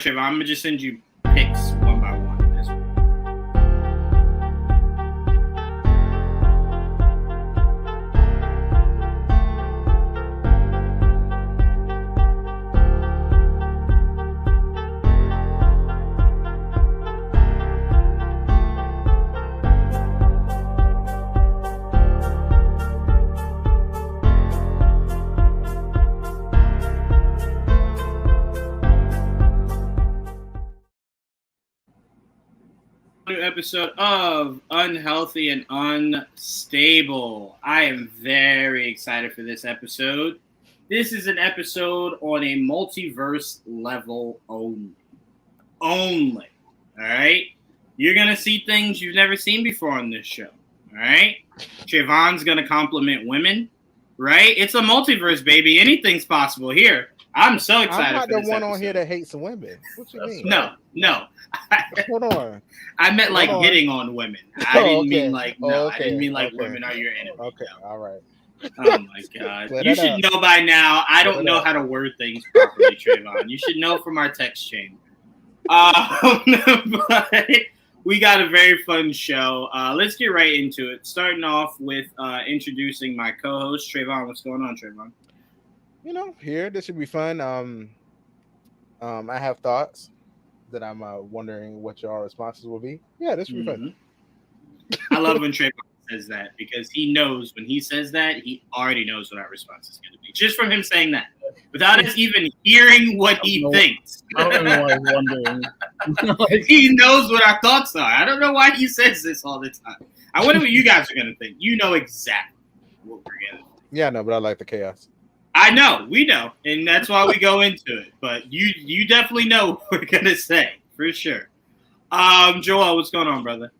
Trevon, I'm gonna just send you picks one by one. Episode of Unhealthy and Unstable. I am very excited for this episode. This is an episode on a multiverse level only. All right? You're going to see things you've never seen before on this show. All right? Trevon's going to compliment women. Right? It's a multiverse, baby. Anything's possible here. I'm so excited. I'm not for the this one episode. on here that hates women. What you mean? No. Hold on. I meant like hitting on women. I didn't mean like I didn't mean like okay. women are your enemy. Okay, all right. Oh my god. You should know by now. I don't know how to word things properly, Trevon. You should know from our text chain. But we got a very fun show. Let's get right into it. Starting off with introducing my co-host, Trevon. What's going on, Trevon? This should be fun. I have thoughts that I'm wondering what your responses will be. Yeah, this should be fun. I love when Trevon says that because he knows when he says that, he already knows what our response is going to be. Just from him saying that, without us even hearing what he thinks. I don't know why he's wondering. He knows what our thoughts are. I don't know why he says this all the time. I wonder what you guys are going to think. You know exactly what we're going to think. Yeah, no, but I like the chaos. I know, we know, and that's why we go into it. But you definitely know what we're gonna say for sure. Joel, what's going on, brother?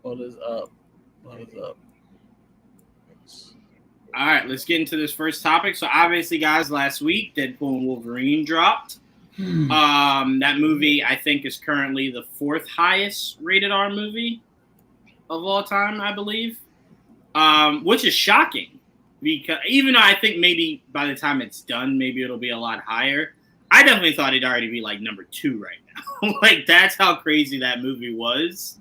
What is up? All right, let's get into this first topic. So obviously, guys, last week Deadpool and Wolverine dropped. That movie, I think, is currently the 4th highest rated R movie of all time, I believe, which is shocking. Because even though I think maybe by the time it's done, maybe it'll be a lot higher. I definitely thought it'd already be like number 2 right now. Like that's how crazy that movie was.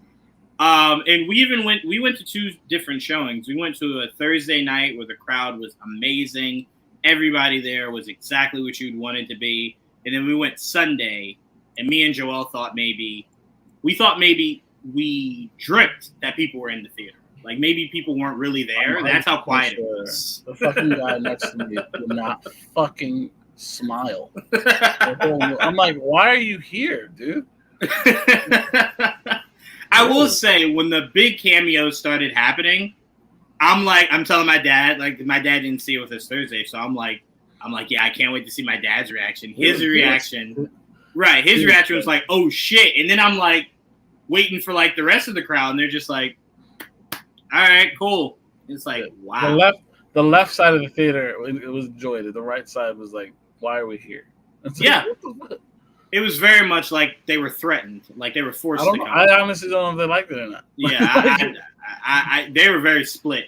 And we went to 2 different showings. We went to a Thursday night where the crowd was amazing. Everybody there was exactly what you'd want it to be. And then we went Sunday, and me and Joel thought maybe we dreamt that people were in the theater. Like maybe people weren't really there. That's how quiet it was. The fucking guy next to me did not fucking smile. I'm like, why are you here, dude? I will say when the big cameos started happening, I'm telling my dad, like my dad didn't see it with us Thursday, so I'm like, yeah, I can't wait to see my dad's reaction. His reaction was like, oh shit, and then I'm like waiting for like the rest of the crowd, and they're just like, all right, cool. It's like, wow. The left side of the theater, it was enjoyed. The right side was like, why are we here? Yeah. It was very much like they were threatened, like they were forced to come. I honestly don't know if they liked it or not. Yeah, they were very split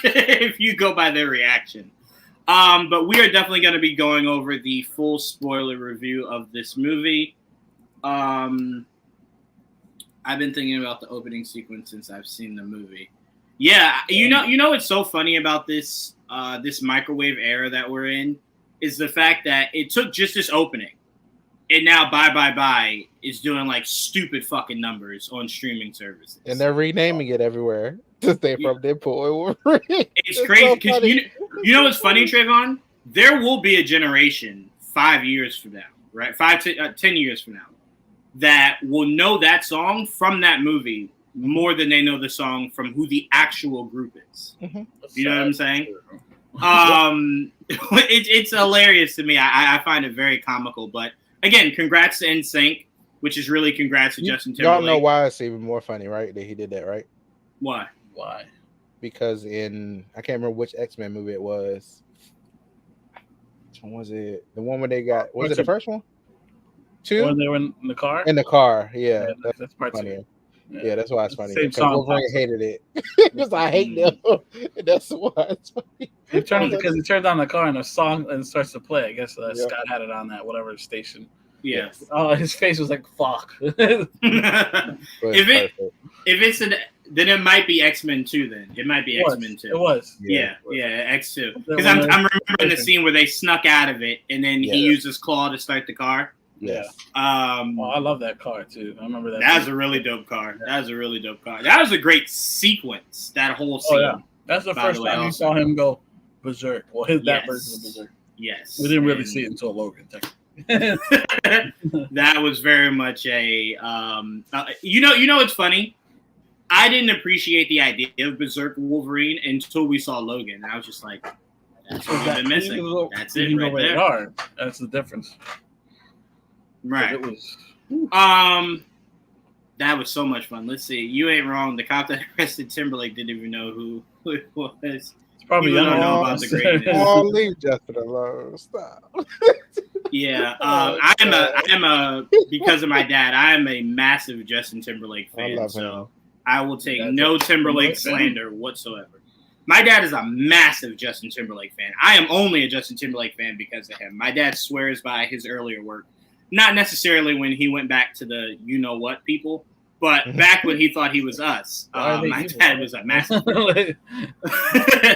if you go by their reaction. But we are definitely going to be going over the full spoiler review of this movie. I've been thinking about the opening sequence since I've seen the movie. Yeah, you know what's so funny about this microwave era that we're in is the fact that it took just this opening, and now Bye is doing like stupid fucking numbers on streaming services, and they're renaming it everywhere to stay from Deadpool and Wolverine. It's crazy because you know what's funny, Trevon? There will be a generation 5 years from now, right? 10 years from now, that will know that song from that movie more than they know the song from who the actual group is. Mm-hmm. You know what I'm saying? It's hilarious to me. I find it very comical. But again, congrats to NSYNC, which is really congrats to Justin Timberlake. Y'all know why it's even more funny, right? That he did that, right? Why? Because I can't remember which X-Men movie it was. Which one was it? The one where they got, was it the first one? 2? When they were in the car? In the car, yeah. That's part 2. Yeah, that's why it's funny. Same Because song. Wolverine hated it. Because I hate them. That's why it's funny. Because he turned on the car and a song and starts to play. I guess Scott had it on that whatever station. Yeah. Oh, his face was like fuck. If it's then it might be X-Men 2. Then it might be X-Men 2. It was. Yeah, X2. Because I'm remembering the scene where they snuck out of it, and then he used his claw to start the car. Yeah. I love that car too. I remember that. That was a really dope car. That was a really dope car. That was a great sequence. That whole scene. Oh, yeah. That's the first time you saw him go berserk. Well, that version of berserk. Yes. We didn't really see it until Logan. That was very much a. You know, it's funny. I didn't appreciate the idea of Berserk Wolverine until we saw Logan. I was just like, that's what we've been missing. That's it right there. That's the difference. Right. It was. That was so much fun. Let's see. You ain't wrong. The cop that arrested Timberlake didn't even know who it was. It's probably don't know about the greatness. Oh, leave Justin alone. Stop. Yeah. I am a because of my dad. I am a massive Justin Timberlake fan. I love so him. I will take no Timberlake slander whatsoever. My dad is a massive Justin Timberlake fan. I am only a Justin Timberlake fan because of him. My dad swears by his earlier work. Not necessarily when he went back to the you-know-what people, but back when he thought he was us. My dad was a massive fan.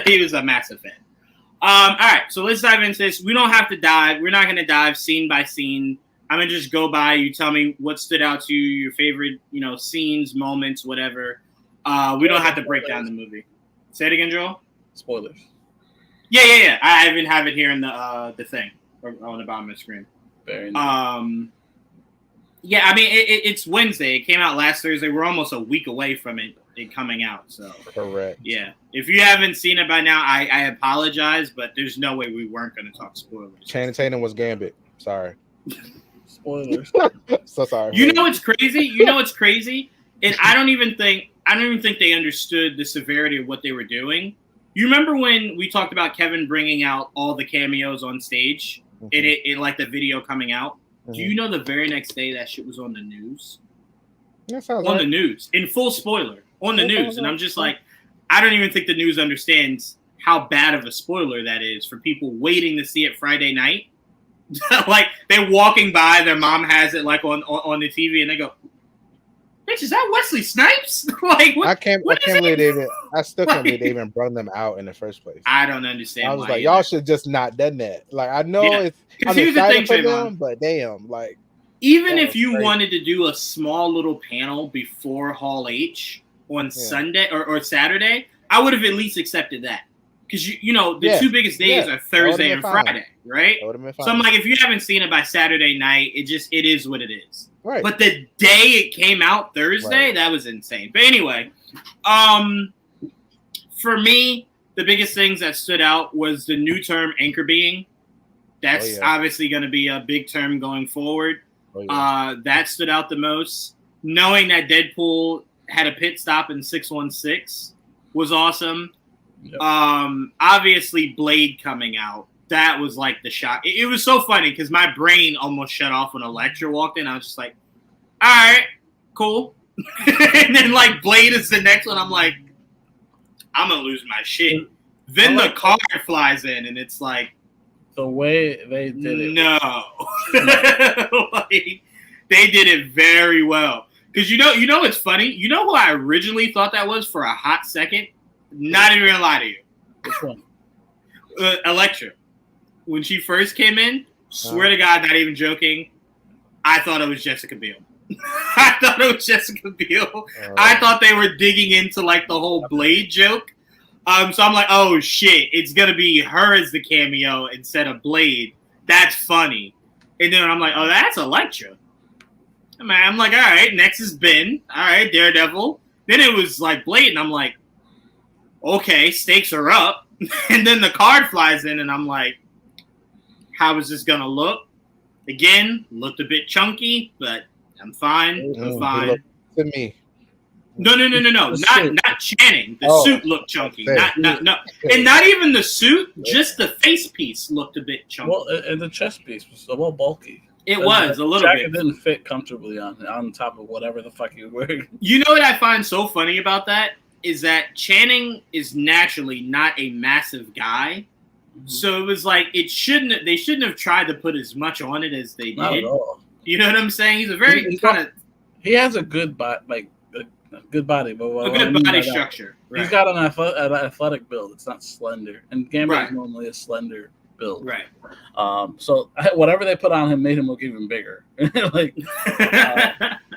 He was a massive fan. All right, so let's dive into this. We don't have to dive. We're not going to dive scene by scene. I'm going to just go by. You tell me what stood out to you, your favorite, scenes, moments, whatever. We don't have to break down the movie. Say it again, Joel. Spoilers. Yeah. I even have it here in the thing on the bottom of the screen. Very nice. Yeah, I mean, it's Wednesday. It came out last Thursday. We're almost a week away from it coming out. So correct. Yeah. If you haven't seen it by now, I apologize, but there's no way we weren't going to talk spoilers. Channing Tatum was Gambit. Sorry. Spoilers. So sorry. You know what's crazy? And I don't even think they understood the severity of what they were doing. You remember when we talked about Kevin bringing out all the cameos on stage? Mm-hmm. It like the video coming out. Mm-hmm. Do you know the very next day that shit was on the news? That sounds on right. the news, in full spoiler, on the news. And I'm just like, I don't even think the news understands how bad of a spoiler that is for people waiting to see it Friday night. Like, they're walking by, their mom has it like on the TV, and they go, bitch, is that Wesley Snipes? Like, what? I still can't believe they even brought them out in the first place. I don't understand. I was like, y'all should just not done that. Like, I know I'm excited for them, but damn, like, even if you wanted to do a small little panel before Hall H on Sunday or Saturday, I would have at least accepted that. Because the two biggest days are Thursday and Friday, right? So I'm like, if you haven't seen it by Saturday night, it is what it is. Right. But the day it came out Thursday, that was insane. But anyway, for me, the biggest things that stood out was the new term anchor being. That's obviously going to be a big term going forward. That stood out the most. Knowing that Deadpool had a pit stop in 616 was awesome. Yep. Obviously Blade coming out, that was like the shock. It was so funny because my brain almost shut off when Elektra walked in. I was just like, all right, cool. And then like Blade is the next one. I'm like, I'm gonna lose my shit. Then the card flies in and it's like, the way they did it. No. Like, they did it very well. Because you know it's funny? You know who I originally thought that was for a hot second? Not even gonna lie to you. Which one? Elektra. When she first came in, swear to God, not even joking, I thought it was Jessica Biel. I thought it was Jessica Biel. I thought they were digging into like the whole Blade joke. So I'm like, oh shit, it's gonna be her as the cameo instead of Blade. That's funny. And then I'm like, oh, that's Elektra. I'm like, all right, next is Ben. All right, Daredevil. Then it was like Blade, and I'm like, okay, stakes are up. And then the card flies in, and I'm like, how is this gonna look? Again, looked a bit chunky, but I'm fine. I'm fine. To me. No. Not Channing. The suit looked chunky. No. And not even the suit, just the face piece looked a bit chunky. Well, and the chest piece was a little bulky. It was a little bit. It didn't fit comfortably on top of whatever the fuck he was wearing. You know what I find so funny about that is that Channing is naturally not a massive guy. Mm-hmm. So it was like they shouldn't have tried to put as much on it as they did. Not at all. You know what I'm saying? He's a very He has a good body, a good body, but a good body structure. Right. He's got an athletic build. It's not slender, and Gambit is normally a slender build. Right. So whatever they put on him made him look even bigger.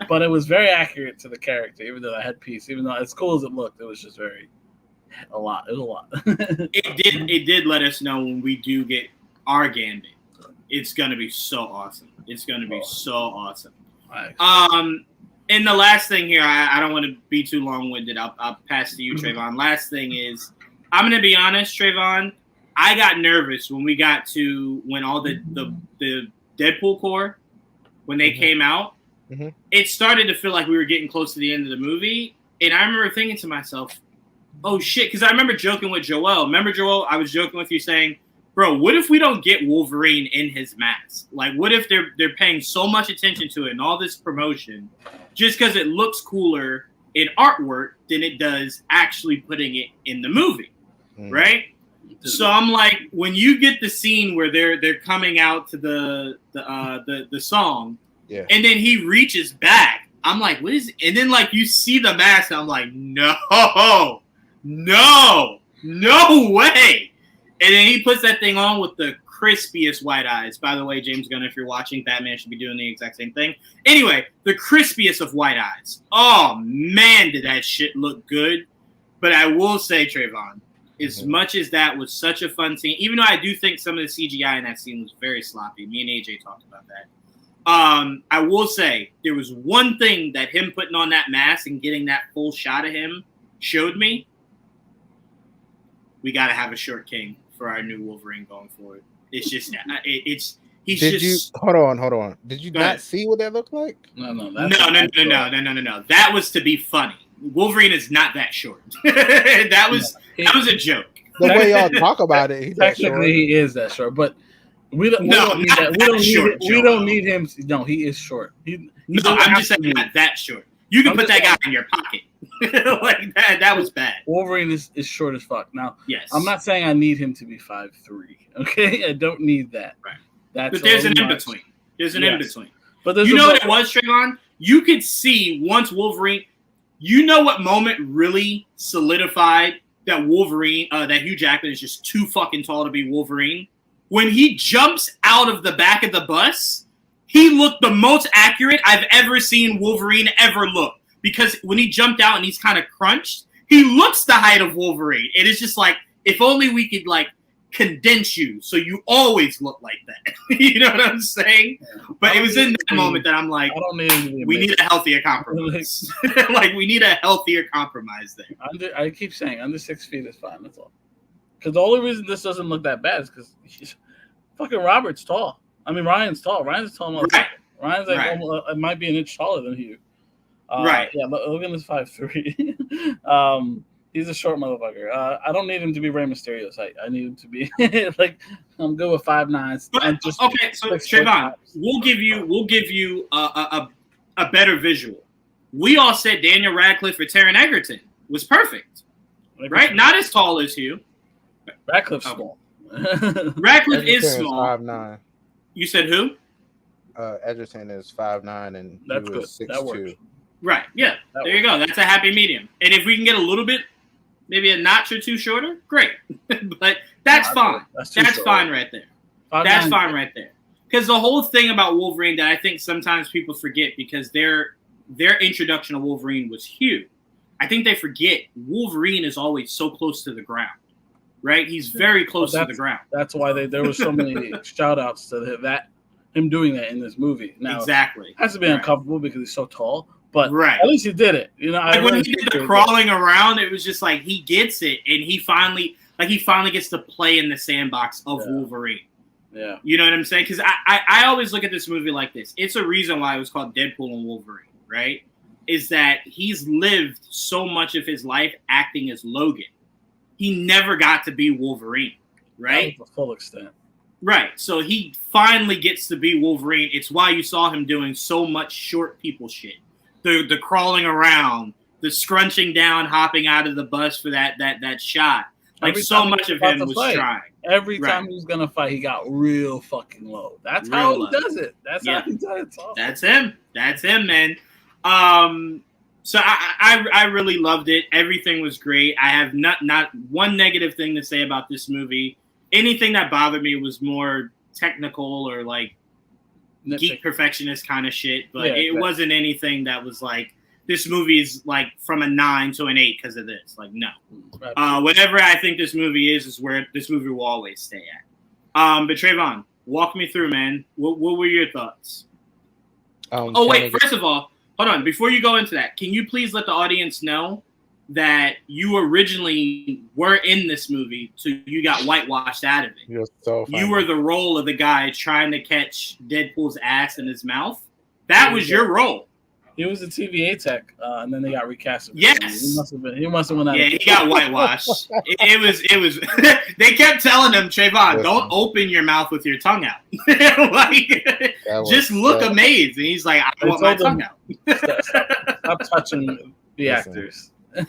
But it was very accurate to the character, even though the headpiece, even though as cool as it looked, it was just a lot. It was a lot. It did let us know when we do get our Gambit, it's gonna be so awesome. It's gonna be so awesome. And the last thing here, I don't want to be too long-winded. I'll pass to you, Trevon. Last thing is, I'm going to be honest, Trevon. I got nervous when we got to when all the Deadpool Corps, when they came out. Mm-hmm. It started to feel like we were getting close to the end of the movie. And I remember thinking to myself, oh, shit. Because I remember joking with Joel. Remember, Joel, I was joking with you saying, bro, what if we don't get Wolverine in his mask? Like, what if they're paying so much attention to it and all this promotion just because it looks cooler in artwork than it does actually putting it in the movie, right? So I'm like, when you get the scene where they're coming out to the song, and then he reaches back, I'm like, what is it? And then like you see the mask, and I'm like, no way. And then he puts that thing on with the crispiest white eyes. By the way, James Gunn, if you're watching, Batman should be doing the exact same thing. Anyway, the crispiest of white eyes. Oh, man, did that shit look good. But I will say, Trevon, as much as that was such a fun scene, even though I do think some of the CGI in that scene was very sloppy. Me and AJ talked about that. I will say, there was one thing that him putting on that mask and getting that full shot of him showed me. We got to have a short king for our new Wolverine going forward. It's just hold on. Did you not see what that looked like? No. That was to be funny. Wolverine is not that short. that was a joke. The way y'all talk about it, technically he is that short, but we don't need that. We don't need him. No, he is short. I'm just saying not that short. You can put that guy in your pocket. Like that was bad. Wolverine is short as fuck. Now, yes. I'm not saying I need him to be 5'3". Okay, I don't need that. Right. But there's an in between. In between. But you know what it was, Trevon? You could see once Wolverine. You know what moment really solidified that Wolverine, that Hugh Jackman is just too fucking tall to be Wolverine? When he jumps out of the back of the bus, he looked the most accurate I've ever seen Wolverine ever look. Because when he jumped out and he's kind of crunched, he looks the height of Wolverine. It is just like, if only we could like condense you so you always look like that. You know what I'm saying? But it was in that moment that I'm like, we need a healthier compromise. Like, we need a healthier compromise there. I keep saying under 6 feet is fine. That's all. Because the only reason this doesn't look that bad is because fucking Robert's tall. I mean, Ryan's tall. Ryan's tall. Right. Ryan's like it might be an inch taller than you. Right. Yeah, look at this 5'3". He's a short motherfucker. I don't need him to be Rey Mysterio's height. I need him to be like, I'm good with 5'9". Okay, so Trevon, we'll give you a better visual. We all said Daniel Radcliffe or Taron Egerton was perfect, right? Not as tall as Hugh. Radcliffe's small. Radcliffe is small. 5'9". You said who? Egerton is 5'9", and that's he was good. 6'2". That works. Right. Yeah. There you go. That's a happy medium. And if we can get a little bit, maybe a notch or two shorter, great. But that's fine. That's fine right there. That's fine right there. Because the whole thing about Wolverine that I think sometimes people forget, because their introduction of Wolverine was Hugh. I think they forget Wolverine is always so close to the ground. Right? He's very close to the ground. That's why there were so many shout outs to him doing that in this movie. Now, exactly. It has to be uncomfortable because he's so tall. But at least he did it. You know, like when he did the crawling around, it was just like he gets it, and he finally gets to play in the sandbox of Wolverine. Yeah, you know what I'm saying? Because I always look at this movie like this. It's a reason why it was called Deadpool and Wolverine, right? Is that he's lived so much of his life acting as Logan. He never got to be Wolverine, right? To the full extent. Right. So he finally gets to be Wolverine. It's why you saw him doing so much short people shit. The crawling around, the scrunching down, hopping out of the bus for that shot. Like, so much of him was trying. Every Right. time he was gonna fight, he got real fucking low. That's Real how low. he does it. That's Yeah. how he does it. That's him. That's him, man. So I really loved it. Everything was great. I have not one negative thing to say about this movie. Anything that bothered me was more technical or like geek perfectionist kind of shit, but it wasn't anything that was like this movie's like from a 9 to an 8 because of this. Like, no. Whatever I think this movie is where this movie will always stay at. But Trevon, walk me through, man. What were your thoughts? First of all, hold on. Before you go into that, can you please let the audience know that you originally were in this movie, so you got whitewashed out of it? You're so funny. You were the role of the guy trying to catch Deadpool's ass in his mouth. That was your role. He was a TVA tech, and then they got recast. Yes, he must have went out. Yeah, he got whitewashed. it was. They kept telling him, Trevon, don't open your mouth with your tongue out. Like, just look amazed. And he's like, I want my tongue out. Stop touching the actors. No.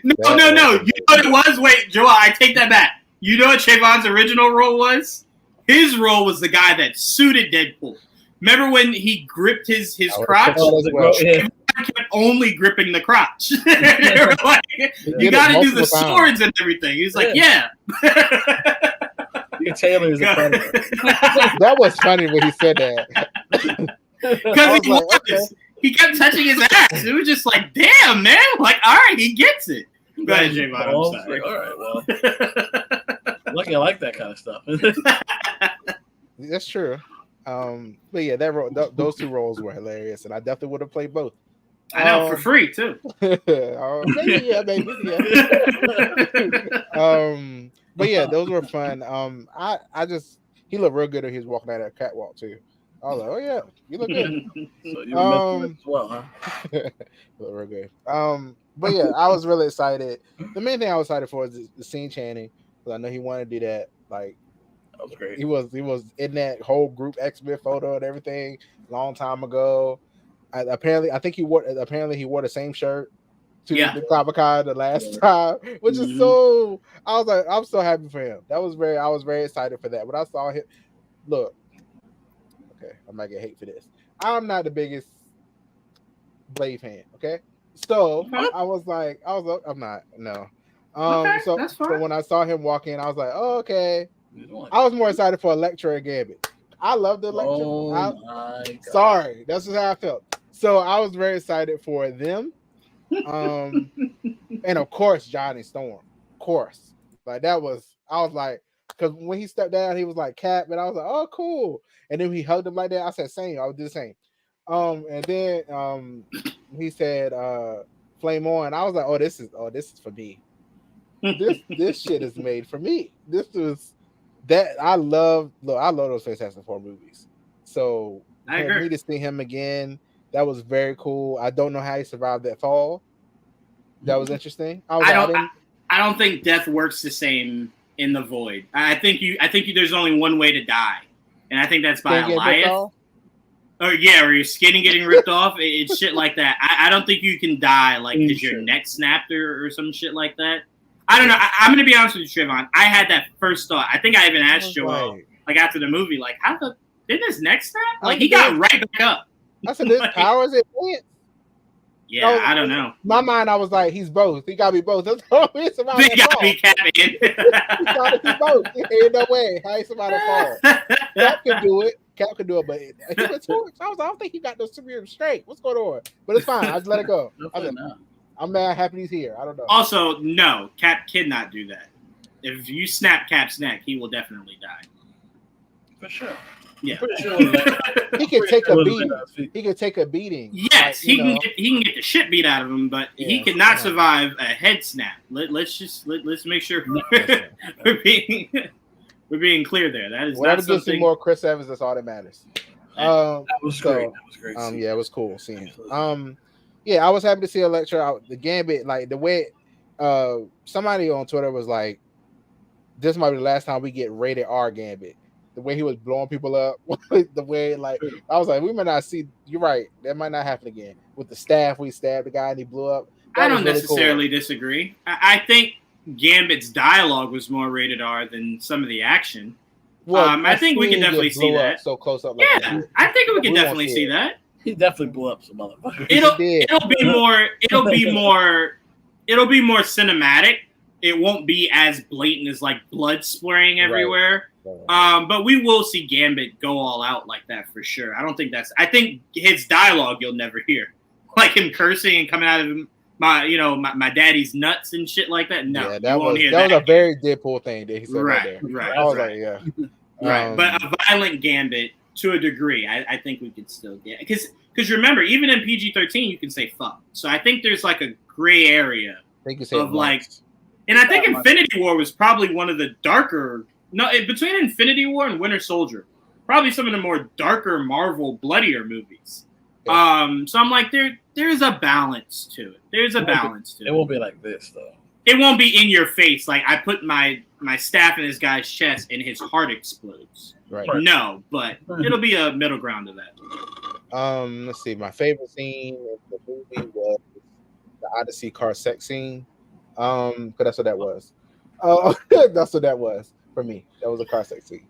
You know what it was? Wait, Joel, I take that back. You know what Trayvon's original role was? His role was the guy that suited Deadpool. Remember when he gripped his crotch? He kept only gripping the crotch. Like, you got to do the swords and everything. He's like, yeah. Taylor is a predator. That was funny when he said that. Because he kept touching his ass. It was just like, damn, man. Like, all right, he gets it. Go ahead, Trayvon. I'm sorry. All right, well. Lucky I like that kind of stuff. That's true. But yeah, those two roles were hilarious, and I definitely would have played both. I know, for free too. Maybe. But yeah, those were fun. He looked real good when he was walking down that catwalk too. I was like, oh yeah, you look good. So you were as well, huh? Look real good. But yeah, I was really excited. The main thing I was excited for is the scene chanting, because I know he wanted to do that. Like, that was great. He was in that whole group X-Men photo and everything long time ago. I think he wore the same shirt to the Comic-Con the last time, which is so. I was like, I'm so happy for him. I was very excited for that. When I saw him, look, okay, I might get hate for this. I'm not the biggest Blade fan. Okay, so I was I'm not. No. So when I saw him walk in, I was like, oh, okay. I was more excited for Elektra and Gambit. I love the Elektra. Oh my God. Sorry, that's just how I felt. So I was very excited for them. And of course, Johnny Storm. Of course. Like I was like, because when he stepped down, he was like Cap, and I was like, oh, cool. And then he hugged him like that. I said, same. I would do the same. And then he said, Flame On. I was like, this is for me. This shit is made for me. This was that I love those Fantastic Four movies. So for me to see him again, that was very cool. I don't know how he survived that fall. That was interesting. I don't think death works the same in the void. I think there's only one way to die, and I think that's by Goliath. Or your skin getting ripped off. It's shit like that. I don't think you can die like because your neck snapped or some shit like that. I don't know. I'm going to be honest with you, Trevon. I had that first thought. I think I even asked Joel, like after the movie, like, did his neck snap? Like he got right back up. I said, "This powers it went." Yeah, I don't know. My mind, I was like, he's both. He got to be both. That's all. He got to be Cap. He got to be both. Ain't no way. How is somebody fall? Cap can do it. But he went to it. So I don't think he got those severe straight. What's going on? But it's fine. I just let it go. I'm mad happy he's here. I don't know. Also, no, Cap cannot do that. If you snap Cap's neck, he will definitely die. For sure. Yeah. Sure he can take a beating. He can take a beating. Yes, he can get the shit beat out of him, but he cannot survive a head snap. Let's make sure we're being clear there. That is whatever gets you more Chris Evans. That's all that matters. That was great. That was great. Yeah, it was cool seeing him. Yeah, I was happy to see Elektra out. The Gambit, like the way somebody on Twitter was like, this might be the last time we get rated R Gambit. The way he was blowing people up, the way I was like, we might not see. You're right. That might not happen again with the staff. We stabbed the guy and he blew up. I don't necessarily disagree. I think Gambit's dialogue was more rated R than some of the action. Well, I think we can definitely see that. So close up. Like yeah, I think we can definitely see that. He definitely blew up some motherfuckers. It'll be more cinematic. It won't be as blatant as like blood spraying everywhere. Right. But we will see Gambit go all out like that for sure. I think his dialogue you'll never hear, like him cursing and coming out of my daddy's nuts and shit like that. No, yeah, that was a very Deadpool thing that he said right there. Right. I was like, yeah, right. But a violent Gambit to a degree, I think we could still get because remember, even in PG-13 you can say fuck. So I think there's like a gray area of like. And I think Infinity War was probably one of the darker. No, between Infinity War and Winter Soldier, probably some of the more darker Marvel, bloodier movies. Yeah. So I'm like, there's a balance to it. It won't be like this though. It won't be in your face. Like I put my staff in this guy's chest and his heart explodes. Right. No, but it'll be a middle ground to that. Let's see. My favorite scene of the movie was the Odyssey car sex scene. Because that's what that was. That's what that was for me. That was a car sex scene.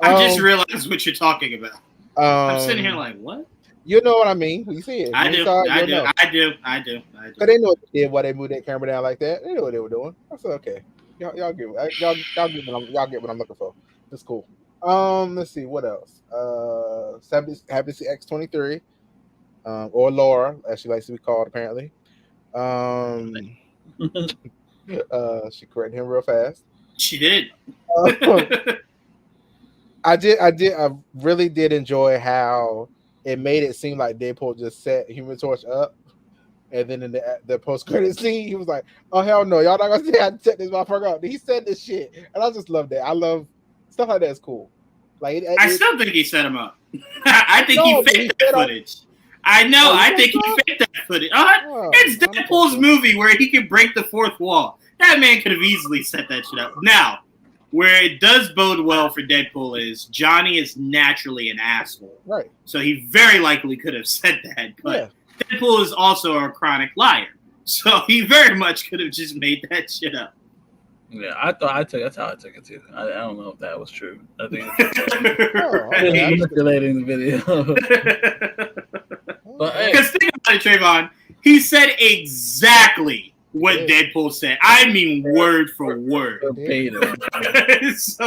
I just realized what you're talking about. I'm sitting here like, what? You know what I mean? You see it. I do. Because they know what they did, why they moved that camera down like that. They know what they were doing. I said, okay, y'all get what I'm looking for. It's cool. Let's see what else. Happy to see X-23, or Laura, as she likes to be called, apparently. She corrected him real fast. She did. I really did enjoy how it made it seem like Deadpool just set Human Torch up, and then in the post-credit scene, he was like, "Oh hell no, y'all not gonna say I checked this motherfucker out." He said this shit, and I just love that. I love stuff like that. It's cool. Like I still think he set him up. I think he faked that footage. I know. I think he faked that footage. It's Deadpool's movie where he can break the fourth wall. That man could have easily set that shit up. Now, where it does bode well for Deadpool is Johnny is naturally an asshole. Right. So he very likely could have said that. But Deadpool is also a chronic liar. So he very much could have just made that shit up. Yeah, that's how I took it too. I don't know if that was true. I think manipulating the video. Because think about it, Trevon. He said exactly what Deadpool said. I mean, word for word. So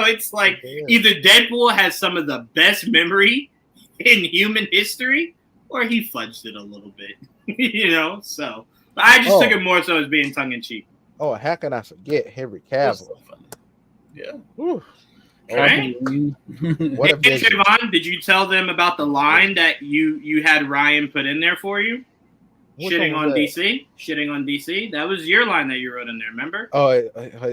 it's like either Deadpool has some of the best memory in human history, or he fudged it a little bit. So I just took it more so as being tongue in cheek. Oh, how can I forget Henry Cavill? So yeah. Okay. What a vision. Trevon, did you tell them about the line that you had Ryan put in there for you? Shitting on DC. That was your line that you wrote in there, remember? Oh,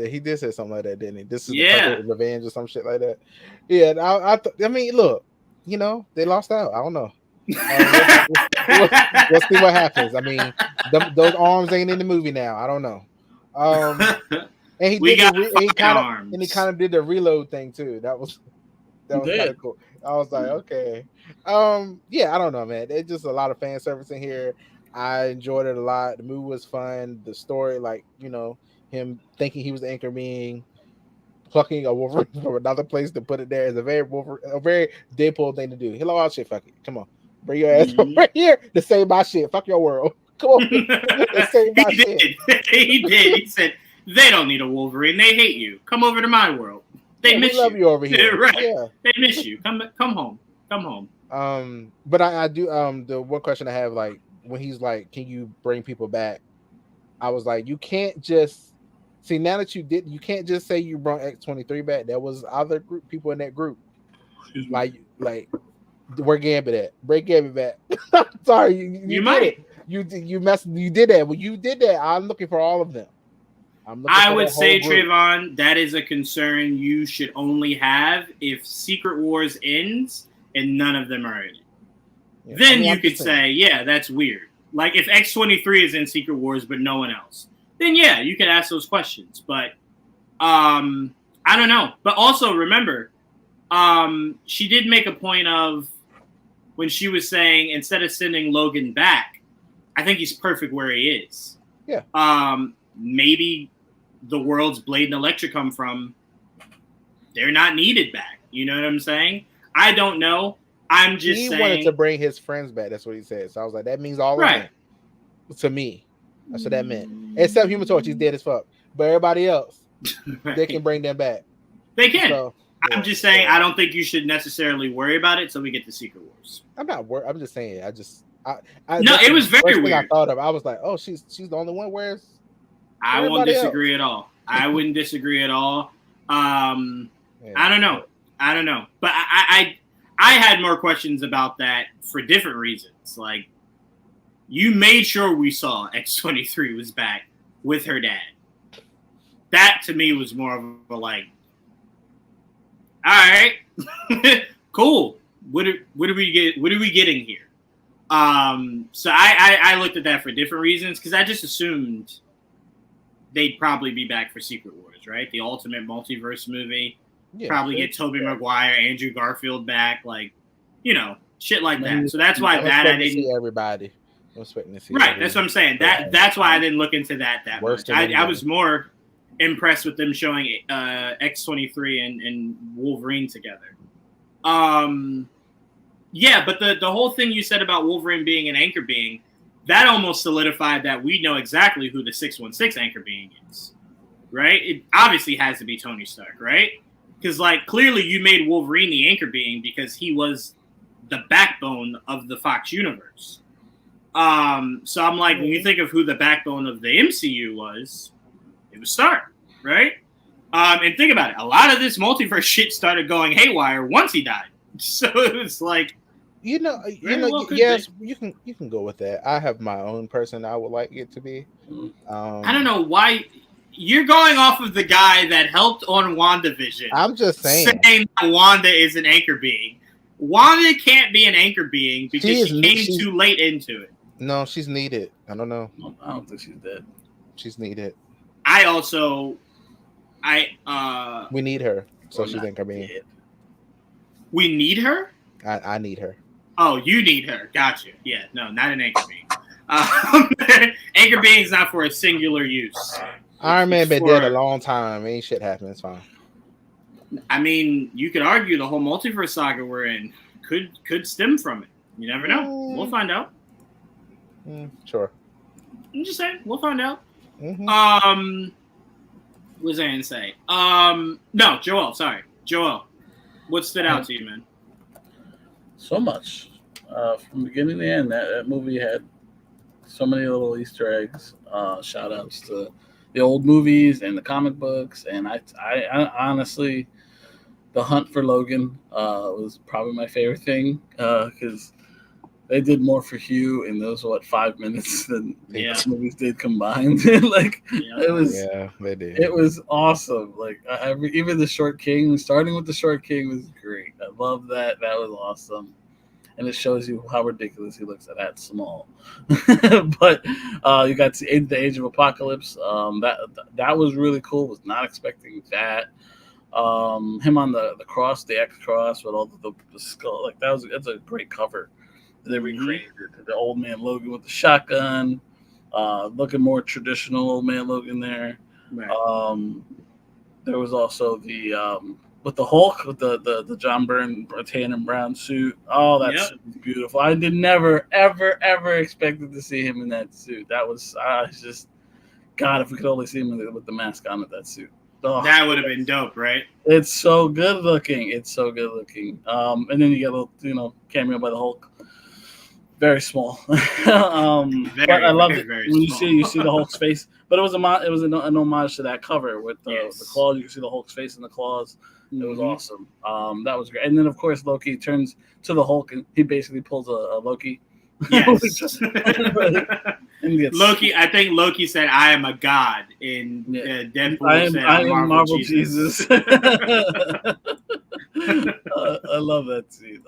he did say something like that, didn't he? This is the revenge or some shit like that. Yeah, I mean, look, they lost out. I don't know. We'll see what happens. I mean, those arms ain't in the movie now. I don't know. And he kind of did the reload thing too. That was kind of cool. I was like, okay, yeah, I don't know, man. It's just a lot of fan service in here. I enjoyed it a lot. The movie was fun. The story, like him thinking he was the anchor being, plucking a Wolverine from another place to put it there is a very Deadpool thing to do. Hello, all shit. Fuck it. Come on, bring your ass over here to save my shit. Fuck your world. Come on, save my shit. He did. He said they don't need a Wolverine. They hate you. Come over to my world. They miss you. Love you over here. Right. Yeah. They miss you. Come home. Come home. But I do. The one question I have, like, when he's like, "Can you bring people back?" I was like, "You can't just see now that you did. You can't just say you brought X-23 back. There was other people in that group. Like, where Gambit at? Bring Gambit back. Sorry, you might. It. You did that. When you did that, I'm looking for all of them. I would say, Trevon, that is a concern you should only have if Secret Wars ends and none of them are in it. Yeah, then you could say, yeah, that's weird. Like if X-23 is in Secret Wars but no one else, then yeah, you could ask those questions. But I don't know. But also remember, she did make a point of when she was saying instead of sending Logan back, I think he's perfect where he is. Yeah. Maybe the world's Blade and Elektra come from, they're not needed back. You know what I'm saying? I don't know. I'm just saying. He wanted to bring his friends back. That's what he said. So I was like, that means all of them to me. That's what that meant. Except Human Torch, he's dead as fuck. But everybody else, they can bring them back. They can. So, I'm just saying, I don't think you should necessarily worry about it until we get to Secret Wars. I'm not worried. I'm just saying. No, it was very weird. I thought of. I was like, oh, she's the only one. Where's? I won't disagree at all. I wouldn't disagree at all. I don't know. But I had more questions about that for different reasons. Like, you made sure we saw X-23 was back with her dad. That to me was more of a like, all right, cool. What are we getting here? So I looked at that for different reasons because I just assumed they'd probably be back for Secret Wars, right? The ultimate multiverse movie. Yeah, probably get Tobey Maguire, Andrew Garfield back, like, you know, shit like that. So that's why I didn't see everybody. I'm expecting to see everybody. That's what I'm saying. That's why I didn't look into that much. I was more impressed with them showing X-23 and Wolverine together. Yeah, but the whole thing you said about Wolverine being an anchor being, that almost solidified that we know exactly who the 616 anchor being is, right? It obviously has to be Tony Stark, right? Because, like, clearly you made Wolverine the anchor being because he was the backbone of the Fox universe. So I'm like, when you think of who the backbone of the MCU was, it was Stark, right? And think about it. A lot of this multiverse shit started going haywire once he died. So it was like, yes, you can go with that. I have my own person I would like it to be. I don't know why you're going off of the guy that helped on WandaVision. I'm just saying that Wanda is an anchor being. Wanda can't be an anchor being because she came too late into it. No, she's needed. I don't know. I don't think she's dead. She's needed. We need her, so she's anchor being. We need her? I need her. Oh, you need her. Gotcha. Yeah, no, not an anchor being. Anchor being is not for a singular use. Iron Man been dead a long time. Ain't shit happening. It's fine. I mean, you could argue the whole multiverse saga we're in could stem from it. You never know. We'll find out. Sure. I'm just saying. We'll find out. Mm-hmm. What was I going to say? No, Joel. Sorry. Joel. What stood out to you, man? So much. From beginning to end, that movie had so many little Easter eggs. Shout outs to the old movies and the comic books. And I honestly, the hunt for Logan was probably my favorite thing because they did more for Hugh in those 5 minutes than the movies did combined. It was they did. It was awesome. Like even the Short King, starting with the Short King was great. I love that. That was awesome. And it shows you how ridiculous he looks at that small. But you got the Age of Apocalypse. That was really cool. Was not expecting that. Him on the cross, the X cross with all the skull. Like that's a great cover. They recreated the old man Logan with the shotgun, looking more traditional old man Logan there. Right. There was also the with the Hulk with the John Byrne tan and brown suit. Oh, that suit was beautiful. I did never ever expected to see him in that suit. That was just God. If we could only see him with the mask on with that suit. Oh, that would have been dope, right? It's so good looking. And then you get a little cameo by the Hulk. Very small. But I loved it when you see the Hulk's face. But it was an homage to that cover with the claws. You can see the Hulk's face in the claws. It was awesome. That was great. And then of course Loki turns to the Hulk and he basically pulls a Loki. Yes. Loki. I think Loki said, "I am a god." In Deadpool, I am Marvel Jesus. I love that scene.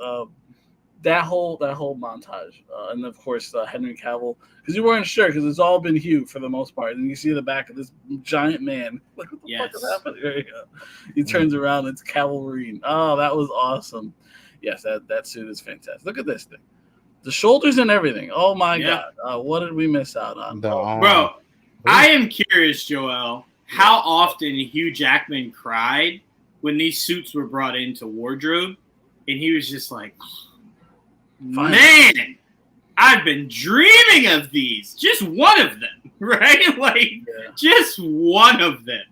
That whole montage, and of course Henry Cavill, because you weren't sure because it's all been Hugh for the most part, and you see the back of this giant man. Like, what the fuck is happening? There you go. He turns around, it's Cavalry. Oh, that was awesome. Yes, that suit is fantastic. Look at this thing, the shoulders and everything. Oh my god, what did we miss out on, bro? I am curious, Joel. how often Hugh Jackman cried when these suits were brought into wardrobe, and he was just like, man, I've been dreaming of these. Just one of them, right? Like, just one of them.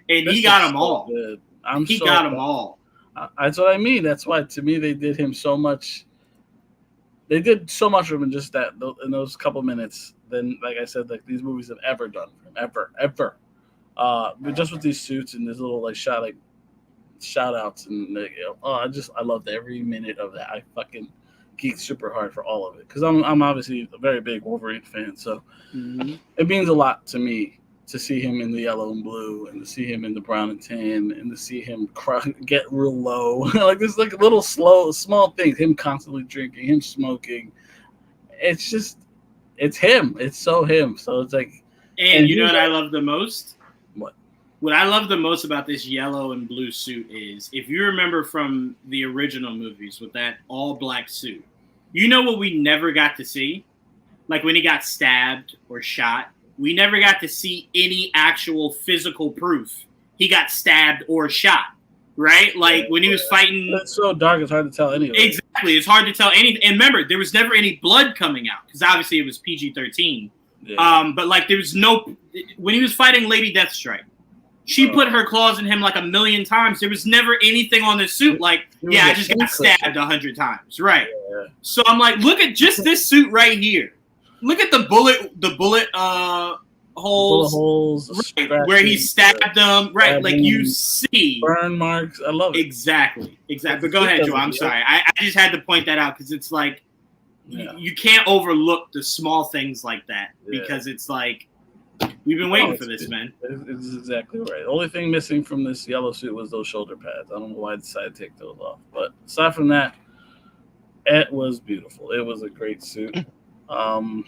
And he got them all. Good. He got them all. That's what I mean. That's why, to me, they did him so much. They did so much for him in just that, in those couple minutes, than, like I said, like these movies have ever done for him. Ever. But just with these suits and this little, like, shout outs. And, like, I loved every minute of that. I fucking geeked super hard for all of it. Because I'm obviously a very big Wolverine fan. So it means a lot to me to see him in the yellow and blue, and to see him in the brown and tan, and to see him get real low. Like, there's like little small things. Him constantly drinking, him smoking. It's just, it's him. It's so him. So it's like. And you know what I love the most? What? What I love the most about this yellow and blue suit is, if you remember from the original movies with that all black suit, you know what we never got to see? Like when he got stabbed or shot. We never got to see any actual physical proof he got stabbed or shot, right? Like when he was fighting. It's so dark, it's hard to tell anyway. Exactly, it's hard to tell anything. And remember, there was never any blood coming out because obviously it was PG-13. Yeah. But like there was no. When he was fighting Lady Deathstrike, she put her claws in him like a million times. There was never anything on the suit like, I just got stabbed 100 times, right? Yeah. So I'm like, look at just this suit right here. Look at the bullet holes, right, where he stabbed them, right? Like you see burn marks. I love it. Exactly. But go ahead, Joe. I'm sorry. I just had to point that out because it's like you can't overlook the small things like that because it's like we've been waiting for this, man. It's exactly right. The only thing missing from this yellow suit was those shoulder pads. I don't know why I decided to take those off, but aside from that, it was beautiful. It was a great suit. I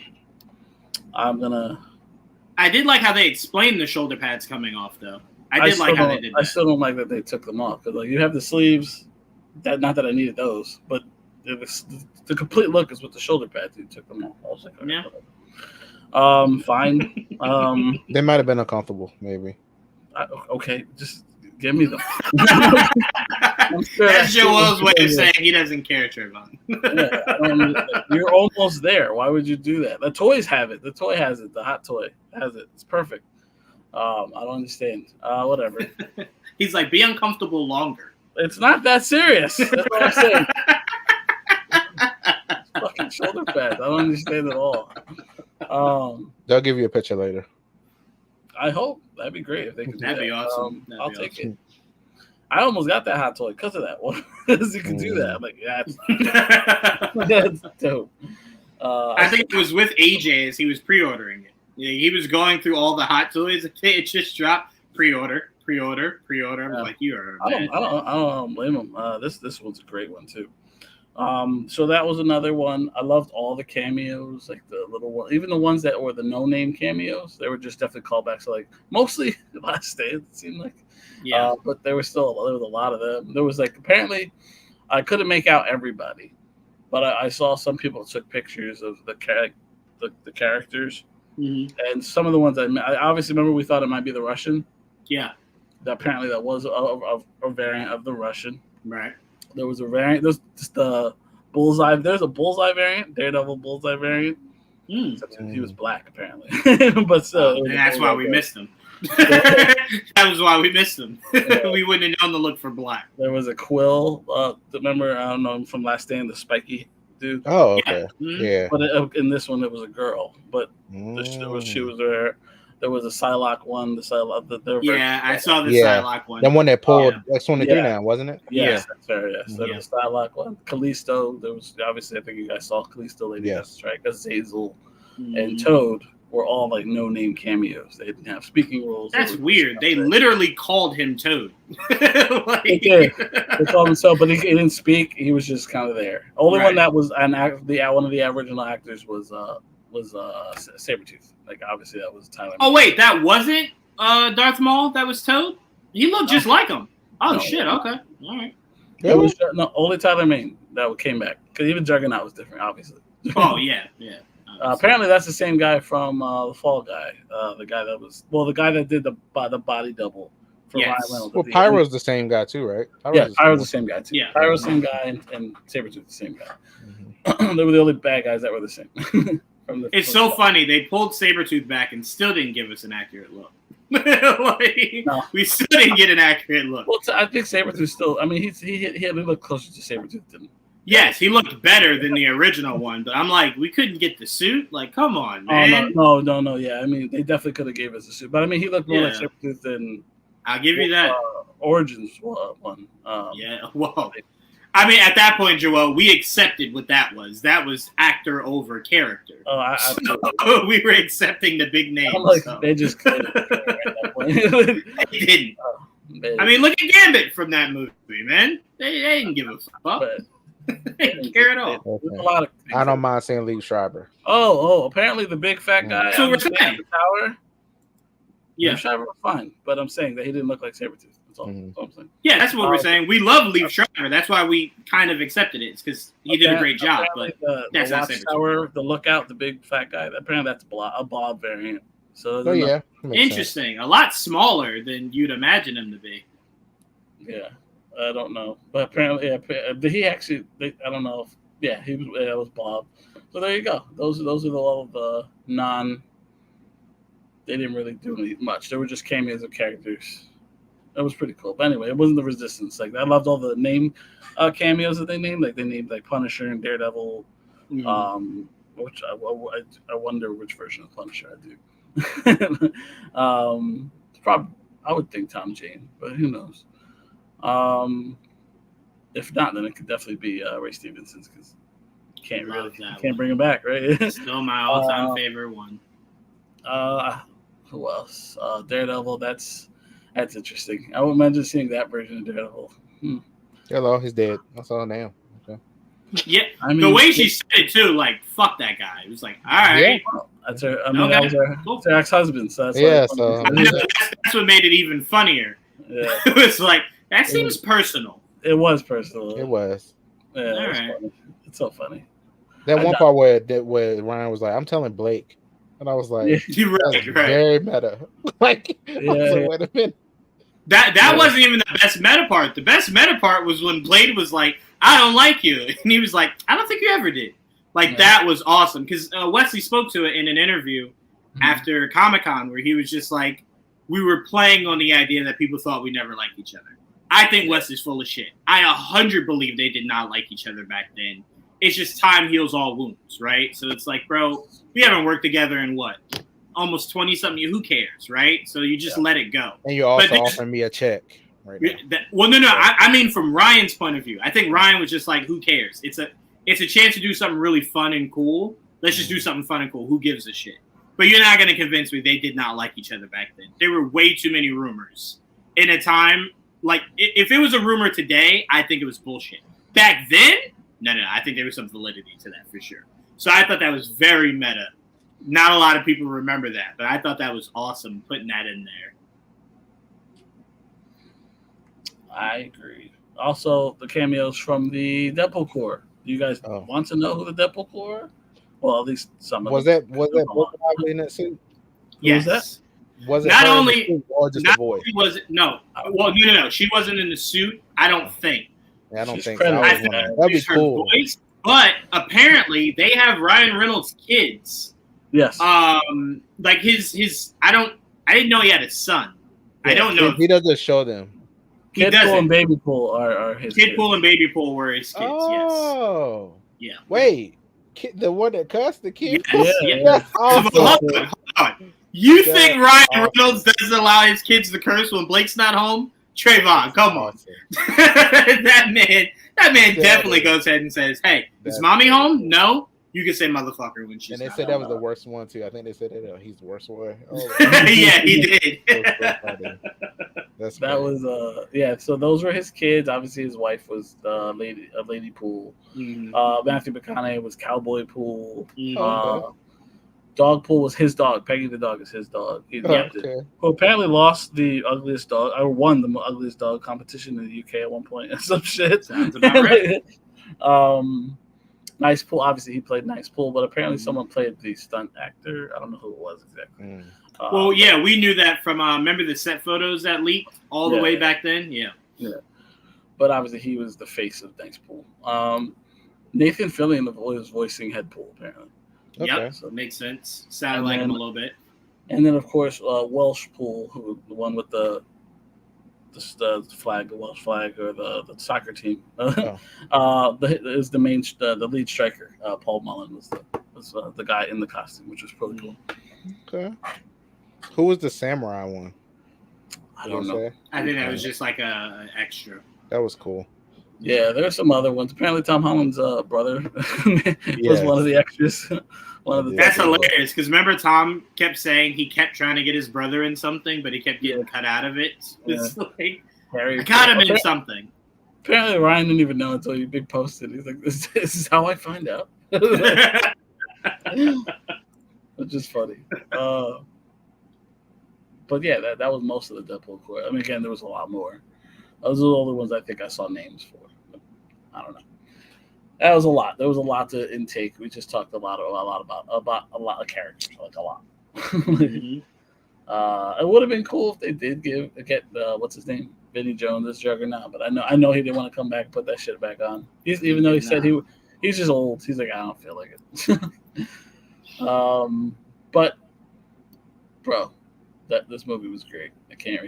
did like how they explained the shoulder pads coming off, though. I did like how they did that. I still don't like that they took them off because, like, you have the sleeves. Not that I needed those, but the complete look is with the shoulder pads. You took them off. I was like, okay, fine. They might have been uncomfortable, maybe. Okay, just give me them. That's Joel's way of saying he doesn't care, Trevon. You're almost there. Why would you do that? The toys have it. The toy has it. The hot toy has it. It's perfect. I don't understand. Whatever. He's like, be uncomfortable longer. It's not that serious. That's what I'm saying. Fucking shoulder pads. I don't understand at all. They'll give you a picture later. I hope. That'd be great if they could. That'd be awesome. I'll take it. I almost got that hot toy because of that one. Because you can do that. I'm like, that's dope. I think it was with AJ as he was pre-ordering it. Yeah, he was going through all the hot toys. It just dropped. Pre-order. I'm like, you are. I don't blame him. This one's a great one too. So that was another one. I loved all the cameos, like the little one, even the ones that were the no-name cameos. They were just definitely callbacks to, like, mostly the Last Stand, it seemed like. Yeah. But there was a lot of them. There was, like, apparently I couldn't make out everybody, but I saw some people took pictures of the characters, and some of the ones I obviously remember. We thought it might be the Russian. Yeah. Apparently that was a variant of the Russian. Right. There was a variant. There's just the bullseye. There's a bullseye variant, Daredevil bullseye variant. He was black apparently, but still. And that's why we missed him. That was why we missed him. We wouldn't have known to look for black. There was a Quill. Remember, I don't know, from Last Stand, the spiky dude. Oh, okay, yeah. But in this one, it was a girl. But she was there. There was a Psylocke one. I saw the Psylocke one. The one that pulled X-23 now, wasn't it? Yes, that's fair. Yes, there was a Psylocke one. Callisto. There was obviously. I think you guys saw Callisto, Lady Deathstrike, because Hazel and Toad were all like no-name cameos. They didn't have speaking roles. That's weird. They literally called him Toad. They did. They called him so, but he didn't speak. He was just kind of there. Only one that was one of the original actors was Sabretooth. Like, obviously that was Tyler. Oh wait, that wasn't Darth Maul. That was Toad. He looked just like him. Oh shit. Okay. All right. It was only Tyler Mane that came back, because even Juggernaut was different, obviously. Oh yeah. Apparently, that's the same guy from the Fall Guy. The guy that did the body double for Ryan Reynolds. Well, Pyro's the same guy too, right? Pyro's the same guy too. Yeah, Pyro's the same guy, and Sabretooth the same guy. Mm-hmm. They were the only bad guys that were the same. It's so funny. They pulled Sabretooth back and still didn't give us an accurate look. We still didn't get an accurate look. Well, I think Sabretooth still. I mean, he looked closer to Sabretooth than. Yes, he looked better than the original one, but I'm like, we couldn't get the suit. Like, come on, man. Oh, no. Yeah, I mean, they definitely could have gave us a suit, but I mean, he looked more like Sabretooth than. I'll give you that. Origins one. Well, I mean, at that point, Joel, we accepted what that was. That was actor over character. Oh, so we were accepting the big names. Like, they just couldn't at that point. They didn't. I mean, look at Gambit from that movie, man. They didn't give a fuck. They didn't care at all. Okay. A lot of I don't mind saying Lee Schreiber. Oh, apparently the big fat guy So on we're the saying. tower. Yeah, Lee Schreiber was fine, but I'm saying that he didn't look like Sabretooth. That's all I'm saying. Yeah, that's what we're saying. We love Lee Schreiber. That's why we kind of accepted it. It's because he did a great job. But that's not Sabretooth. The lookout, the big fat guy. Apparently that's a Bob variant. So interesting. Sense. A lot smaller than you'd imagine him to be. Yeah, I don't know, but apparently, he actually. I don't know. It was Bob. So there you go. Those are all of the non. They didn't really do much. They were just cameos of characters. That was pretty cool. But anyway, it wasn't the Resistance. Like I loved all the name cameos that they named. Like they named like Punisher and Daredevil. Which I wonder which version of Punisher I do. Probably I would think Tom Jane, but who knows? If not, then it could definitely be Ray Stevenson's because can't bring him back, right? It's still my all-time favorite one. Who else? Daredevil. That's interesting. I would imagine seeing that version of Daredevil. Hello, he's dead. That's all now. Okay. Yeah, I mean, the way she said it too, like fuck that guy. It was like, all right. Yeah. That's her. I mean, that was her ex-husband. So that's that's what made it even funnier. Yeah. It was like that seems personal. It was personal. It was. Yeah, all right. Funny. It's so funny. That one part where Ryan was like, "I'm telling Blake," and I was like, "You're right, very meta." Like, wait a minute. That wasn't even the best meta part. The best meta part was when Blade was like, "I don't like you," and he was like, "I don't think you ever did." Like that was awesome because Wesley spoke to it in an interview after Comic-Con where he was just like, "We were playing on the idea that people thought we never liked each other." I think Wesley's full of shit. I 100 believe they did not like each other back then. It's just time heals all wounds, right? So it's like, bro, we haven't worked together in what? Almost 20-something. Who cares, right? So you just let it go. And you're also offering me a check right now. No. I mean, from Ryan's point of view, I think Ryan was just like, who cares? It's a chance to do something really fun and cool. Let's just do something fun and cool. Who gives a shit? But you're not going to convince me they did not like each other back then. There were way too many rumors. In a time, like, if it was a rumor today, I think it was bullshit. Back then, no, I think there was some validity to that for sure. So I thought that was very meta. Not a lot of people remember that, but I thought that was awesome putting that in there. I agree. Also, the cameos from the Deadpool Corps. Do you guys want to know who the Deadpool Corps are? Well, at least some of them. Was that Brooke in that suit? Yes. Who was that? Was it not only or just a voice? No. Well, no. She wasn't in the suit. I don't think. Yeah, I don't She's think credited. so. That'd be cool. Voice, but apparently they have Ryan Reynolds' kids. Yes. Like his. I didn't know he had a son. Yeah, I don't know. He doesn't show them. Kidpool and Babypool are his kids. Kidpool and Babypool were his kids. Oh. Yes. Yeah. Wait. The one that cussed the kid. Yes. Awesome. Hold on. You think Ryan Reynolds doesn't allow his kids to curse when Blake's not home? Trevon, come on. that man definitely goes ahead and says, "Hey, is mommy home?" No. You can say "motherfucker" when she's. And they said that was the worst one too. I think they said that he's the worst one. Oh, yeah, he did. That was So those were his kids. Obviously, his wife was Lady Pool. Matthew McConaughey was Cowboy Pool. Dog Pool was his dog. Peggy the dog is his dog. Who apparently lost the ugliest dog, or won the ugliest dog competition in the UK at one point and some shit. Sounds about right. Nice Pool, obviously he played Nice Pool, but apparently someone played the stunt actor. I don't know who it was exactly. Well, yeah, we knew that from remember the set photos that leaked all the way back then. Yeah. But obviously he was the face of Nice Pool. Nathan Fillion was voicing Head Pool apparently. Okay. Yep, so it makes sense. Sounded like him a little bit. And then of course Welsh Pool, who the one with the flag, the Welsh flag, or the soccer team, is the main the lead striker. Paul Mullen was the guy in the costume, which was pretty cool. Okay. Who was the samurai one? I don't know. I think that was just like an extra. That was cool. Yeah, there are some other ones. Apparently, Tom Holland's brother was one of the extras. That's hilarious because remember Tom kept saying he kept trying to get his brother in something, but he kept getting cut out of it. It's like I got him in something. Apparently, Ryan didn't even know until you big posted. He's like, "This is how I find out," which is funny. But yeah, that was most of the Deadpool core. I mean, again, there was a lot more. Those are the only ones I think I saw names for. But I don't know. That was a lot. There was a lot to intake. We just talked a lot about a lot of characters, like a lot. It would have been cool if they did get what's his name, Vinny Jones as Juggernaut. But I know he didn't want to come back and put that shit back on. Even though he said he's just old. He's like, I don't feel like it. But bro, this movie was great. I can't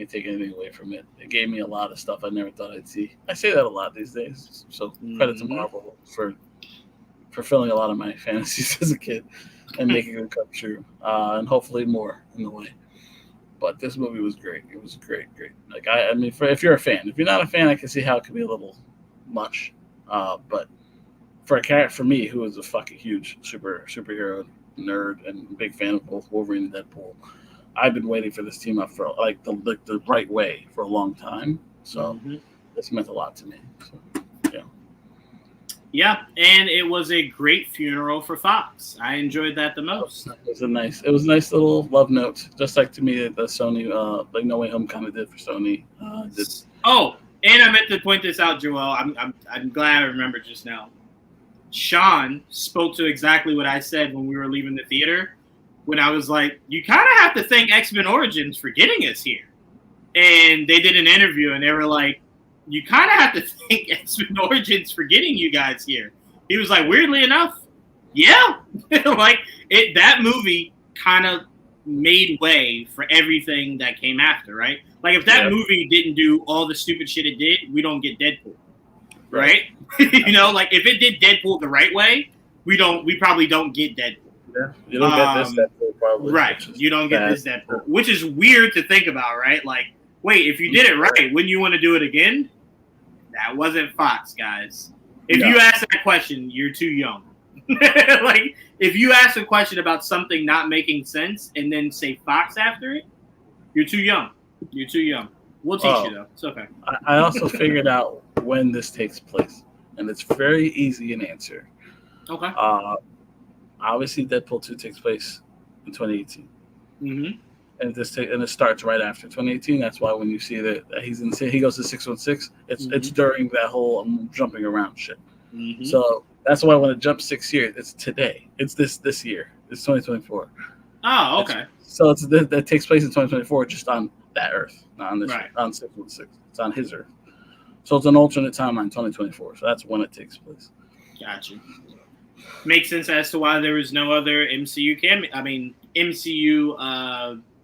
take anything away from it. It gave me a lot of stuff I never thought I'd see. I say that a lot these days. So credit to Marvel for fulfilling a lot of my fantasies as a kid and making them come true. And hopefully more in the way. But this movie was great. It was great. Like I mean, if you're a fan, if you're not a fan, I can see how it could be a little much. But for me, who is a fucking huge superhero nerd and big fan of both Wolverine and Deadpool, I've been waiting for this team up for like the right way for a long time. So this meant a lot to me. So, yeah. Yeah, and it was a great funeral for Fox. I enjoyed that the most. It was a nice little love note, just like to me that the Sony, like No Way Home kind of did for Sony. Oh, and I meant to point this out, Joel. I'm glad I remembered just now. Sean spoke to exactly what I said when we were leaving the theater. When I was like, you kind of have to thank X-Men Origins for getting us here. And they did an interview, and they were like, you kind of have to thank X-Men Origins for getting you guys here. He was like, weirdly enough, yeah. Like, that movie kind of made way for everything that came after, right? Like, if that movie didn't do all the stupid shit it did, we don't get Deadpool, right? You know, like, if it did Deadpool the right way, we probably don't get Deadpool. Yeah. You don't get this Deadpool, probably. Right. You don't get this Deadpool, which is weird to think about, right? Like, wait, if you did it right, wouldn't you want to do it again? That wasn't Fox, guys. If you ask that question, you're too young. Like, if you ask a question about something not making sense and then say Fox after it, you're too young. You're too young. We'll teach you, though. It's okay. I also figured out when this takes place, and it's very easy an answer. Okay. Obviously, Deadpool 2 takes place in 2018. And it starts right after 2018. That's why when you see that he goes to 616, it's during that whole jumping around shit. So that's why when it jumps 6 years, it's today. It's this year. It's 2024. Oh, okay. So that takes place in 2024, just on that Earth, not on this on 616. It's on his Earth. So it's an alternate timeline, 2024. So that's when it takes place. Gotcha. Makes sense as to why there was no other MCU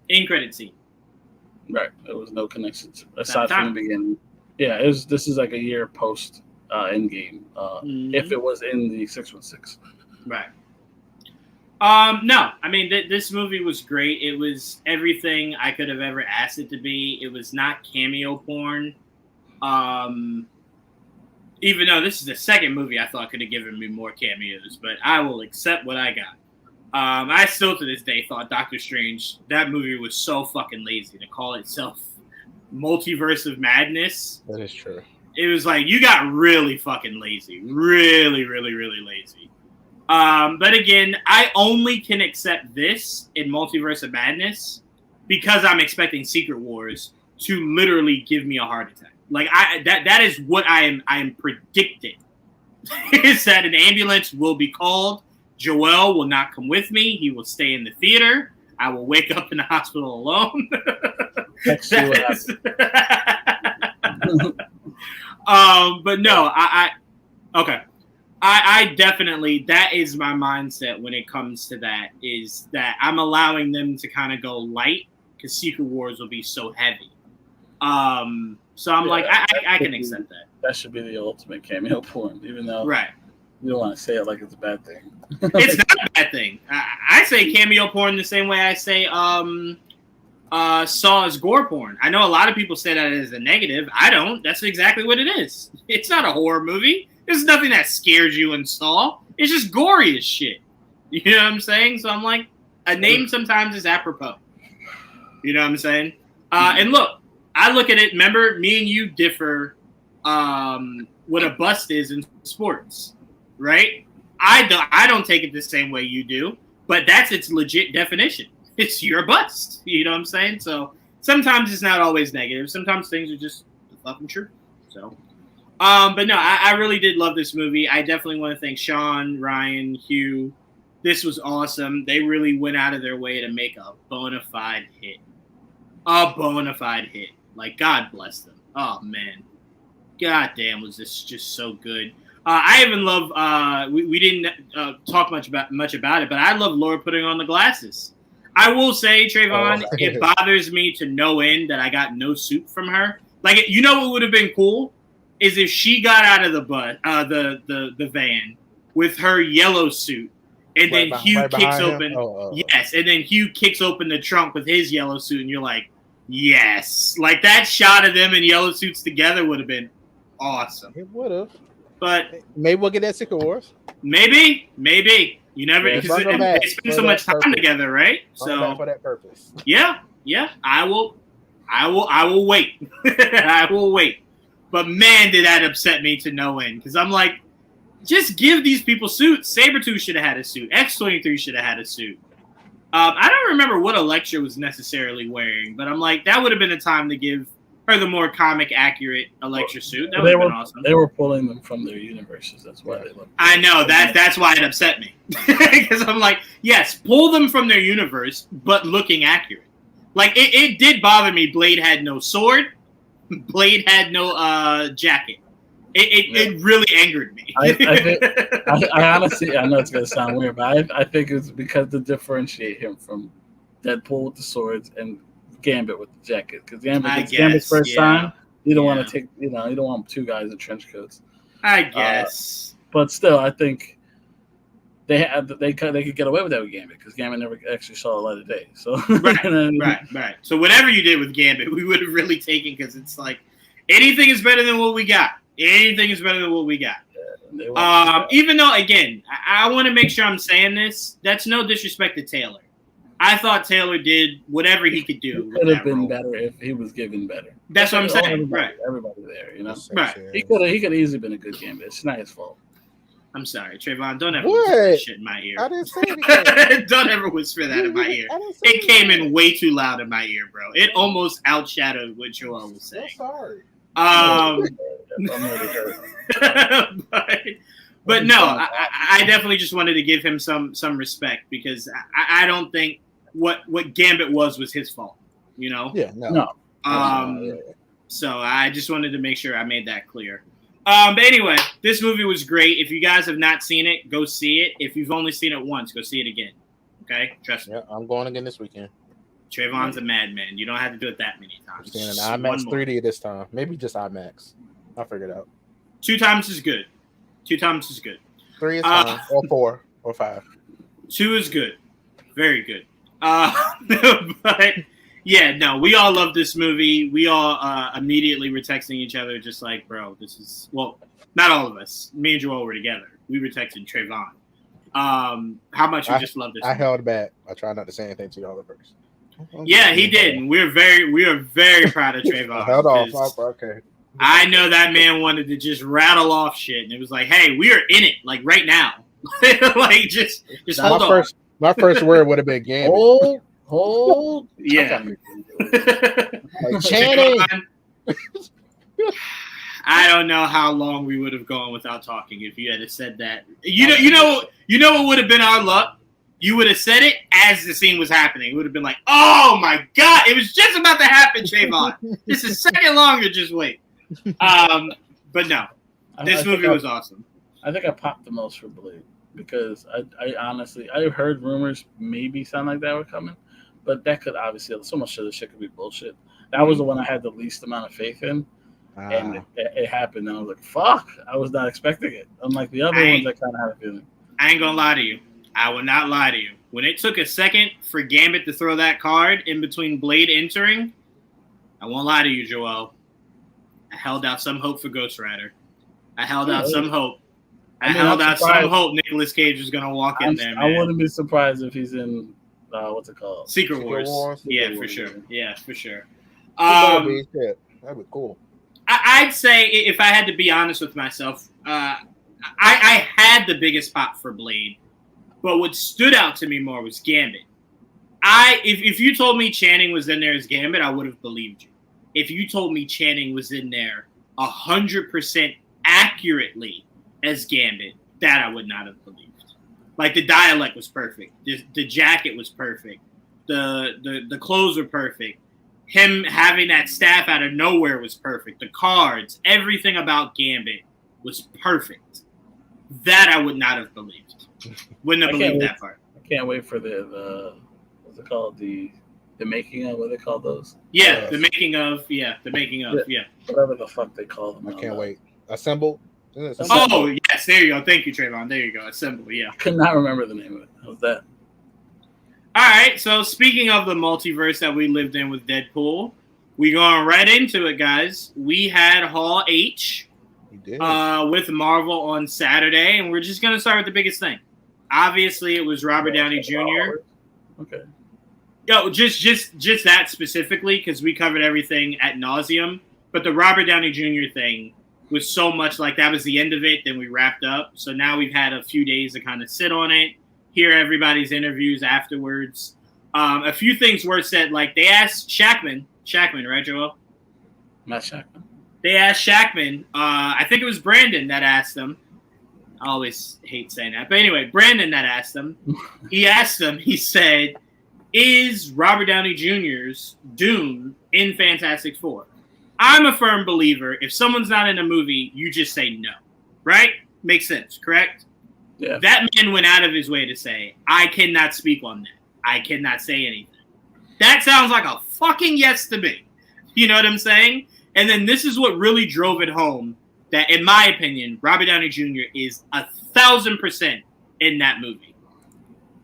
end credit scene. Right. There was no connection aside from the beginning. Yeah, this is like a year post Endgame. If it was in the 616. Right. No, I mean this movie was great. It was everything I could have ever asked it to be. It was not cameo porn. Even though this is the second movie I thought could have given me more cameos, but I will accept what I got. I still to this day thought Doctor Strange, that movie was so fucking lazy to call itself Multiverse of Madness. That is true. It was like, you got really fucking lazy. Really, really, really lazy. But again, I only can accept this in Multiverse of Madness because I'm expecting Secret Wars to literally give me a heart attack. Like that is what I am predicting is that an ambulance will be called. Joel will not come with me. He will stay in the theater. I will wake up in the hospital alone. But no, I definitely, that is my mindset when it comes to that, is that I'm allowing them to kind of go light because Secret Wars will be so heavy. So I'm like, I can accept that. That should be the ultimate cameo porn, even though you don't want to say it like it's a bad thing. It's not a bad thing. I say cameo porn the same way I say Saw is gore porn. I know a lot of people say that as a negative. I don't. That's exactly what it is. It's not a horror movie. There's nothing that scares you in Saw. It's just gory as shit. You know what I'm saying? So I'm like, a name sometimes is apropos. You know what I'm saying? And look, I look at it. Remember, me and you differ what a bust is in sports, right? I don't take it the same way you do, but that's its legit definition. It's your bust. You know what I'm saying? So sometimes it's not always negative. Sometimes things are just fucking true. So, but no, I really did love this movie. I definitely want to thank Sean, Ryan, Hugh. This was awesome. They really went out of their way to make a bona fide hit. A bona fide hit. Like, God bless them. Oh, man. God damn, was this just so good. I even love, we didn't talk much about it, but I love Laura putting on the glasses. I will say, Trevon, it bothers me to no end that I got no suit from her. Like, you know what would have been cool? Is if she got out of the van with her yellow suit, and then Hugh kicks open. Yes, and then Hugh kicks open the trunk with his yellow suit, and you're like, yes. Like, that shot of them in yellow suits together would have been awesome. It would have. But maybe we'll get that Secret Wars. Maybe. You never. They spend so much time together, right? So for that purpose. Yeah. I will wait. I will wait. But man, did that upset me to no end, because I'm like, just give these people suits. Sabretooth should have had a suit. X-23 should have had a suit. I don't remember what Elektra was necessarily wearing, but I'm like, that would have been a time to give her the more comic accurate Elektra suit. That would have been awesome. They were pulling them from their universes. That's why they looked. I know that's why it upset me, because I'm like, yes, pull them from their universe, but looking accurate. Like it did bother me. Blade had no sword. Blade had no jacket. It really angered me. I honestly, I know it's gonna sound weird, but I think it's because to differentiate him from Deadpool with the swords and Gambit with the jacket, because Gambit's first time, you don't want to take, you don't want two guys in trench coats. I guess, but still, I think they could get away with that with Gambit, because Gambit never actually saw the light of day. So right. So whatever you did with Gambit, we would have really taken, because it's like anything is better than what we got. Anything is better than what we got. Even though, again, I want to make sure I'm saying this. That's no disrespect to Taylor. I thought Taylor did whatever he could do. It could have been better if he was given better. That's what I'm saying. Everybody there, Right. He could have easily been a good Gambit. It's not his fault. I'm sorry, Trayvon. Don't ever whisper that shit in my ear. I didn't say anything. Don't ever whisper that in my ear. It came in way too loud in my ear, bro. It almost outshadowed what Joel was saying. I'm sorry. But no, I definitely just wanted to give him some respect, because I don't think what Gambit was his fault, Yeah, no. So I just wanted to make sure I made that clear. But anyway, this movie was great. If you guys have not seen it, go see it. If you've only seen it once, go see it again. Okay, trust me. Yeah, I'm going again this weekend. Trayvon's a madman. You don't have to do it that many times. Seeing an IMAX 3D this time. Maybe just IMAX. I'll figure it out. 2 times is good. 2 times is good. 3 is fine. Or 4 or 5. 2 is good. Very good. But yeah, no, we all love this movie. We all immediately were texting each other, just like, bro, this is, well, not all of us. Me and Joel were together. We were texting Trayvon. How much we just love this movie. I held back. I tried not to say anything to y'all at first. Yeah, he did. And we are very proud of Trayvon. I held off. Okay. I know that man wanted to just rattle off shit, and it was like, hey, we are in it, like right now. Like just hold on. My first word would have been Gambit. Hold. Yeah. Like Channing. I don't know how long we would have gone without talking if you had said that. You know what would have been our luck? You would have said it as the scene was happening. It would have been like, oh my God, it was just about to happen, Trevon. Just a second longer, just wait. But no, this movie was awesome. I think I popped the most for Blade because I honestly, I heard rumors maybe sound like that were coming, but that could obviously, so much of the shit could be bullshit. That was the one I had the least amount of faith in. And it happened, and I was like, fuck, I was not expecting it. Unlike the other ones, I kind of had a feeling. I ain't gonna lie to you. I will not lie to you. When it took a second for Gambit to throw that card in between Blade entering, I won't lie to you, Joel. I held out some hope for Ghost Rider. I held out some hope. I held out some hope Nicolas Cage was going to walk in there, man. I wouldn't be surprised if he's in, what's it called? Secret Wars. Secret For Wars. sure. Yeah, for sure. That'd be cool. I'd say, if I had to be honest with myself, I had the biggest pop for Blade. But what stood out to me more was Gambit. If you told me Channing was in there as Gambit, I would have believed you. If you told me Channing was in there 100% accurately as Gambit, that I would not have believed. Like, the dialect was perfect. The jacket was perfect. The clothes were perfect. Him having that staff out of nowhere was perfect. The cards, everything about Gambit was perfect. That I would not have believed. Wouldn't have believed that part. I can't wait for the what's it called? The making of, what they call those? Yeah, the making of. Yeah. Whatever the fuck they call them. I can't wait. Assemble. Oh, yes. There you go. Thank you, Trevon. There you go. Assemble, yeah. I could not remember the name of it. How's that? All right. So, speaking of the multiverse that we lived in with Deadpool, we going right into it, guys. We had Hall H with Marvel on Saturday, and we're just going to start with the biggest thing. Obviously, it was Robert Downey Jr. Okay. Yo, just that specifically, because we covered everything ad nauseum. But the Robert Downey Jr. thing was so much like that was the end of it. Then we wrapped up. So now we've had a few days to kind of sit on it, hear everybody's interviews afterwards. A few things were said, like they asked Shackman, right, Joel? Not Shackman. They asked Shackman. I think it was Brandon that asked them. I always hate saying that. But anyway, Brandon that asked them. He asked them, he said, is Robert Downey Jr.'s Doom in Fantastic Four? I'm a firm believer, if someone's not in a movie, you just say no. Right? Makes sense, correct? Yeah. That man went out of his way to say, I cannot speak on that. I cannot say anything. That sounds like a fucking yes to me. You know what I'm saying? And then this is what really drove it home, that, in my opinion, Robert Downey Jr. is 1,000% in that movie.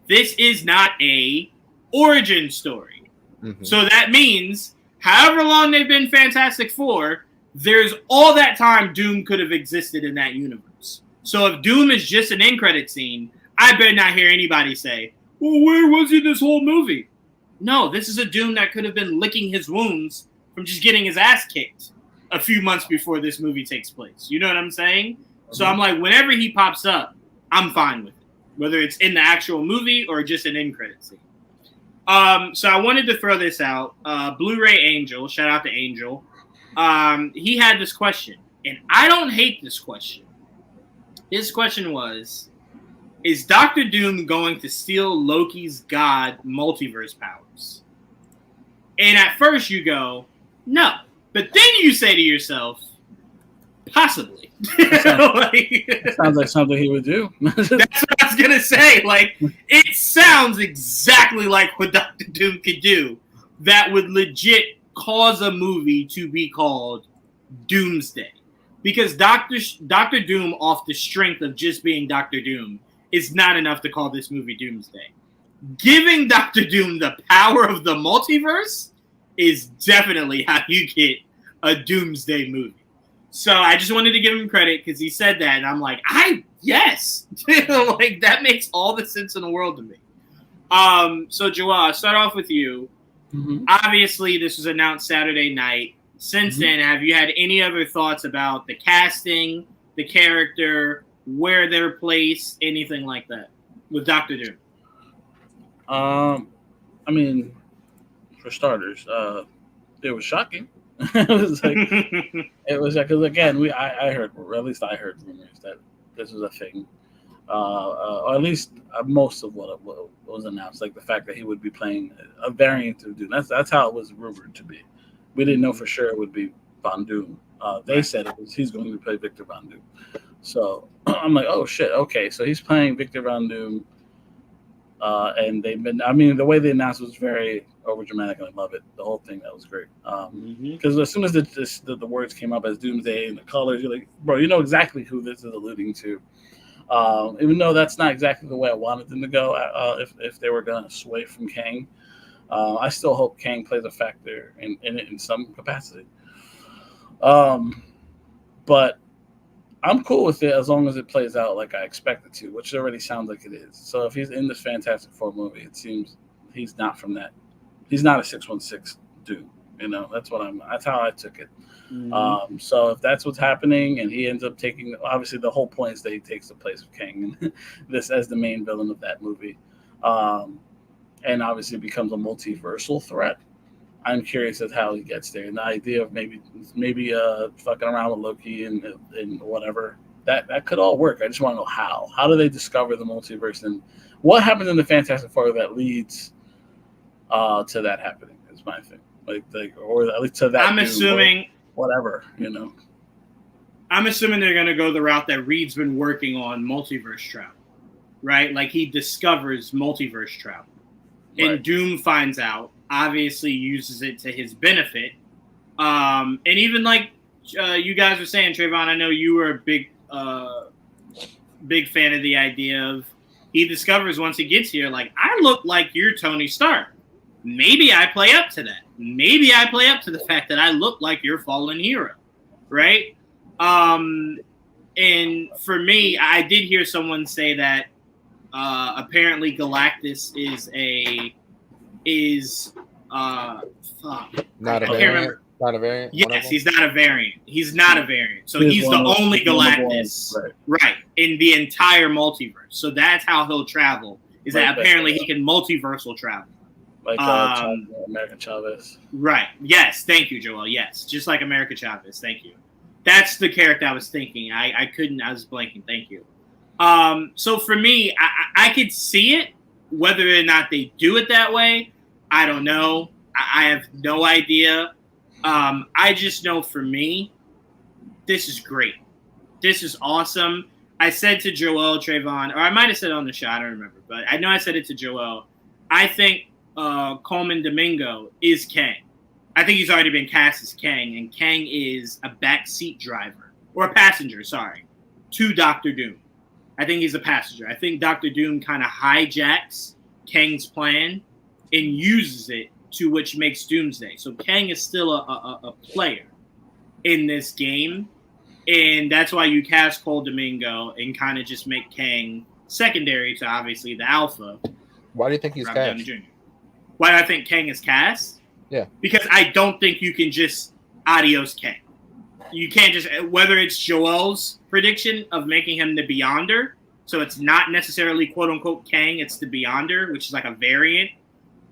This is not a origin story. Mm-hmm. So that means, however long they've been Fantastic Four, there's all that time Doom could have existed in that universe. So if Doom is just an end credit scene, I better not hear anybody say, well, where was he this whole movie? No, this is a Doom that could have been licking his wounds from just getting his ass kicked a few months before this movie takes place. You know what I'm saying? Mm-hmm. So I'm like, whenever he pops up, I'm fine with it. Whether it's in the actual movie or just an end credit scene. So I wanted to throw this out. Blu-ray Angel, shout out to Angel. He had this question, and I don't hate this question. His question was, is Dr. Doom going to steal Loki's god multiverse powers? And at first you go, no. But then you say to yourself, possibly. Sounds like something he would do. That's what I was going to say. Like, it sounds exactly like what Dr. Doom could do that would legit cause a movie to be called Doomsday. Because Dr. Doom, off the strength of just being Dr. Doom, is not enough to call this movie Doomsday. Giving Dr. Doom the power of the multiverse is definitely how you get a Doomsday movie. So I just wanted to give him credit because he said that, and I'm like, yes. Like, that makes all the sense in the world to me. So Juwaan, I'll start off with you. Mm-hmm. Obviously, this was announced Saturday night. Since then, have you had any other thoughts about the casting, the character, where they're placed, anything like that with Dr. Doom? I mean, for starters, it was shocking. It was like because again I heard, or at least I heard rumors that this was a thing, or at least most of what was announced, like the fact that he would be playing a variant of Doom. That's how it was rumored to be. We didn't know for sure it would be Von Doom. They said he's going to play Victor Von Doom. So I'm like, oh shit, okay, so he's playing Victor Von Doom. And the way they announced was very overdramatic, and I love it. The whole thing, that was great. Because as soon as the words came up as Doomsday and the colors, you're like, bro, you know exactly who this is alluding to. Even though that's not exactly the way I wanted them to go, if they were going to sway from Kang, I still hope Kang plays a factor in it in some capacity. But I'm cool with it as long as it plays out like I expect it to, which already sounds like it is. So if he's in the Fantastic Four movie, it seems he's not from that. He's not a 616 dude. That's how I took it. So if that's what's happening, and he ends up taking, obviously the whole point is that he takes the place of Kang, and this as the main villain of that movie, and obviously becomes a multiversal threat. I'm curious as how he gets there, and the idea of maybe fucking around with Loki and whatever, that could all work. I just want to know how. How do they discover the multiverse, and what happens in the Fantastic Four that leads to that happening? Is my thing, or at least to that. I'm assuming whatever. I'm assuming they're gonna go the route that Reed's been working on, multiverse travel, right? Like he discovers multiverse travel, and Doom finds out. Obviously uses it to his benefit. And even like you guys were saying, Trevon, I know you were a big fan of the idea of he discovers once he gets here, like, I look like you're Tony Stark. Maybe I play up to that. Maybe I play up to the fact that I look like your fallen hero, right? And for me, I did hear someone say that apparently Galactus is not a variant. Not a variant. Yes, he's not a variant. He's not a variant. So he's the only Galactus, right, in the entire multiverse. So that's how he'll travel. Is that apparently he can multiversal travel, like America Chavez. Right. Yes. Thank you, Joel. Yes, just like America Chavez. Thank you. That's the character I was thinking. I was blanking. Thank you. So for me, I could see it. Whether or not they do it that way, I don't know. I have no idea. I just know for me, this is great. This is awesome. I said to Joel, Trevon, or I might have said it on the show, I don't remember, but I know I said it to Joel. I think Coleman Domingo is Kang. I think he's already been cast as Kang, and Kang is a backseat driver, or a passenger, to Doctor Doom. I think he's a passenger. I think Doctor Doom kind of hijacks Kang's plan and uses it to which makes Doomsday. So Kang is still a player in this game, and that's why you cast Cole Domingo and kind of just make Kang secondary to obviously the Alpha. Why do you think he's cast? Why do I think Kang is cast? Yeah. Because I don't think you can just adios Kang. You can't just, whether it's Joel's prediction of making him the Beyonder, so it's not necessarily quote-unquote Kang, it's the Beyonder, which is like a variant,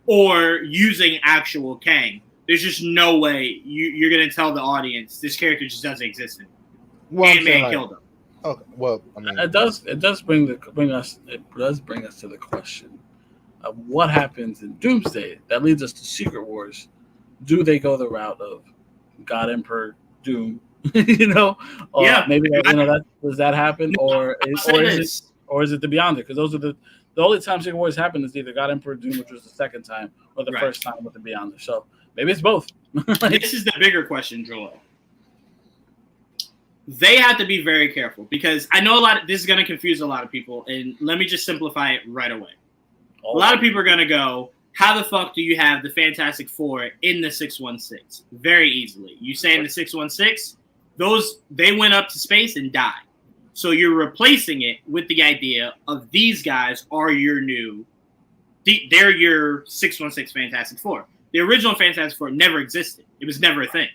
or using actual Kang. There's just no way you're going to tell the audience this character just doesn't exist anymore. Ant-Man killed him. Okay, well, I mean, it does bring us to the question of what happens in Doomsday that leads us to Secret Wars. Do they go the route of God Emperor Doom? Yeah. Maybe does that happen, or is it the Beyonder? Because those are the only time Secret Wars happen is either God Emperor Doom, which was the second time, or the first time with the Beyonder. So maybe it's both. This is the bigger question, Joel. They have to be very careful because I know this is going to confuse a lot of people, and let me just simplify it right away. A lot of people are going to go, how the fuck do you have the Fantastic Four in the 616? Very easily. You say in the 616, they went up to space and died. So you're replacing it with the idea of these guys are they're your 616 Fantastic Four. The original Fantastic Four never existed. It was never a thing.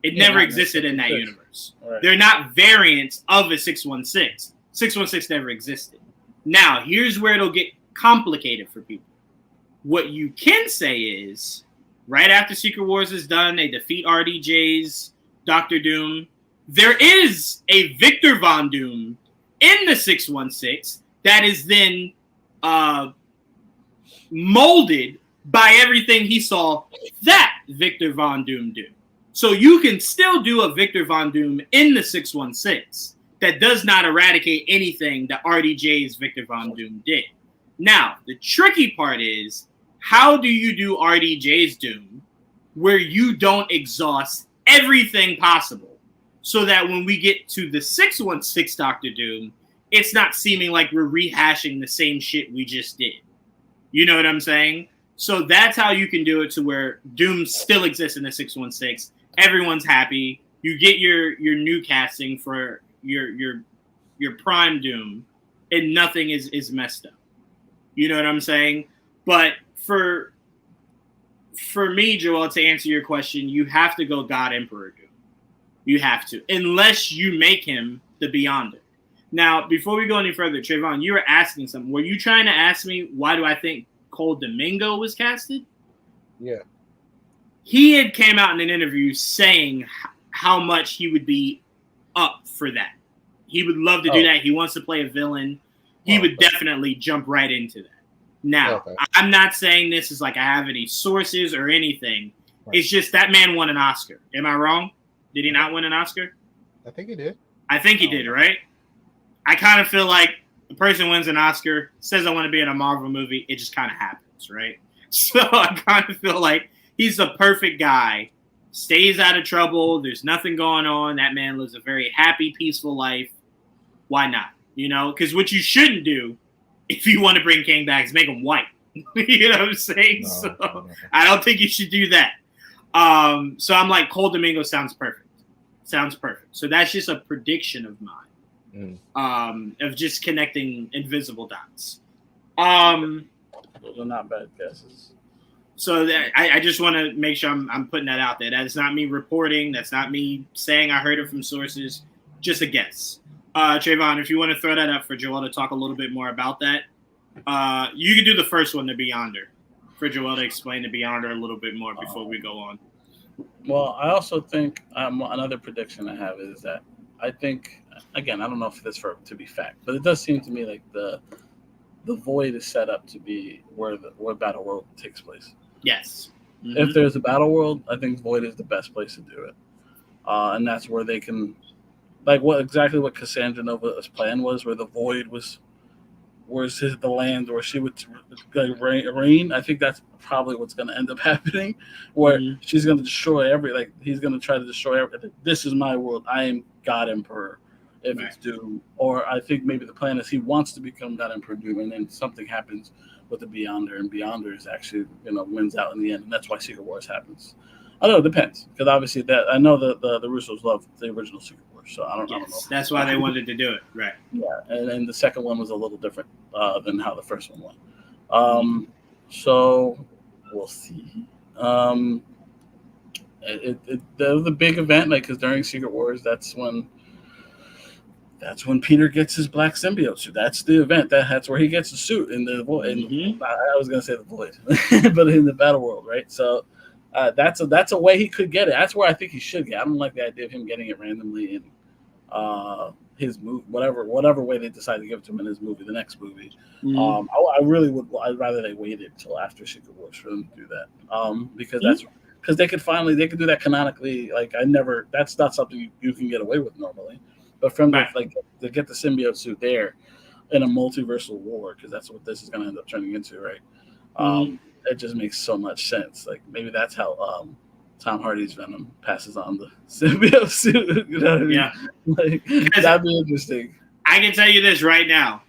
It never existed in that universe. Right. They're not variants of a 616. 616 never existed. Now, here's where it'll get complicated for people. What you can say is right after Secret Wars is done, they defeat RDJ's Doctor Doom. There is a Victor Von Doom in the 616 that is then molded by everything he saw that Victor Von Doom do. So you can still do a Victor Von Doom in the 616 that does not eradicate anything that RDJ's Victor Von Doom did. Now, the tricky part is, how do you do RDJ's Doom where you don't exhaust everything possible so that when we get to the 616 Doctor Doom, it's not seeming like we're rehashing the same shit we just did. You know what I'm saying? So that's how you can do it to where Doom still exists in the 616. Everyone's happy. You get your new casting for your prime Doom, and nothing is messed up. You know what I'm saying? But for me, Joel, to answer your question, you have to go God Emperor Doom. You have to, unless you make him the Beyonder. Now, before we go any further, Trevon, you were asking something. Were you trying to ask me why do I think Cole Domingo was casted? Yeah. He had came out in an interview saying how much he would be up for that. He would love to do that. He wants to play a villain. He would definitely jump right into that. Now, I'm not saying this is like I have any sources or anything. Right. It's just that man won an Oscar. Am I wrong? Did he not win an Oscar? I think he did. I think he did, right? I kind of feel like the person wins an Oscar, says I want to be in a Marvel movie, it just kind of happens, right? So I kind of feel like he's the perfect guy, stays out of trouble, there's nothing going on, that man lives a very happy, peaceful life. Why not? You know, because what you shouldn't do if you want to bring King back is make him white. You know what I'm saying? No. I don't think you should do that. So I'm like, Cole Domingo sounds perfect. Sounds perfect. So that's just a prediction of mine. Of just connecting invisible dots. Those are not bad guesses. So that, I just want to make sure I'm putting that out there. That's not me reporting. That's not me saying I heard it from sources. Just a guess. Trevon, if you want to throw that up for Joel to talk a little bit more about that, you can do the first one, the Beyonder, for Joel to explain the Beyonder a little bit more before we go on. Well, I also think another prediction I have is that I think, again, I don't know if this to be fact, but it does seem to me like the Void is set up to be where Battle World takes place. Yes. Mm-hmm. If there's a Battle World, I think Void is the best place to do it, and that's where they can. Like what Cassandra Nova's plan was, where the Void was the land where she would reign. I think that's probably what's going to end up happening, where she's going to destroy he's going to try to destroy everything. This is my world. I am God Emperor. If it's Doom, or I think maybe the plan is he wants to become God Emperor Doom, and then something happens with the Beyonder, and Beyonder is actually wins out in the end, and that's why Secret Wars happens. I don't know, it depends, because obviously that I know the Russos love the original Secret Wars, so I don't know. That's why they wanted to do it, right? Yeah, and the second one was a little different than how the first one went. So we'll see. The big event, because during Secret Wars, that's when Peter gets his black symbiote suit. That's the event. That's where he gets the suit in the Void. I was gonna say the Void, but in the Battle World, right? So that's a way he could get it. That's where I think he should get. I don't like the idea of him getting it randomly in his movie, whatever way they decide to give it to him in his movie, the next movie. I really would. I'd rather they waited till after Secret Wars for them to do that. Because they could do that canonically. That's not something you can get away with normally. But from to get the symbiote suit there in a multiversal war, because that's what this is going to end up turning into, right? It just makes so much sense. Like maybe that's how Tom Hardy's Venom passes on the symbiote suit. You know what I mean? Yeah, that'd be interesting. I can tell you this right now: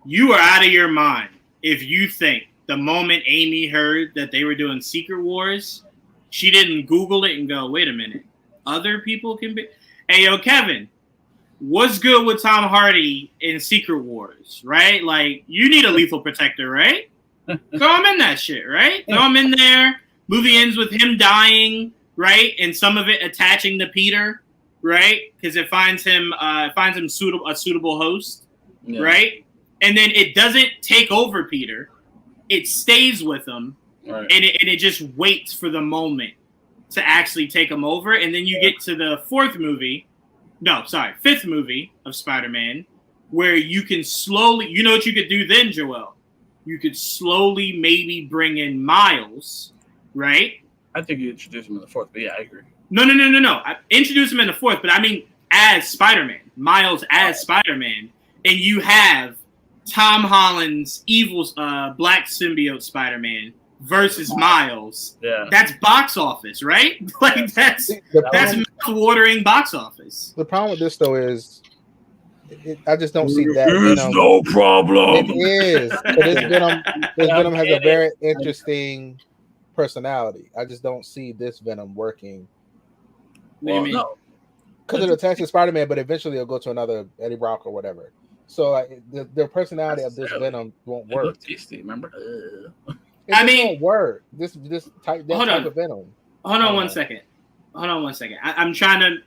you are out of your mind if you think the moment Amy heard that they were doing Secret Wars, she didn't Google it and go, "Wait a minute, other people can be." Hey, yo, Kevin. What's good with Tom Hardy in Secret Wars, right? Like, you need a lethal protector, right? Throw him in that shit, right? Throw him in there. Movie ends with him dying, right? And some of it attaching to Peter, right? Because it finds him a suitable host, right? And then it doesn't take over Peter. It stays with him Right. And it just waits for the moment to actually take him over. And then you get to the fifth movie of Spider-Man, where you can slowly, you know what you could do then, Joel? You could slowly maybe bring in Miles, right? I think you introduce him in the fourth, but yeah, I agree. No. I introduce him in the fourth, but I mean as Spider-Man, Miles as Spider-Man, and you have Tom Holland's evil black symbiote Spider-Man versus Miles. Yeah, that's box office, right? Like that's mouth-watering box office. The problem with this though is, I just don't see that. There is no problem. It is. This Venom has a very interesting personality. I just don't see this Venom working. Well, no. Because it attacks Spider-Man, but eventually it'll go to another Eddie Brock or whatever. So the personality of this Venom won't work. It looks tasty, remember? It won't work. This type of Venom. Hold on one second. I'm trying to.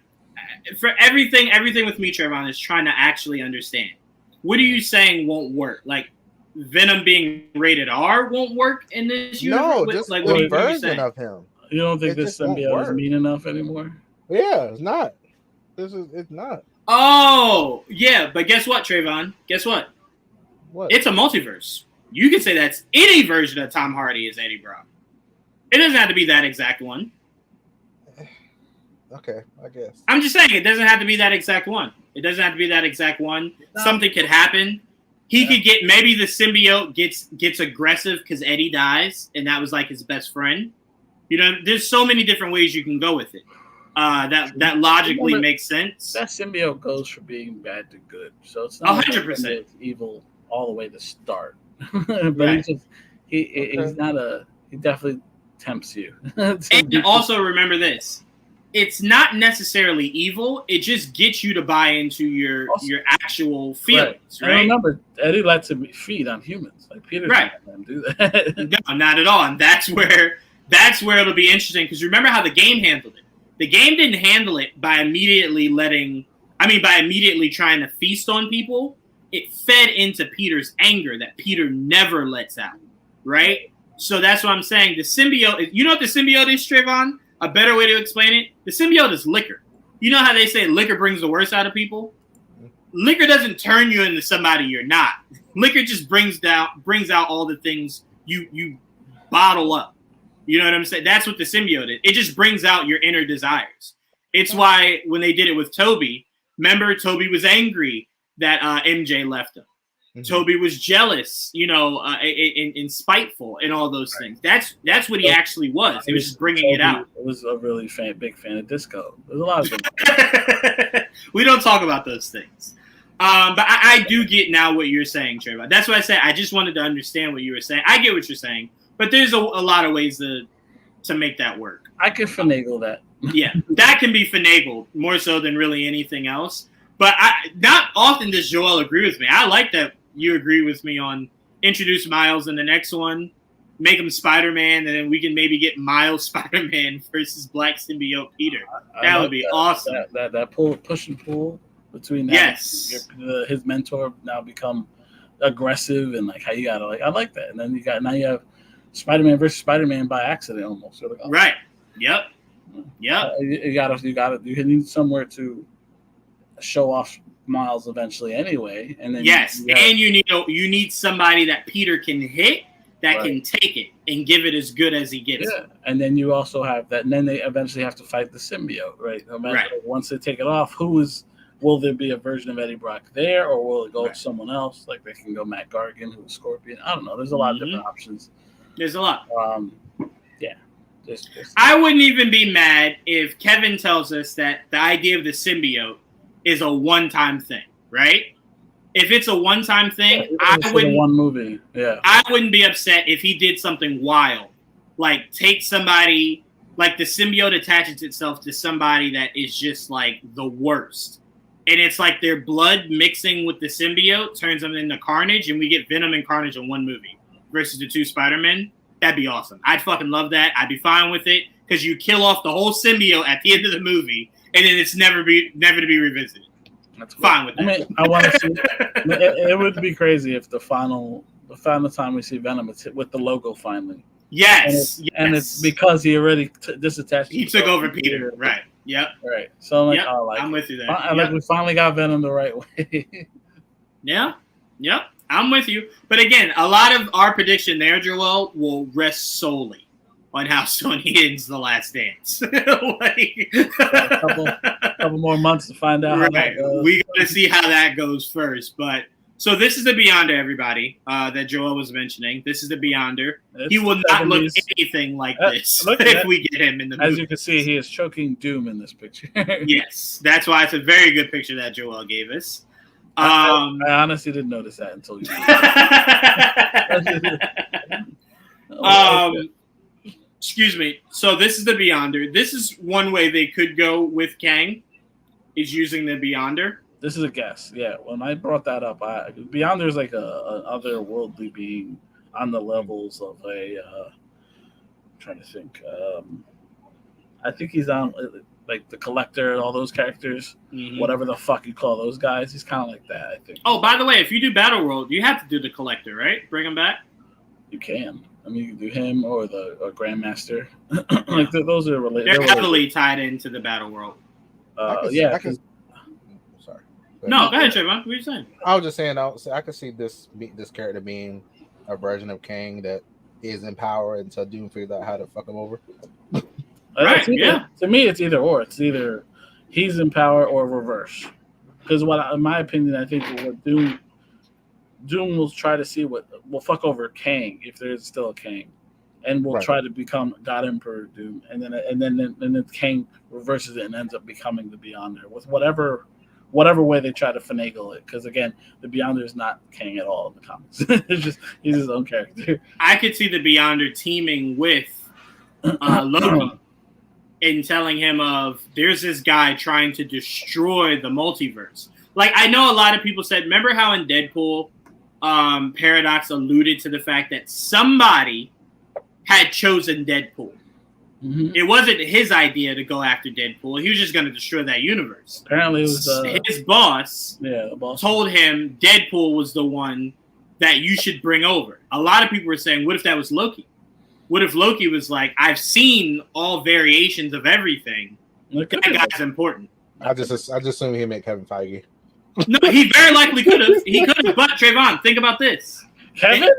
For everything with me, Trevon, is trying to actually understand. What are you saying won't work? Like Venom being rated R won't work in this universe? No, just like the version of him. You don't think this symbiote is mean enough anymore? Yeah, it's not. It's not. Oh, yeah, but guess what, Trevon? Guess what? What? It's a multiverse. You can say that's any version of Tom Hardy as Eddie Brock. It doesn't have to be that exact one. Okay, I guess. I'm just saying it doesn't have to be that exact one. Something could happen. He could get, maybe the symbiote gets aggressive because Eddie dies, and that was like his best friend. You know, there's so many different ways you can go with it. That logically makes sense. That symbiote goes from being bad to good, so it's not 100% like evil all the way to start. But right. He's not a. He definitely tempts you. And also remember this: it's not necessarily evil. It just gets you to buy into your actual feelings. Right? And remember, Eddie lets him feed on humans. Like Peter didn't let him do that. No, not at all. And that's where it'll be interesting, because remember how the game handled it. The game didn't handle it by immediately trying to feast on people. It fed into Peter's anger that Peter never lets out, right? So that's what I'm saying. The symbiote, you know what the symbiote is, Trevon? A better way to explain it, the symbiote is liquor. You know how they say liquor brings the worst out of people? Liquor doesn't turn you into somebody you're not. Liquor just brings out all the things you bottle up. You know what I'm saying? That's what the symbiote is. It just brings out your inner desires. It's why when they did it with Toby, remember Toby was angry that MJ left him. Mm-hmm. Toby was jealous, and spiteful and all those things. That's what he actually was. He was just bringing it out. I was a really big fan of disco. There's a lot of things. We don't talk about those things. But I do get now what you're saying, Trevon. That's what I said. I just wanted to understand what you were saying. I get what you're saying. But there's a lot of ways to make that work. I can finagle that. Yeah, that can be finagled more so than really anything else. But not often does Joel agree with me. I like that you agree with me on introduce Miles in the next one, make him Spider-Man, and then we can maybe get Miles Spider-Man versus Black Symbiote Peter. That would be awesome. That push and pull between that. Yes. His mentor now become aggressive and like how you gotta I like that. And then you have Spider-Man versus Spider-Man by accident almost. So right. Yep. You need somewhere to show off Miles eventually anyway. And then you need somebody that Peter can hit that can take it and give it as good as he gets. Yeah. And then you also have that, and then they eventually have to fight the symbiote, right? No matter once they take it off, will there be a version of Eddie Brock there, or will it go to someone else? Like they can go Matt Gargan, who's Scorpion. I don't know. There's a lot of different options. There's a lot. Yeah. I wouldn't even be mad if Kevin tells us that the idea of the symbiote is a one-time thing, right? If it's a one-time thing, I wouldn't. One movie, yeah. I wouldn't be upset if he did something wild, like take somebody, like the symbiote attaches itself to somebody that is just like the worst, and it's like their blood mixing with the symbiote turns them into Carnage, and we get Venom and Carnage in one movie versus the two Spider-Men. That'd be awesome. I'd fucking love that. I'd be fine with it because you kill off the whole symbiote at the end of the movie, and then it's never to be revisited. That's fine with that. I mean, I want to see. It would be crazy if the final time we see Venom, it's hit with the logo finally. Yes, and it's because he already disattached. He took over Peter, right? Yep. Right. So I'm like, I'm with you there. Like we finally got Venom the right way. Yeah. Yep. I'm with you. But again, a lot of our prediction there, Joel, will rest solely on how Sony ends The Last Dance. a couple more months to find out how that goes. We got to see how that goes first. But so this is the Beyonder, everybody, that Joel was mentioning. This is the Beyonder. He will not look anything like this if we get him in the movie. As you can see, he is choking Doom in this picture. Yes, that's why it's a very good picture that Joel gave us. I honestly didn't notice that until you. Excuse me. So this is the Beyonder. This is one way they could go with Kang, is using the Beyonder. This is a guess. Yeah, when I brought that up, Beyonder is like a otherworldly being on the levels of a. I'm trying to think. I think he's on like the Collector and all those characters, whatever the fuck you call those guys. He's kind of like that, I think. Oh, by the way, if you do Battle World, you have to do the Collector, right? Bring him back. You can. I mean, you can do him or the Grandmaster. Like those are related. They're heavily tied into the Battle World. Sorry. No, go ahead, Trevon. What are you saying? I was just saying, I could see this character being a version of Kang that is in power until Doom figures out how to fuck him over. Right, yeah. To me, it's either or. It's either he's in power or reverse. Because in my opinion, I think what Doom will try to see what will fuck over Kang if there is still a Kang, and will try to become God Emperor Doom, and then Kang reverses it and ends up becoming the Beyonder with whatever way they try to finagle it. Because again, the Beyonder is not Kang at all in the comics. It's just he's his own character. I could see the Beyonder teaming with Loki and telling him there's this guy trying to destroy the multiverse. Like, I know a lot of people said, remember how in Deadpool, Paradox alluded to the fact that somebody had chosen Deadpool. Mm-hmm. It wasn't his idea to go after Deadpool. He was just going to destroy that universe. Apparently it was his boss. Yeah, the boss told him Deadpool was the one that you should bring over. A lot of people were saying, what if that was Loki? What if Loki was like, I've seen all variations of everything. That guy's important. I just assume he'd make Kevin Feige. No, he very likely could have. He could have. But Trevon, think about this. Kevin?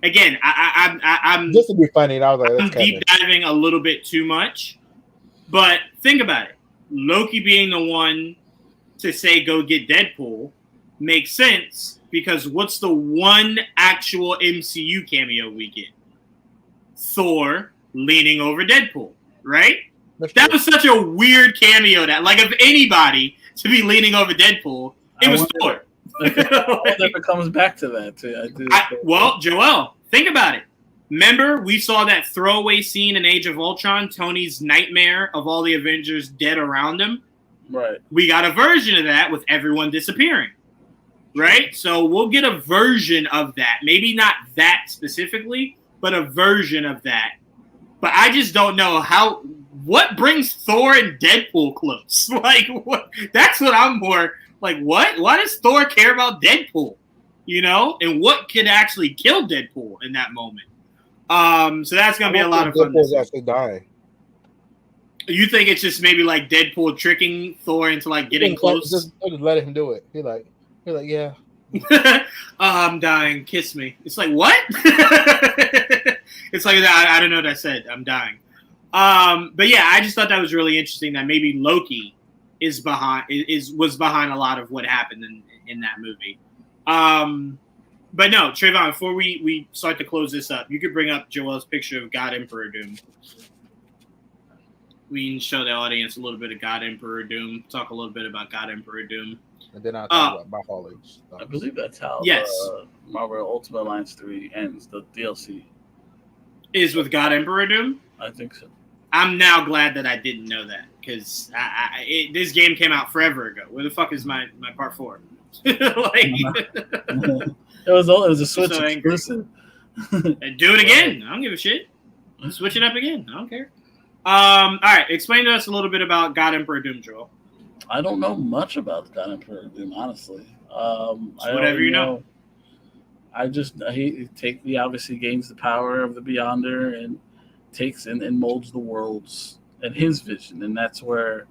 Again, I'm just to be funny. I was like, I'm deep diving a little bit too much. But think about it. Loki being the one to say go get Deadpool makes sense because what's the one actual MCU cameo we get? Thor leaning over Deadpool, right? That was such a weird cameo that, like, of anybody to be leaning over Deadpool, it was Thor. If it comes back to that, too. Well, Joel, think about it. Remember, we saw that throwaway scene in Age of Ultron, Tony's nightmare of all the Avengers dead around him? Right. We got a version of that with everyone disappearing. Right? So we'll get a version of that. Maybe not that specifically, but a version of that. But I just don't know what brings Thor and Deadpool close? Like, what? That's what I'm more like. What? Why does Thor care about Deadpool? You know, and what could actually kill Deadpool in that moment? So that's gonna be a lot of fun. Deadpool's actually dying. You think it's just maybe like Deadpool tricking Thor into like getting close? Just let him do it. He's like, yeah. I'm dying. Kiss me. It's like, what? It's like, I don't know what I said. I'm dying. But yeah, I just thought that was really interesting that maybe Loki was behind a lot of what happened in that movie. But no, Trevon, before we start to close this up, you could bring up Joel's picture of God Emperor Doom. We can show the audience a little bit of God Emperor Doom. Talk a little bit about God Emperor Doom. And then I'll talk about my haulage. I believe that's how Marvel Ultimate Alliance 3 ends. The DLC is with God Emperor Doom? I think so. I'm now glad that I didn't know that because this game came out forever ago. Where the fuck is my part 4? It was a Switch exclusive. And do it again. I don't give a shit. Switch it up again. I don't care. All right. Explain to us a little bit about God Emperor Doom, Joel. I don't know much about God Emperor Doom, honestly. Whatever you know. he obviously gains the power of the Beyonder and takes and molds the worlds and his vision, and that's where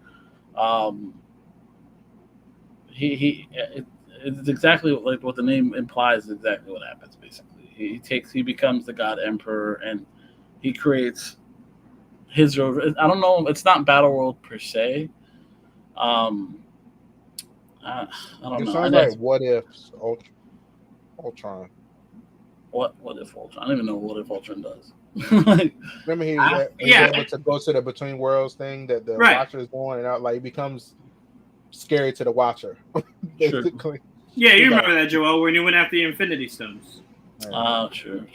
it's exactly like what the name implies. Exactly what happens. Basically, he becomes the God Emperor, and he creates his. I don't know. It's not Battle World per se. I don't know. It sounds like What If Ultron. What if Ultron? I don't even know what if Ultron does. Remember he was able to go to the Between Worlds thing that the Watcher is doing, and like he becomes scary to the Watcher. Basically. Sure. Yeah, you remember that, Joel, when you went after the Infinity Stones. Oh, true.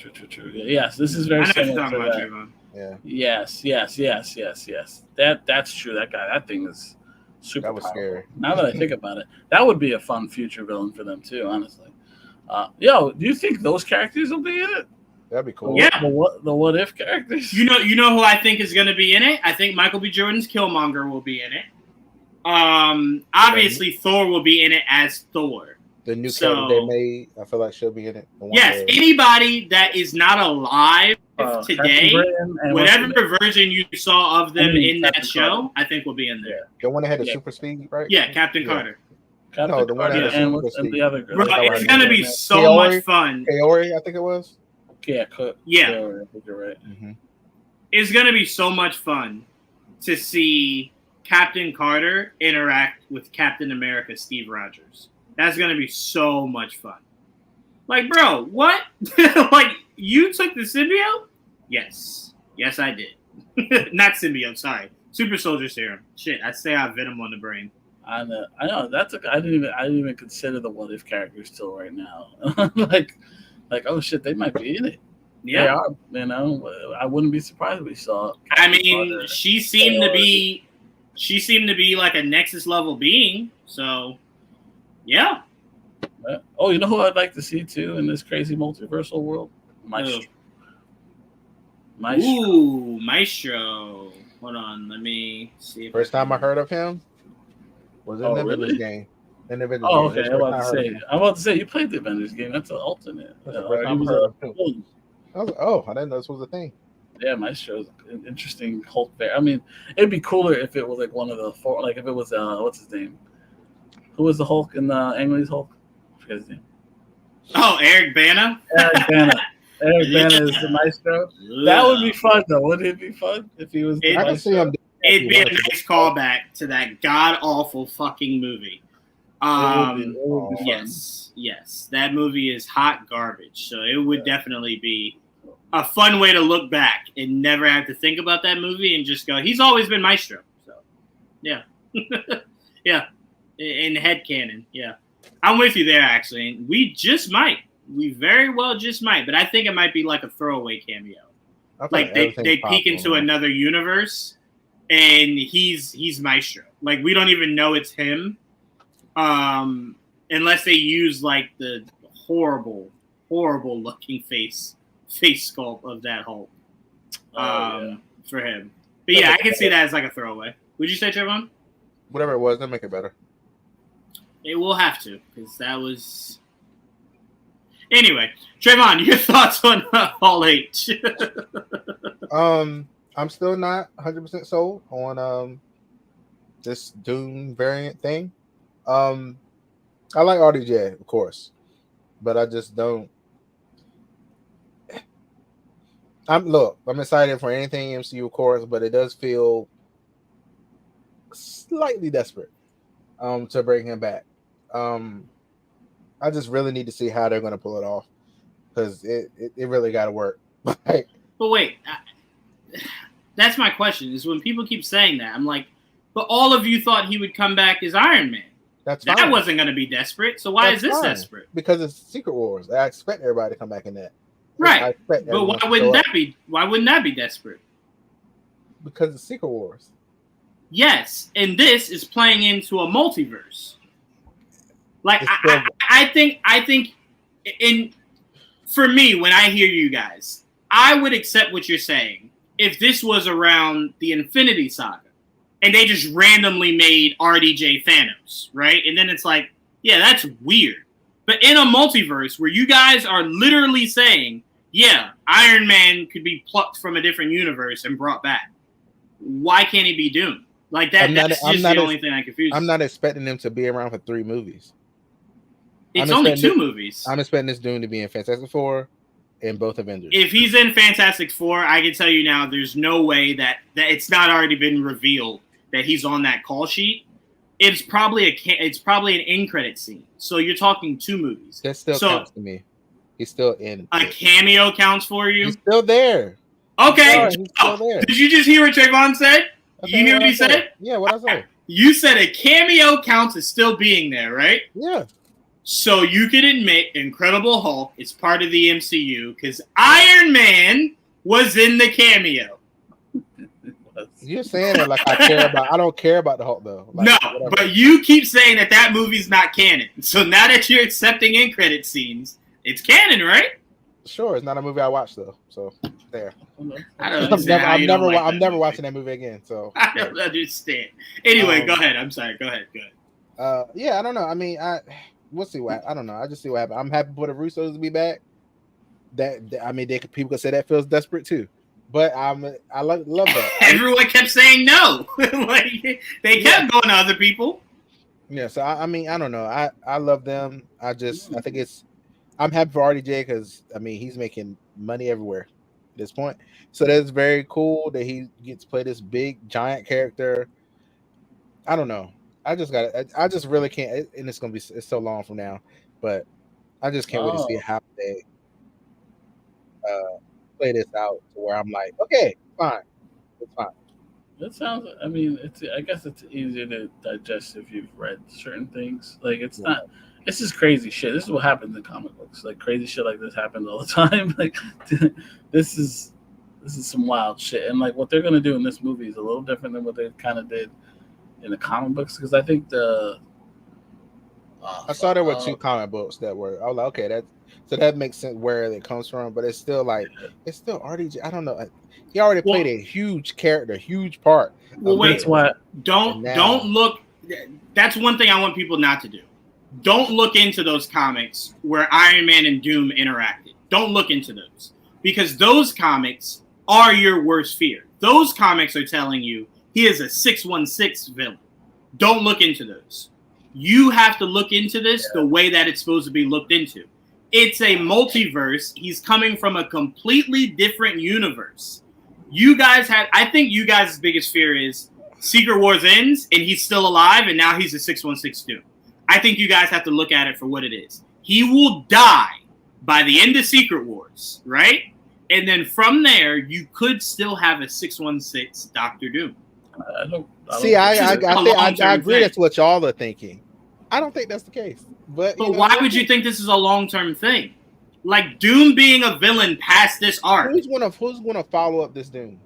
Yes, this is very similar to that. Trevon. Yeah. Yes. That's true. That thing is super. That was powerful. Scary. Now that I think about it, that would be a fun future villain for them too. Honestly, do you think those characters will be in it? That'd be cool. Yeah. The what if characters? You know who I think is going to be in it? I think Michael B. Jordan's Killmonger will be in it. Obviously Thor will be in it as Thor. The new character they made, I feel like she'll be in it. Yes, anybody that is not alive today, whatever version you saw of them in that show, I think will be in there. The one that had the super speed, right? Yeah, Captain Carter. No, the one that had the other girl. Bro, it's gonna be so much fun. Kaori, I think it was. Yeah. Kaori, I think you're right. Mm-hmm. It's gonna be so much fun to see Captain Carter interact with Captain America, Steve Rogers. That's gonna be so much fun. Like, bro, what? Like, you took the symbiote? Yes, I did. Not symbiote. Sorry, super soldier serum. Shit, I say I have venom on the brain. I know. I didn't even consider the what if characters till right now. like, oh shit, they might be in it. Yeah, they are. You know, I wouldn't be surprised if we saw. I mean, she seemed to be like a Nexus level being. So, yeah. Oh, you know who I'd like to see too in this crazy multiversal world? Maestro. Ooh, Maestro. Hold on, let me see. First time I heard of him was in the Avengers game. Okay. I'm about to say you played the Avengers game. That's an alternate. That's the first time I heard of him. I was like, oh, I didn't know this was a thing. Yeah, Maestro's an interesting Hulk bear. I mean, it'd be cooler if it was like one of the four. Like if it was what's his name? Who was the Hulk in Ang Lee's Hulk? I forget his name. Oh, Eric Bana. Eric Bana is the Maestro. That would be fun, though. Wouldn't it be fun if he was the I can see him. It'd be a nice callback to that god-awful fucking movie. It would be yes. That movie is hot garbage. So it would definitely be a fun way to look back and never have to think about that movie and just go, he's always been Maestro. So, yeah. Yeah. In headcanon, yeah. I'm with you there, actually. We very well just might, but I think it might be like a throwaway cameo. Like they peek into another universe, and he's Maestro. Like we don't even know it's him, unless they use like the horrible looking face sculpt of that Hulk, for him. But yeah, I can see that as like a throwaway. Would you say, Trevon? Whatever it was, they'll make it better. It will have to, because that was... Anyway, Trevon, your thoughts on Hall H? I'm still not 100% sold on this Doom variant thing. I like RDJ, of course, but I just don't... I'm excited for anything MCU, of course, but it does feel slightly desperate to bring him back. I just really need to see how they're going to pull it off, because it really got to work. But wait, that's my question, is when people keep saying that, I'm like, but all of you thought he would come back as Iron Man. That wasn't going to be desperate, so why is this desperate? Because it's Secret Wars. I expect everybody to come back in that. Right, but why wouldn't that be desperate? Because it's Secret Wars. Yes, and this is playing into a multiverse. Like I think, for me, when I hear you guys, I would accept what you're saying if this was around the Infinity Saga, and they just randomly made RDJ Thanos, right? And then it's like, yeah, that's weird. But in a multiverse where you guys are literally saying, yeah, Iron Man could be plucked from a different universe and brought back, why can't he be Doom? Like that. That's just the only thing I confuse. I'm not expecting him to be around for 3 movies. It's only 2 movies. I'm expecting this Doom to be in Fantastic Four and both Avengers. If he's in Fantastic Four, I can tell you now, there's no way that it's not already been revealed that he's on that call sheet. It's probably an end credit scene. So you're talking 2 movies. That still counts to me. He's still in. A cameo counts for you. He's still there. Okay. He's still there. Did you just hear what Trevon said? Okay, you hear what he said? Yeah, what I said. You said a cameo counts as still being there, right? Yeah. So you can admit Incredible Hulk is part of the MCU because Iron Man was in the cameo. You're saying it like I don't care about the Hulk though. Like, no, whatever. But you keep saying that movie's not canon. So now that you're accepting end credit scenes, it's canon, right? Sure, it's not a movie I watched though. So there. I'm never watching that movie again. So I don't understand. Anyway, go ahead. I'm sorry. Go ahead. Yeah, I don't know. I mean, we'll see what. I don't know. I just see what happens. I'm happy for the Russos to be back. People could say that feels desperate too. But I love that. Everyone kept saying no. Like, they kept going to other people. Yeah, so I don't know. I love them. I think I'm happy for RDJ because he's making money everywhere at this point. So that's very cool that he gets to play this big giant character. I don't know. I just really can't, and it's so long from now, but I just can't wait to see how they play this out to where I'm like, okay, fine, it's fine. That sounds. I guess it's easier to digest if you've read certain things. Like it's not. It's just crazy shit. This is what happens in comic books. Like crazy shit like this happens all the time. Like this is some wild shit. And like what they're gonna do in this movie is a little different than what they kind of did in the comic books, because I think I saw there were 2 comic books that were. I was like, okay, that makes sense where it comes from, but it's still RDJ. I don't know. He already played a huge character, huge part. Well, wait. Don't look. That's one thing I want people not to do. Don't look into those comics where Iron Man and Doom interacted. Don't look into those, because those comics are your worst fear. Those comics are telling you he is a 616 villain. Don't look into those. You have to look into this the way that it's supposed to be looked into. It's a multiverse. He's coming from a completely different universe. I think you guys' biggest fear is Secret Wars ends and he's still alive and now he's a 616 Doom. I think you guys have to look at it for what it is. He will die by the end of Secret Wars, right? And then from there, you could still have a 616 Doctor Doom. I agree that's what y'all are thinking. I don't think that's the case. But why would you think this is a long-term thing? Like Doom being a villain past this arc. Who's gonna follow up this Doom?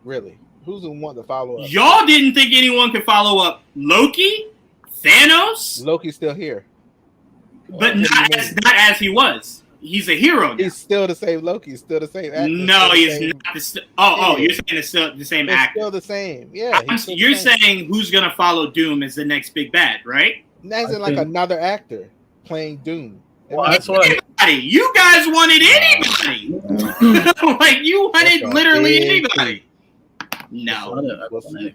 Really? Who's gonna want to follow up? Y'all didn't think anyone could follow up Loki? Thanos? Loki's still here. But not as he was. He's a hero now. He's still the same Loki. He's still the same actor. No, he's not. You're saying it's still the same actor. Still the same. Yeah. You're saying who's going to follow Doom as the next big bad, right? That's like another actor playing Doom. Well, that's what you guys wanted anybody. Like, you wanted literally anybody. No,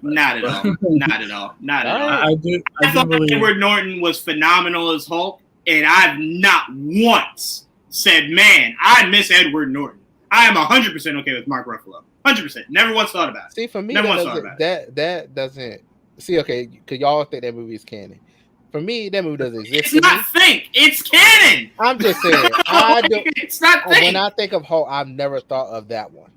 not at all. Not at all. Not at all. I thought Edward Norton was phenomenal as Hulk, and I've not once said, man, I miss Edward Norton. I am 100% okay with Mark Ruffalo. 100%. Never once thought about it. See, for me, that doesn't. See, okay, because y'all think that movie is canon. For me, that movie doesn't exist. It's not think. It's canon. I'm just saying. It's not think. When I think of Hulk, I've never thought of that one.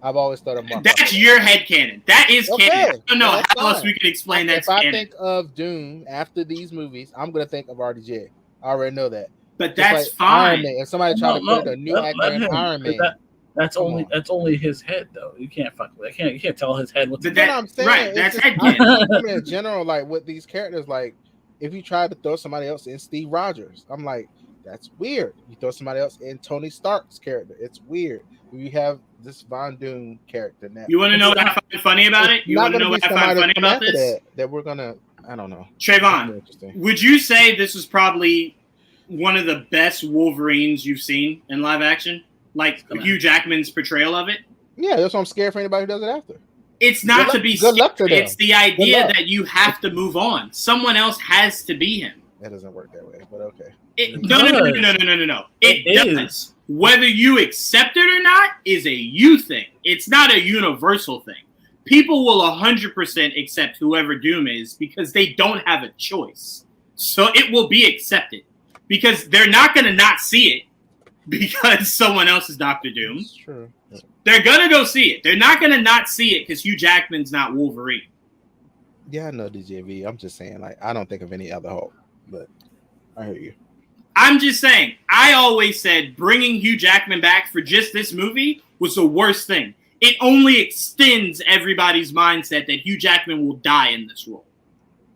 I've always thought of Mark. That's your head canon. That is canon. I don't know how else we can explain that. If I think of Doom after these movies, I'm going to think of RDJ. I already know that. But that's fine. Iron Man. If somebody tried to put a new actor in Iron Man. That's only his head though. You can't fuck with it. You can't tell his head what's what I'm saying. Right, that's head canon. In general, like with these characters, like if you try to throw somebody else in Steve Rogers, I'm like, that's weird. You throw somebody else in Tony Stark's character, it's weird. You have this Von Doom character now. You want to know what I find funny about it? You want to know what I find funny about this? That we're gonna, I don't know. Trevon, would you say this is probably one of the best Wolverines you've seen in live action? Like Hugh Jackman's portrayal of it? Yeah, that's why I'm scared for anybody who does it after. It's not to be good luck to them. It's the idea that you have to move on. Someone else has to be him. That doesn't work that way, but okay. No. It does. Whether you accept it or not is a you thing. It's not a universal thing. People will 100% accept whoever Doom is because they don't have a choice. So it will be accepted because they're not going to not see it because someone else is Dr. Doom. That's true. They're going to go see it. They're not going to not see it because Hugh Jackman's not Wolverine. Yeah, I know DJV. I'm just saying, like, I don't think of any other Hulk, but I hear you. I'm just saying, I always said bringing Hugh Jackman back for just this movie was the worst thing. It only extends everybody's mindset that Hugh Jackman will die in this role.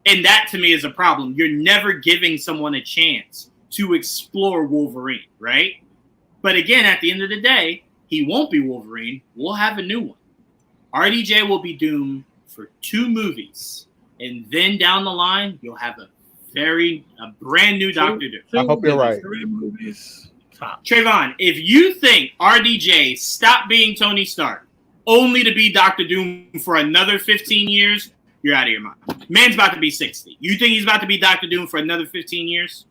And that, to me, is a problem. You're never giving someone a chance to explore Wolverine, right? But again, at the end of the day, he won't be Wolverine. We'll have a new one. RDJ will be Doom for 2 movies. And then down the line, you'll have a brand new Doctor Doom. I hope you're right. 3 movies. Top. Trevon, if you think RDJ stopped being Tony Stark only to be Doctor Doom for another 15 years, you're out of your mind. Man's about to be 60. You think he's about to be Doctor Doom for another 15 years?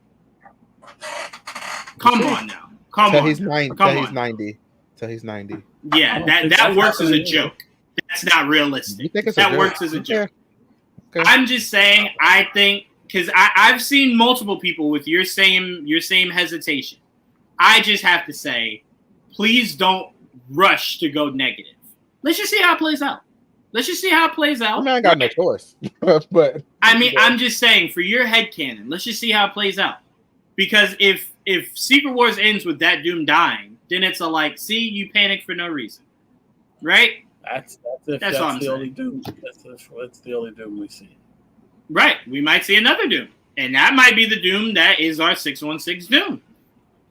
Come on now. Till he's 90. Till he's 90. Yeah, that works as a joke. That's not realistic. That works as a joke. Okay. I'm just saying, I think, because I've seen multiple people with your same hesitation. I just have to say, please don't rush to go negative. Let's just see how it plays out. I mean, I got no choice. but I mean, I'm just saying, for your headcanon, let's just see how it plays out. Because if Secret Wars ends with that Doom dying, then it's see, you panicked for no reason. Right? That's all I'm the saying. only Doom. That's the only Doom we see. Right. We might see another Doom. And that might be the Doom that is our 616 Doom.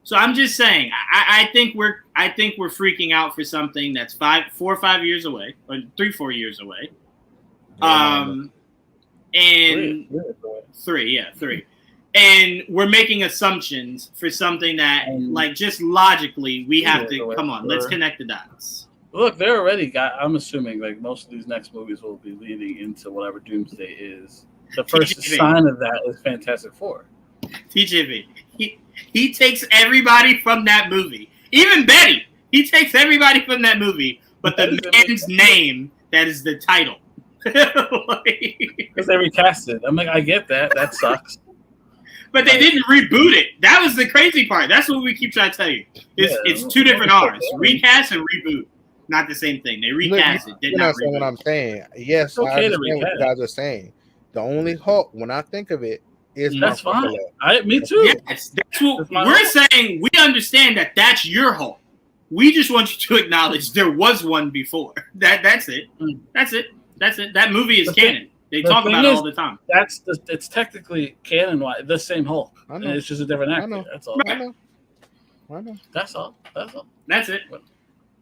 So I'm just saying, I think we're freaking out for something that's 4 or 5 years away, or 3-4 years away. And 3. And we're making assumptions for something that, just logically, we have to come on. Let's connect the dots. Look, they're already I'm assuming most of these next movies will be leading into whatever Doomsday is. The first sign of that is Fantastic Four. TJV. He takes everybody from that movie. Even Betty. He takes everybody from that movie. But the man's name, that is the title. Because they recast it. I'm like, I get that. That sucks. But they didn't reboot it. That was the crazy part. That's what we keep trying to tell you. It's 2 different R's. Recast and reboot. Not the same thing. They recast it. Did not reboot. What I'm saying. Yes, I understand what you guys are saying. The only Hulk, when I think of it, is that's fine. Me too. Yes, that's what we're saying. We understand that that's your Hulk. We just want you to acknowledge there was one before. That's it. That's it. That movie is canon. They talk about it all the time. It's technically canon-wise the same Hulk. I know. And it's just a different actor. That's all. I know. That's all. That's it.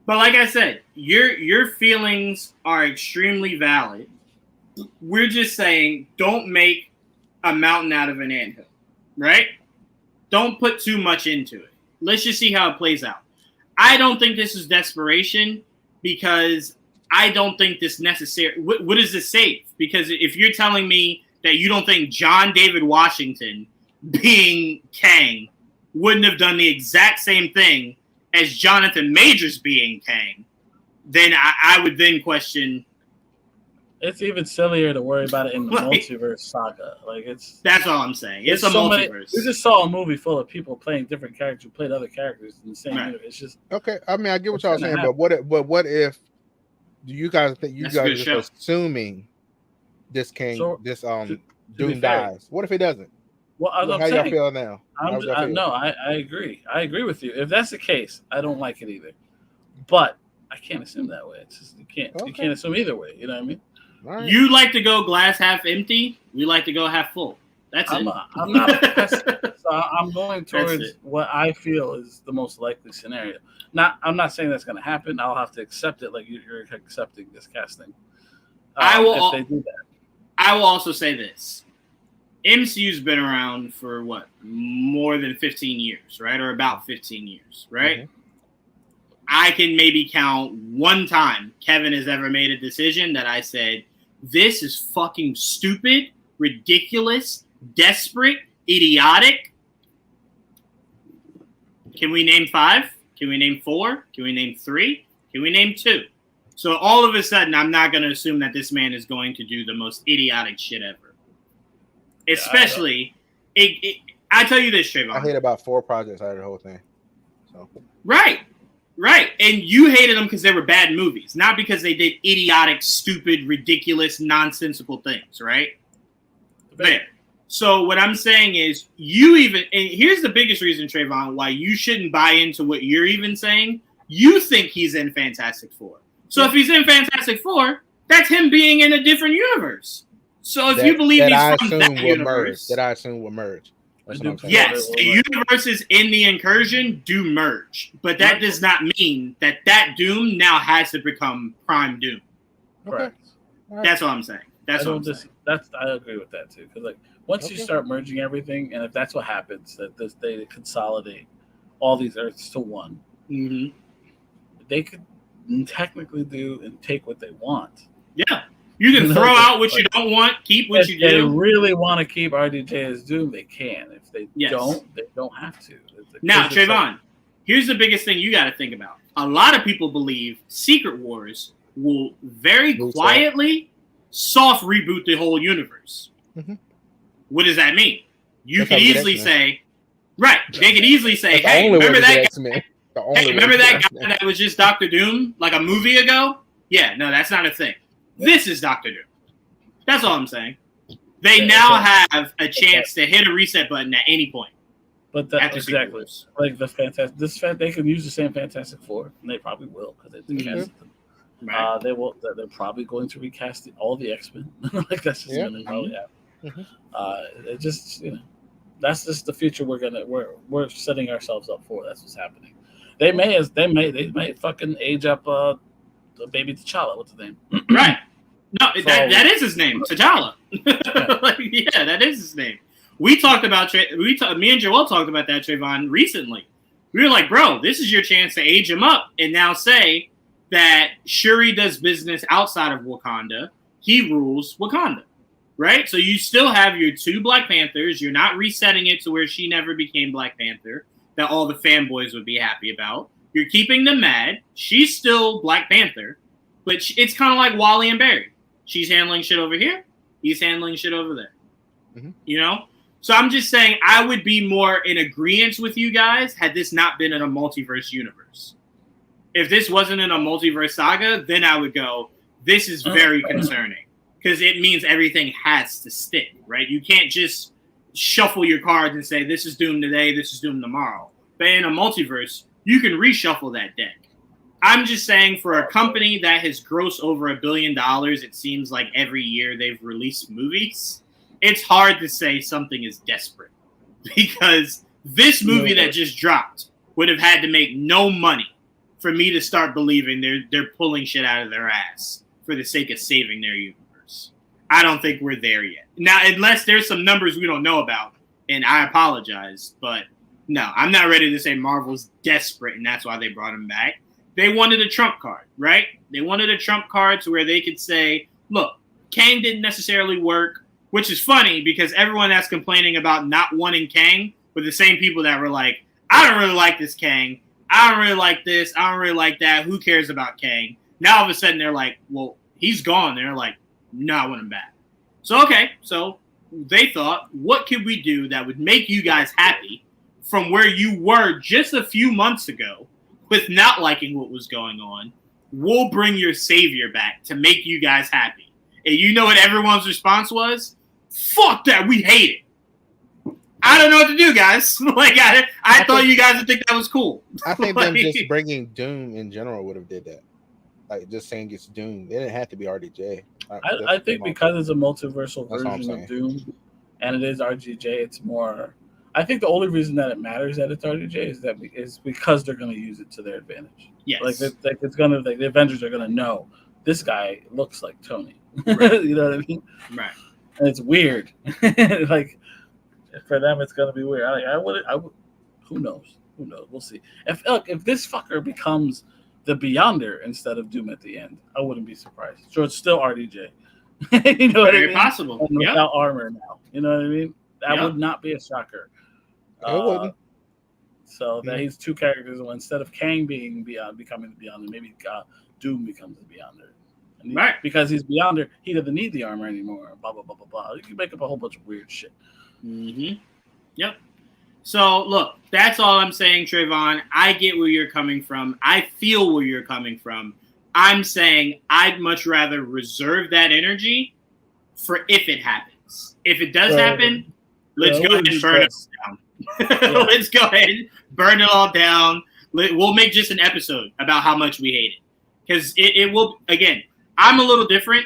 But like I said, your feelings are extremely valid. We're just saying, don't make a mountain out of an anthill, right? Don't put too much into it. Let's just see how it plays out. I don't think this is desperation because I don't think this necessary. What does this save? Because if you're telling me that you don't think John David Washington being Kang wouldn't have done the exact same thing as Jonathan Majors being Kang, then I would then question. It's even sillier to worry about it in the multiverse saga. That's all I'm saying. It's a multiverse. We just saw a movie full of people playing different characters who played other characters in the same movie. It's just okay. I mean, I get what y'all saying, but what if? Do you guys think you guys are just assuming this Doom dies? What if he doesn't? Well, how y'all feel now? I agree. I agree with you. If that's the case, I don't like it either. But I can't assume that way. It's just you can't assume either way. You know what I mean? Right. You like to go glass half empty. We like to go half full. That's it. I'm not a pessimist. So I'm going towards what I feel is the most likely scenario. I'm not saying that's going to happen. I'll have to accept it like you're accepting this casting. I will. If they do that. I will also say this. MCU's been around for what, more than 15 years, right? Or about 15 years, right? Mm-hmm. I can maybe count one time Kevin has ever made a decision that I said, this is fucking stupid, ridiculous, desperate, idiotic. Can we name 5? Can we name 4? Can we name 3? Can we name 2? So all of a sudden, I'm not going to assume that this man is going to do the most idiotic shit ever. Especially, I tell you this, Trevon. I hate about 4 projects out of the whole thing. So. Right. And you hated them because they were bad movies, not because they did idiotic, stupid, ridiculous, nonsensical things, right? There. So what I'm saying is, and here's the biggest reason, Trevon, why you shouldn't buy into what you're even saying. You think he's in Fantastic Four. So if he's in Fantastic Four, that's him being in a different universe. So if you believe he's from that universe, that I assume will merge. That's what I'm saying. Yes, the universes in the incursion do merge, but that does not mean that Doom now has to become Prime Doom. Correct. That's what I'm saying. I agree with that too. Because once you start merging everything, and if that's what happens, that they consolidate all these Earths to one, mm-hmm. they could technically do and take what they want. Yeah. You can throw out what you don't want, keep what you do. If they really want to keep RDJ as Doom, they can. If they don't, they don't have to. Now, Trevon, here's the biggest thing you got to think about. A lot of people believe Secret Wars will very quietly soft reboot the whole universe. Mm-hmm. What does that mean? You could easily say, right, they could easily say, hey, remember that guy? Remember that guy that was just Dr. Doom like a movie ago? Yeah, no, that's not a thing. This is Dr. Doom. That's all I'm saying. They now have a chance to hit a reset button at any point. But that's exactly like the Fantastic. They can use the same Fantastic Four, and they probably will because they casted them. Right. They will. They're probably going to recast all the X-Men. That's just going to probably happen. It just that's just the future we're setting ourselves up for. That's what's happening. They may fucking age up the baby T'Challa. What's his name? Right. No, that is his name, T'Challa. Yeah, that is his name. We talked about me and Joel talked about that, Trevon, recently. We were like, bro, this is your chance to age him up and now say that Shuri does business outside of Wakanda. He rules Wakanda, right? So you still have your 2 Black Panthers. You're not resetting it to where she never became Black Panther, that all the fanboys would be happy about. You're keeping them mad. She's still Black Panther, but it's kind of like Wally and Barry. She's handling shit over here. He's handling shit over there. Mm-hmm. So I'm just saying I would be more in agreement with you guys had this not been in a multiverse universe. If this wasn't in a multiverse saga, then I would go, this is very concerning because it means everything has to stick, right? You can't just shuffle your cards and say, this is Doom today, this is Doom tomorrow. But in a multiverse, you can reshuffle that deck. I'm just saying for a company that has grossed over $1 billion, it seems like every year they've released movies, it's hard to say something is desperate because this movie that just dropped would have had to make no money for me to start believing they're pulling shit out of their ass for the sake of saving their universe. I don't think we're there yet. Now, unless there's some numbers we don't know about, and I apologize, but no, I'm not ready to say Marvel's desperate and that's why they brought him back. They wanted a trump card, right? They wanted a trump card to where they could say, look, Kang didn't necessarily work, which is funny because everyone that's complaining about not wanting Kang were the same people that were like, I don't really like this Kang. I don't really like this. I don't really like that. Who cares about Kang? Now all of a sudden they're like, well, he's gone. They're like, no, I want him back. So, okay. So they thought, what could we do that would make you guys happy from where you were just a few months ago with not liking what was going on? We'll bring your savior back to make you guys happy. And you know what everyone's response was? Fuck that. We hate it. I don't know what to do, guys. I thought you guys would think that was cool. I think them just bringing Doom in general would have did that. Like just saying it's Doom. They didn't have to be RDJ. I think because it's a multiversal version of Doom and it is RDJ, it's more. I think the only reason that it matters that it's RDJ is because they're going to use it to their advantage. Yes. The Avengers are going to know this guy looks like Tony. Right. You know what I mean? Right. And it's weird. Like for them, it's gonna be weird. I would. Who knows? Who knows? We'll see. If this fucker becomes the Beyonder instead of Doom at the end, I wouldn't be surprised. So it's still RDJ. You know what I mean? Very possible. And without armor now. You know what I mean? That would not be a shocker. It wouldn't. So that he's two characters. Instead of Kang becoming the Beyonder, maybe Doom becomes the Beyonder. Right. Because he's Beyonder, he doesn't need the armor anymore. Blah, blah, blah, blah, blah. You can make up a whole bunch of weird shit. Mm-hmm. Yep. So, look, that's all I'm saying, Trevon. I get where you're coming from. I feel where you're coming from. I'm saying I'd much rather reserve that energy for if it happens. If it does happen, let's go ahead and burn it down. Let's go ahead and burn it all down. We'll make just an episode about how much we hate it. Because it will, again, I'm a little different.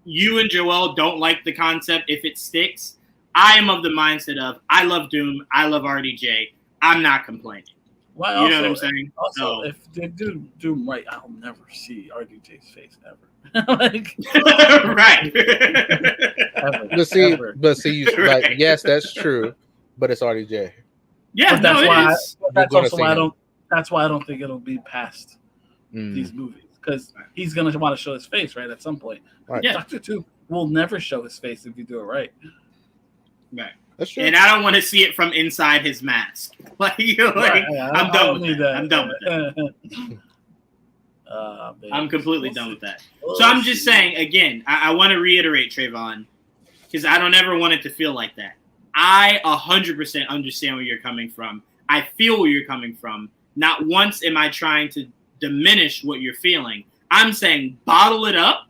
You and Joel don't like the concept if it sticks. I am of the mindset of I love Doom. I love RDJ. I'm not complaining. Well, you know what I'm saying? Also, if they do Doom right, I'll never see RDJ's face ever. Like, right. Ever. But see, like, yes, that's true. But it's RDJ. Yeah, but that's it is. That's why I don't think it'll be past these movies, because he's gonna want to show his face right at some point. Right. Yeah. Doctor Doom will never show his face if you do it right. Right. That's true. And I don't want to see it from inside his mask. I'm done with that. I'm done with that. I'm completely done with that. So I'm just saying, again, I want to reiterate, Trevon, because I don't ever want it to feel like that. I 100% understand where you're coming from. I feel where you're coming from. Not once am I trying to diminish what you're feeling. I'm saying bottle it up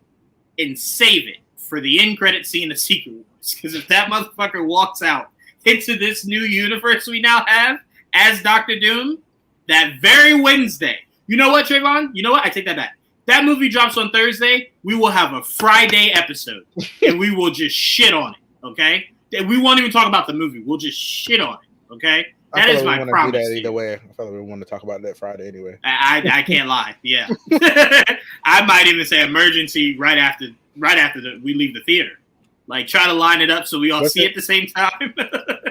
and save it for the end credit scene of Secret Wars. Because if that motherfucker walks out into this new universe we now have as Doctor Doom, that very Wednesday, you know what, Trevon? You know what? I take that back. That movie drops on Thursday. We will have a Friday episode, and we will just shit on it, okay? We won't even talk about the movie. We'll just shit on it, okay? That is my promise. Do that either way. I feel like we want to talk about that Friday anyway. I can't lie. Yeah, I might even say emergency right after we leave the theater. Like try to line it up so we all see it at the same time.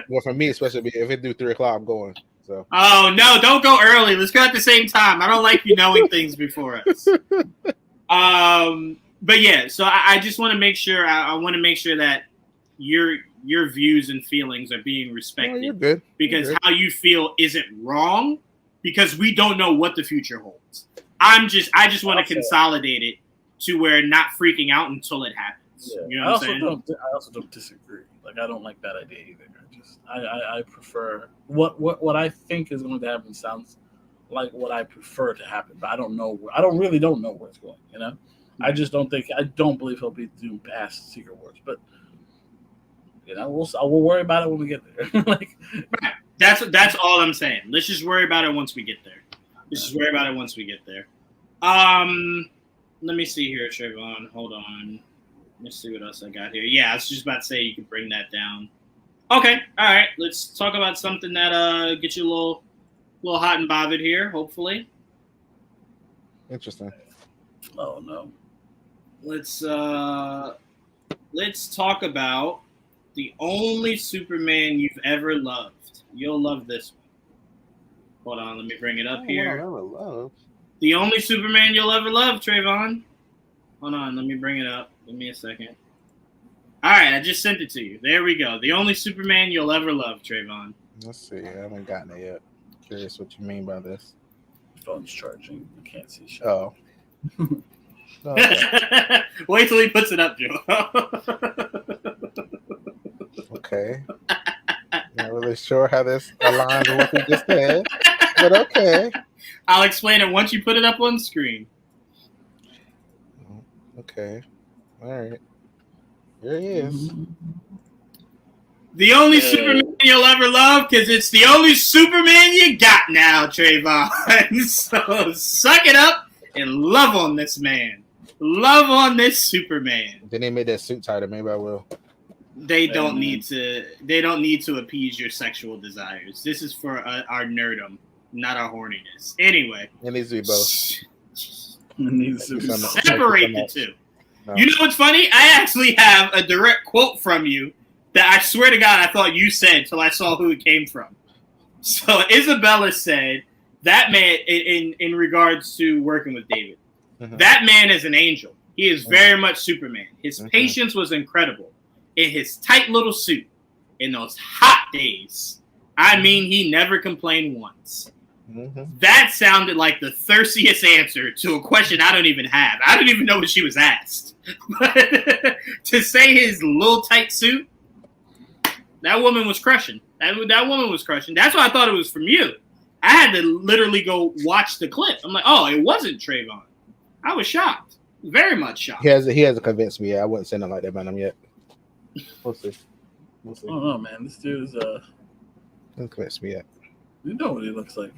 Well, for me, especially if it do 3 o'clock, I'm going. So. Oh no! Don't go early. Let's go at the same time. I don't like you knowing things before us. But yeah, so I just want to make sure. I want to make sure that your views and feelings are being respected. Oh, you're good. Because how you feel isn't wrong. Because we don't know what the future holds. I just want to consolidate it to where not freaking out until it happens. Yeah. You know what I'm saying? I also don't disagree. Like I don't like that idea either. I prefer what I think is going to happen sounds like what I prefer to happen, but I don't know. I don't know where it's going. You know, I just don't believe he'll be doing past Secret Wars, but you know, we'll worry about it when we get there. Like, right. That's all I'm saying. Let's just worry about it once we get there. Let me see here, Trevon. Hold on. Let's see what else I got here. Yeah, I was just about to say you could bring that down. Okay, all right. Let's talk about something that gets you a little hot and bothered here. Hopefully. Interesting. Oh no. Let's talk about the only Superman you've ever loved. You'll love this one. Hold on, let me bring it up here. The only Superman you'll ever love, Trevon. Hold on, let me bring it up. Give me a second. All right, I just sent it to you. There we go. The only Superman you'll ever love, Trevon. Let's see. I haven't gotten it yet. Curious what you mean by this. Phone's charging. I can't see shit. Oh. Okay. Wait till he puts it up, Joe. Okay. Not really sure how this aligns with what we just said, but okay. I'll explain it once you put it up on screen. Okay. All right. Here he is. The only Superman you'll ever love, because it's the only Superman you got now, Trevon. So suck it up and love on this man. Love on this Superman. Then they made that suit tighter. Maybe I will. They don't need to appease your sexual desires. This is for our nerdum, not our horniness. Anyway. It needs to be both. Separate the two. No. You know what's funny? I actually have a direct quote from you that I swear to God I thought you said till I saw who it came from. So Isabella said that man in regards to working with David. That man is an angel. He is very much Superman. His patience was incredible in his tight little suit in those hot days. I mean, he never complained once. That sounded like the thirstiest answer to a question I don't even have. I don't even know what she was asked. But to say his little tight suit, that woman was crushing. That woman was crushing. That's why I thought it was from you. I had to literally go watch the clip. I'm like, oh, it wasn't Trevon. I was shocked. Very much shocked. He hasn't convinced me yet. I wouldn't say nothing like that about him yet. We'll see. I don't know, man. This dude's Hasn't convinced me yet. You know what he looks like.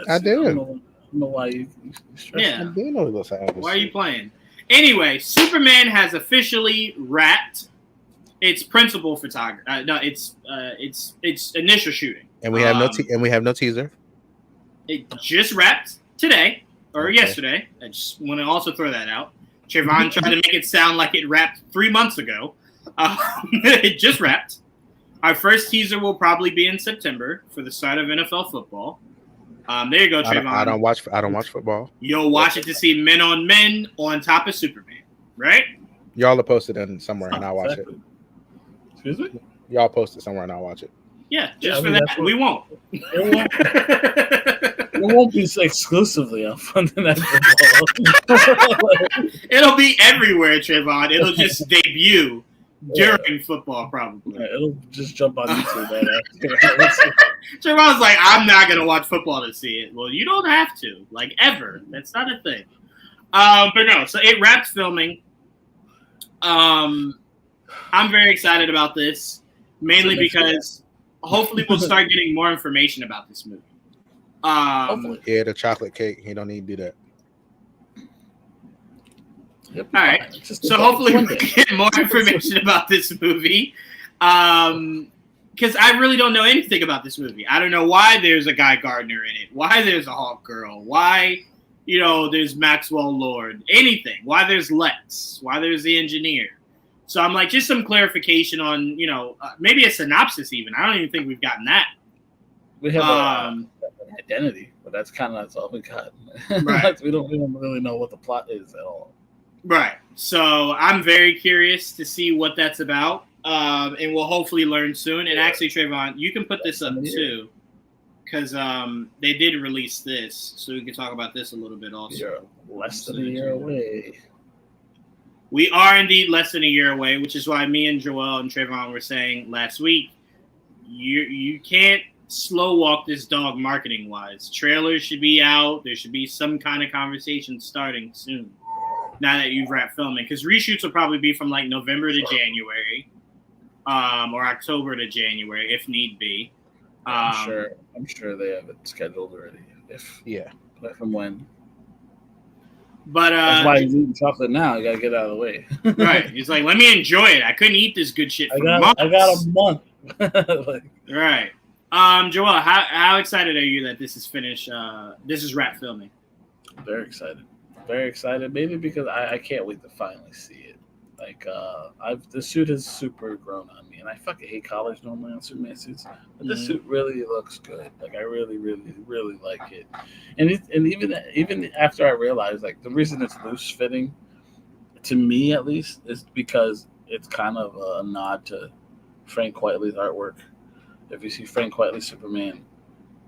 I do. I don't know why you stress. I do know what he looks like. Why are you playing? Anyway, Superman has officially wrapped its principal photography. It's initial shooting. And we have no teaser. It just wrapped today or yesterday. I just want to also throw that out. Trevon tried to make it sound like it wrapped 3 months ago. It just wrapped. Our first teaser will probably be in September for the start of NFL football. There you go, Trevon. I don't watch football. You'll watch it to see men on men on top of Superman, right? Y'all are posted in somewhere and I'll watch it. Excuse me? Y'all posted somewhere and I'll watch it. Yeah, just for that. We won't. It won't be exclusively on Sunday Night Football. It'll be everywhere, Trevon. It'll just debut during football, probably. Yeah, it'll just jump on YouTube right after. Trevon's like, I'm not going to watch football to see it. Well, you don't have to. Like, ever. That's not a thing. But no, so it wrapped filming. I'm very excited about this, mainly because hopefully we'll start getting more information about this movie. Yeah, the chocolate cake. He don't need to do that. All right. So hopefully we'll get more information about this movie. Because I really don't know anything about this movie. I don't know why there's a Guy Gardner in it, why there's a Hawk Girl, why, there's Maxwell Lord, anything, why there's Lex, why there's the engineer. So I'm like, just some clarification on, maybe a synopsis even. I don't even think we've gotten that. We have an identity, but that's all we got. Right. we don't really know what the plot is at all. Right. So I'm very curious to see what that's about. And we'll hopefully learn soon. And actually, Trevon, you can put this up too, because they did release this, so we can talk about this a little bit also. You're less than a year away. We are indeed less than a year away, which is why me and Joel and Trevon were saying last week, you can't slow walk this dog marketing wise. Trailers should be out. There should be some kind of conversation starting soon. Now that you've wrapped filming, because reshoots will probably be from like November to January, or October to January if need be. I'm sure they have it scheduled already. But from when? But that's why he's eating chocolate now. You gotta get out of the way. Right. He's like, let me enjoy it. I couldn't eat this good shit for months. I got a month. Right. Joel, how excited are you that this is finished? This is wrap filming. Very excited. Very excited. Maybe because I can't wait to finally see it. Like the suit has super grown on me, and I fucking hate college normally on Superman suits, but this suit really looks good. Like I really, really, really like it. And even after I realized, like the reason it's loose fitting, to me at least, is because it's kind of a nod to Frank Quitely's artwork. If you see Frank Quitely's Superman,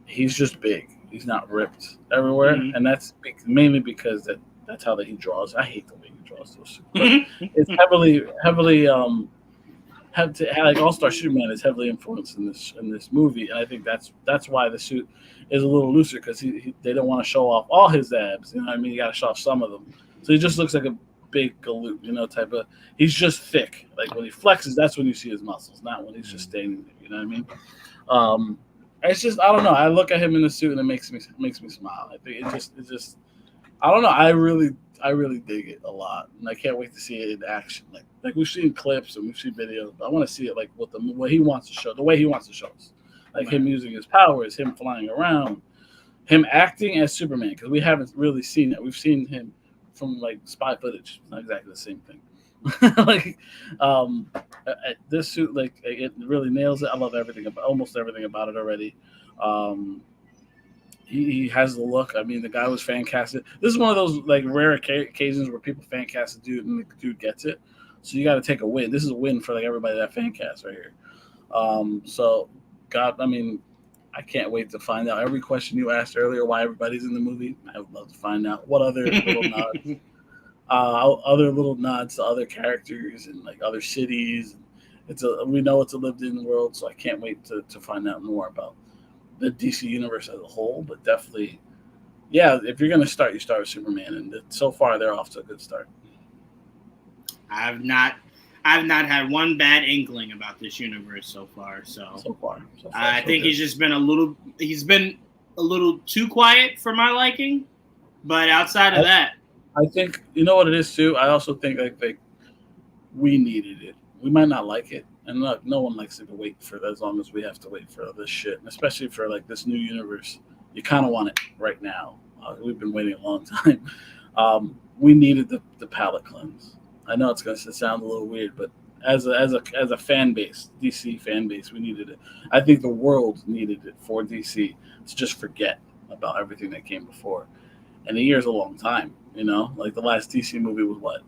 he's just big. He's not ripped everywhere, and that's mainly because that's how he draws. I hate the way he draws those suits. It's heavily like All-Star Superman is heavily influenced in this movie, and I think that's why the suit is a little looser, because they don't want to show off all his abs. You know what I mean? You got to show off some of them, so he just looks like a big galoot, type of. He's just thick. Like when he flexes, that's when you see his muscles, not when he's just standing there. You know what I mean? It's just, I don't know. I look at him in the suit and it makes me smile. I think it just I don't know. I really dig it a lot, and I can't wait to see it in action. Like we've seen clips and we've seen videos, but I want to see it like what he wants to show, the way he wants to show us, like him using his powers, him flying around, him acting as Superman, because we haven't really seen it. We've seen him from like spy footage. It's not exactly the same thing. Like, this suit, like, it really nails it. I love almost everything about it already. He has the look. I mean, the guy was fan casted. This is one of those like rare occasions where people fan cast a dude and the dude gets it. So you got to take a win. This is a win for like everybody that fan cast right here. So God, I mean, I can't wait to find out every question you asked earlier. Why everybody's in the movie? I would love to find out what other little nods to other characters and like other cities. We know it's a lived-in world, so I can't wait to find out more about the DC universe as a whole. But definitely, yeah, if you're gonna start, you start with Superman, and so far they're off to a good start. I've not had one bad inkling about this universe so far. So far I think good. He's been a little too quiet for my liking. But outside of that, I think you know what it is too. I also think like we needed it. We might not like it, and look, no one likes to wait for as long as we have to wait for this shit, and especially for like this new universe. You kind of want it right now. We've been waiting a long time. We needed the palate cleanse. I know it's going to sound a little weird, but as a fan base, DC fan base, we needed it. I think the world needed it for DC to just forget about everything that came before. And a year's a long time, you know? Like the last DC movie was what?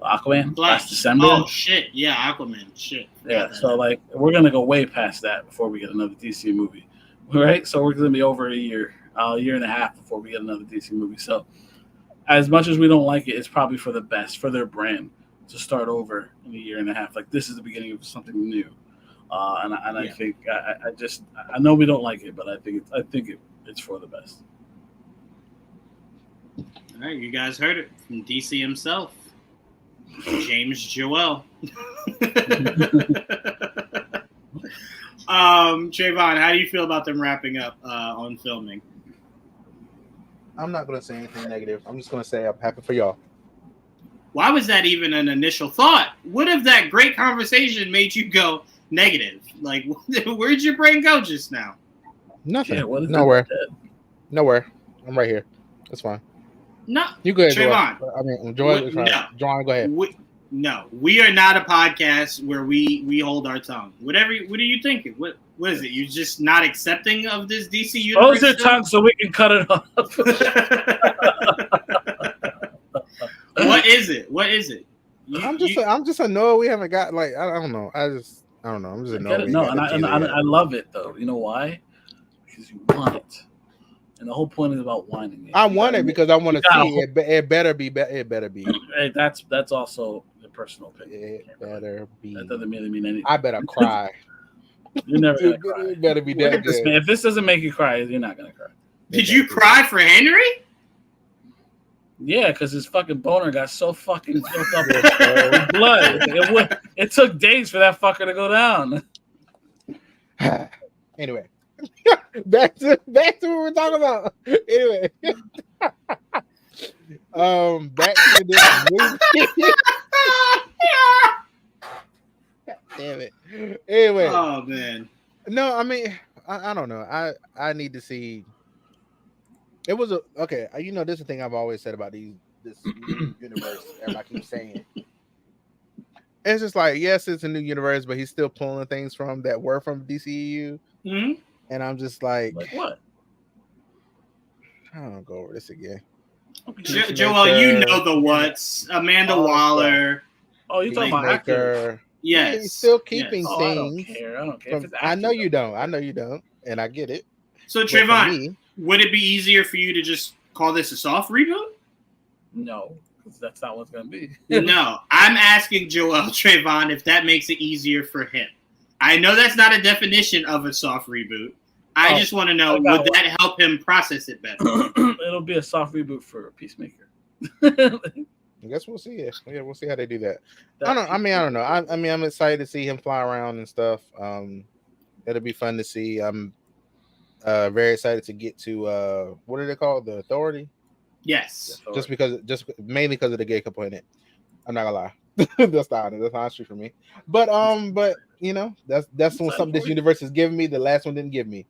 Aquaman? Last December? Oh, shit. Yeah, Aquaman. Shit. Yeah, so like we're going to go way past that before we get another DC movie. Right? So we're going to be over a year and a half before we get another DC movie. So as much as we don't like it, it's probably for the best, for their brand, to start over in a year and a half. Like this is the beginning of something new, I think I know we don't like it, but I think it's for the best. All right, you guys heard it from DC himself, James Juwaan. Trevon, how do you feel about them wrapping up on filming? I'm not going to say anything negative. I'm just going to say I'm happy for y'all. Why was that even an initial thought? What if that great conversation made you go negative? Like, where'd your brain go just now? Nothing. Yeah, Nowhere. I'm right here. That's fine. No. You go ahead, Trevon. I mean, Juwaan, go ahead. We are not a podcast where we hold our tongue. What are you thinking? What is it? You're just not accepting of this DC universe? Close your tongue so we can cut it off. What is it? I'm just annoyed we haven't got I don't know. I'm just annoyed. No, and I love it though. You know why? Because you want it, and the whole point is about wanting it. I want it because I want to see it. It better be. It better be. Hey, that's also a personal opinion. It better be. That doesn't really mean anything. I better cry. You're never gonna cry. It better be that good. If this doesn't make you cry, you're not gonna cry. Did you cry for Henry? Yeah, because his fucking boner got so fucking filled up with blood. It took days for that fucker to go down. Anyway, back to what we're talking about. Anyway, back to this movie. Damn it. Anyway. Oh man. No, I mean, I don't know. I need to see. It was okay. You know, this is the thing I've always said about this universe. Everybody keeps saying it's just like, yes, it's a new universe, but he's still pulling things from DCEU. Mm-hmm. And I'm just like what? I don't go over this again. Joel, you know the what's Amanda Waller. Oh, you talking about actor? Yes, he's still keeping things. I don't care. I know you don't, and I get it. So Trevon, would it be easier for you to just call this a soft reboot? No, because that's not what's going to be. No, I'm asking Joel Trevon if that makes it easier for him. I know that's not a definition of a soft reboot. I just want to know, would that help him process it better? It'll be a soft reboot for Peacemaker. I guess we'll see it. Yeah, we'll see how they do that. I don't know. I'm excited to see him fly around and stuff. It'll be fun to see. I'm very excited to get to what are they called? The Authority? Yes. Just mainly because of the gay component. I'm not gonna lie. That's honestly for me. But you know, that's something this universe has given me. The last one didn't give me.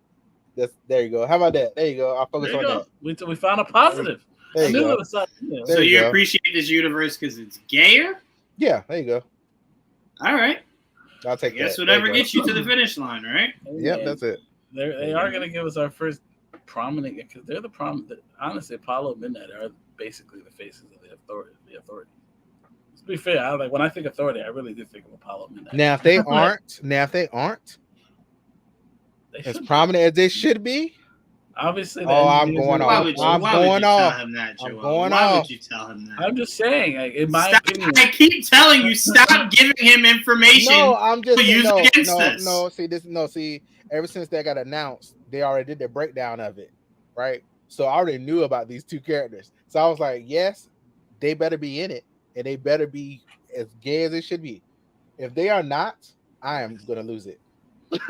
There you go. How about that? There you go. I'll focus on that. We found a positive. There you go. So you appreciate this universe because it's gayer? Yeah, there you go. All right. I'll take that. Guess whatever gets you to the finish line, right? Yep, that's it. They are going to give us our first prominent, because they're the prominent. Honestly, Apollo and Midnight are basically the faces of the authority. To be fair, when I think authority, I really do think of Apollo and Midnight. Now, if they aren't, as prominent as they should be. Obviously, I'm going off. I'm going off. Why would you tell him that? I'm just saying, in my opinion. I keep telling you, stop giving him information. No, I'm just against us. See, ever since that got announced, they already did the breakdown of it, right? So I already knew about these two characters. So I was like, yes, they better be in it, and they better be as gay as they should be. If they are not, I am gonna lose it.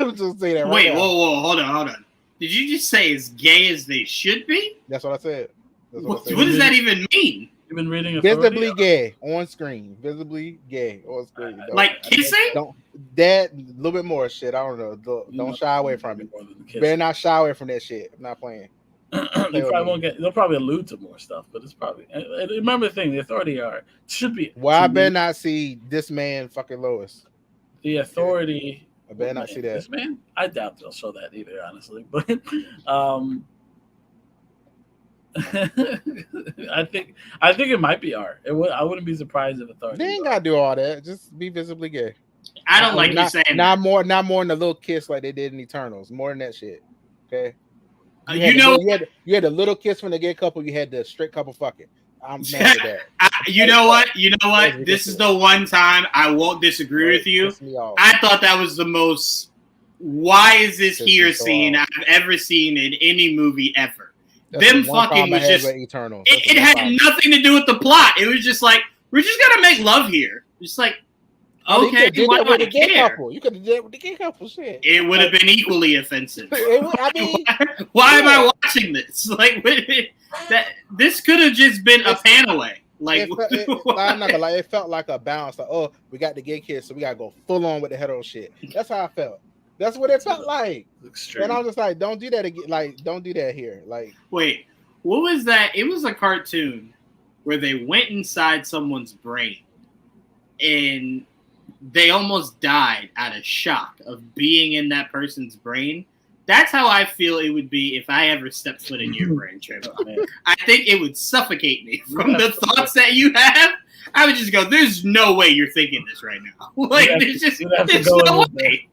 I'm just saying that. Wait, whoa, hold on. Did you just say as gay as they should be? That's what I said. What does that even mean? You've been reading visibly gay on screen. Visibly gay on screen. Like kissing? That a little bit more shit. I don't know. Don't shy away from it. Better not shy away from that shit. I'm not playing. They'll probably allude to more stuff, but it's probably. Remember the thing: the authority should be. Well, I better not see this man fucking Lois. The authority. I better not see that. This man, I doubt they'll show that either, honestly. But I think it might be art. I wouldn't be surprised if authority. They ain't gotta do all that. Just be visibly gay. I don't like you saying not more than the little kiss like they did in Eternals. More than that shit. Okay. You had a little kiss from the gay couple. You had the straight couple fucking. I'm mad at that. You know what? This is the one time I won't disagree with you. I thought that was the most. Why is this here scene I've ever seen in any movie ever? Them fucking was just. It had nothing to do with the plot. It was just like we're just gonna make love here. Just like. Okay, why do I care? You could have did it with the gay couple shit. It would have been equally offensive. Why am I watching this? Like, this could have just been a pan away. Like, I'm not gonna lie, it felt like a balance. Like, we got the gay kids, so we gotta go full on with the hetero shit. That's how I felt. That's what it felt like. And I was just like, don't do that again. Like, don't do that here. Like, wait, what was that? It was a cartoon where they went inside someone's brain and they almost died out of shock of being in that person's brain. That's how I feel it would be if I ever stepped foot in your brain, Trevon. I think it would suffocate me from the thoughts that you have. I would just go, there's no way you're thinking this right now. Like, there's no way.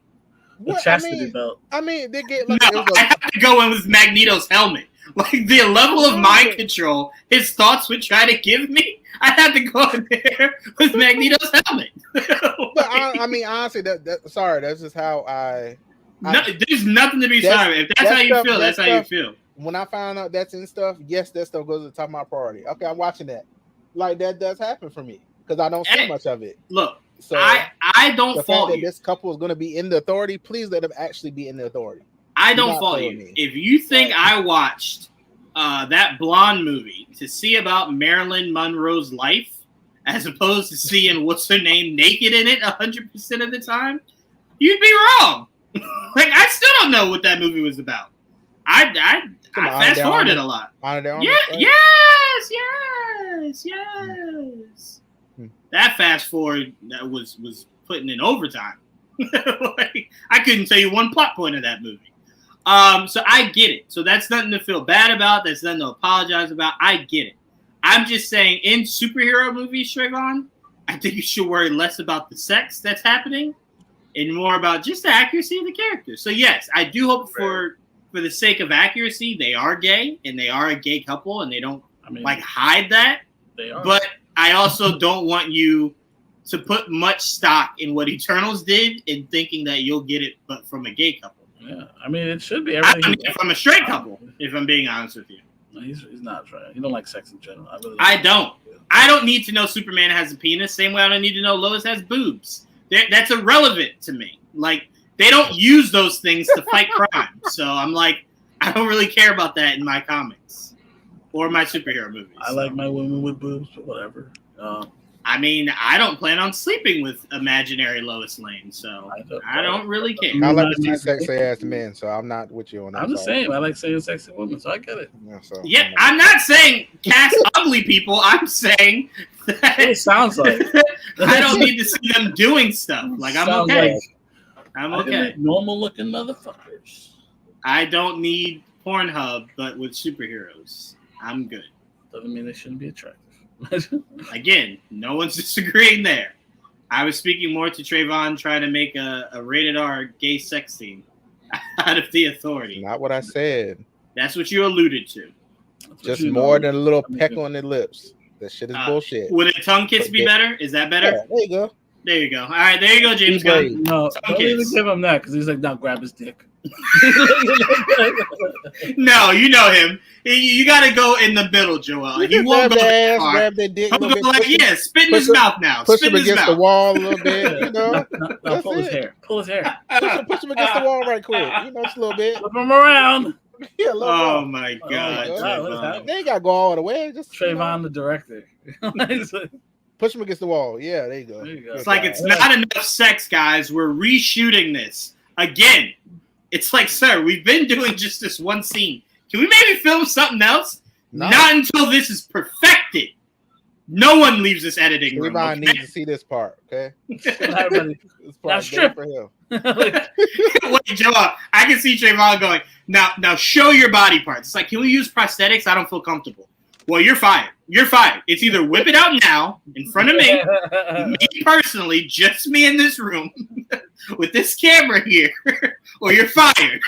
The chastity belt. I mean, they get I have to go in with Magneto's helmet. Like, the level of mind control his thoughts would try to give me, I had to go in there with Magneto's helmet. But I mean, honestly, that's just how there's nothing to be sorry. If that's how you feel, that's how you feel. When I found out that's in stuff, yes, that stuff goes to the top of my priority. Okay, I'm watching that. Like, that does happen for me because I don't see much of it. Look, so I don't fault you. This couple is going to be in the authority. Please let them actually be in the authority. I don't fault you. If you think I watched that blonde movie to see about Marilyn Monroe's life, as opposed to seeing what's her name naked in it 100% of the time, you'd be wrong. Like, I still don't know what that movie was about. I fast forwarded a lot. Yes. That fast forward that was putting in overtime. Like, I couldn't tell you one plot point of that movie. So I get it. So that's nothing to feel bad about. That's nothing to apologize about. I get it. I'm just saying, in superhero movies, Trevon, I think you should worry less about the sex that's happening and more about just the accuracy of the characters. So yes, I do hope for the sake of accuracy, they are gay and they are a gay couple and they don't hide that. They are. But I also don't want you to put much stock in what Eternals did in thinking that you'll get it, but from a gay couple. Yeah, I mean, it should be everything. From a straight couple, if I'm being honest with you. No, he's not trying. He don't like sex in general. I don't. I don't need to know Superman has a penis. Same way I don't need to know Lois has boobs. That's irrelevant to me. Like, they don't use those things to fight crime. So I'm like, I don't really care about that in my comics or my superhero movies. I like my women with boobs, but whatever. I mean, I don't plan on sleeping with imaginary Lois Lane, so I don't really care. I like to see sexy ass men, so I'm not with you on that. I'm the same. I like seeing sexy women, so I get it. Yeah, I'm not saying cast ugly people. I'm saying that it sounds like I don't need to see them doing stuff. Like I'm okay. I'm okay. Normal looking motherfuckers. I don't need Pornhub, but with superheroes, I'm good. Doesn't mean they shouldn't be attractive. Again, no one's disagreeing there. I was speaking more to Trevon trying to make a rated R gay sex scene out of The Authority. Not what I said. That's what you alluded to. Just more than a little peck on the lips. That shit is bullshit. Would a tongue kiss be better? Is that better? Yeah, there you go. There you go. All right, there you go, James Gunn. No, don't even give him that because he's like, now grab his dick. No, you know him. You got to go in the middle, Joel. He won't go that far. Grab that dick. He'll go like, yeah, spit in his mouth now. Push him against the wall a little bit, you know. No, pull his hair. Pull his hair. Push him against the wall right quick, you know, just a little bit. Flip him around. Yeah, oh my God! They ain't got to go all the way. Just Trevon, the director. Push him against the wall. Yeah, there you go. It's like it's not enough sex, guys. We're reshooting this again. It's like, sir, we've been doing just this one scene. Can we maybe film something else? No. Not until this is perfected. No one leaves this editing room. Trevon needs to see this part, okay? This part strip for him. Wait, Joel, I can see Trevon going, now show your body parts. It's like, can we use prosthetics? I don't feel comfortable. Well, you're fired. You're fired. It's either whip it out now in front of me personally, just me in this room with this camera here, or you're fired.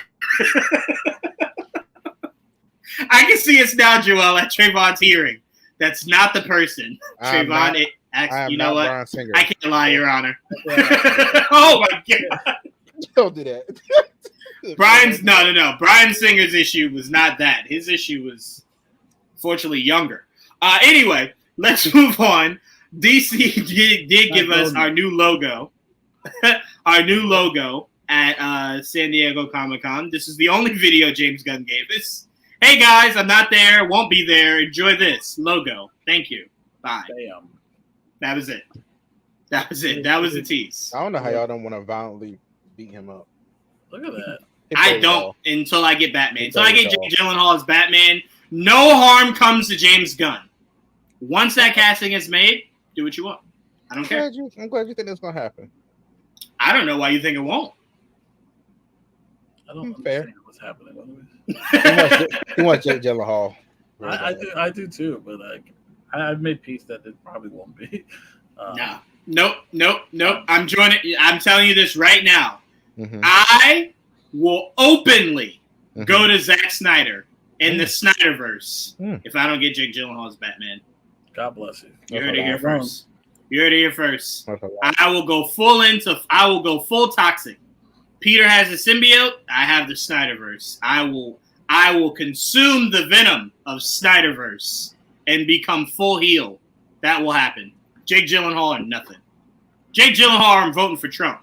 I can see us now, Joel, at Trevon's hearing. That's not the person. Trevon, you know what? I can't lie, Your Honor. Oh, my God. Don't do that. No. Bryan Singer's issue was not that. His issue was fortunately younger. Anyway, let's move on. DC did give us our new logo. Our new logo at San Diego Comic-Con. This is the only video James Gunn gave us. Hey guys, I'm not there, won't be there. Enjoy this logo. Thank you. Bye. Damn. That was it. That was the tease. I don't know how y'all don't want to violently beat him up. Look at that. I don't until I get Batman. Until I get Jake Gyllenhaal as Batman. No harm comes to James Gunn. Once that casting is made, do what you want. I don't care. I'm glad you think it's gonna happen. I don't know why you think it won't. I don't understand what's happening. He wants Jake Gyllenhaal. I do too, but like I've made peace that it probably won't be. Nope. I'm joining. I'm telling you this right now. Mm-hmm. I will openly go to Zack Snyder in the Snyderverse if I don't get Jake Gyllenhaal as Batman. God bless you. You heard it here first. You heard it here first. I will go full toxic. Peter has a symbiote. I have the Snyderverse. I will consume the venom of Snyderverse and become full heel. That will happen. Jake Gyllenhaal or nothing. Jake Gyllenhaal, I'm voting for Trump.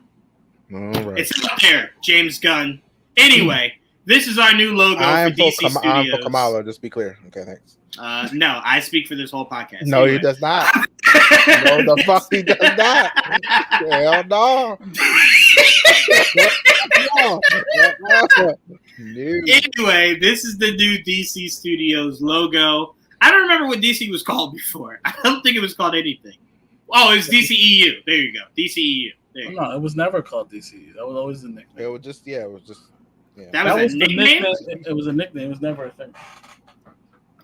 All right. It's up there, James Gunn. Anyway, this is our new logo for DC Studios. I'm for Kamala, just be clear. Okay, thanks. No, I speak for this whole podcast. No, anyway. He does not. No, the fuck he does not. Hell no. Anyway, this is the new DC Studios logo. I don't remember what DC was called before. I don't think it was called anything. Oh, it's DCEU. There you go. DCEU. No, it was never called DCEU. That was always the nickname. It was just. Yeah. That was a nickname? It was a nickname. It was never a thing.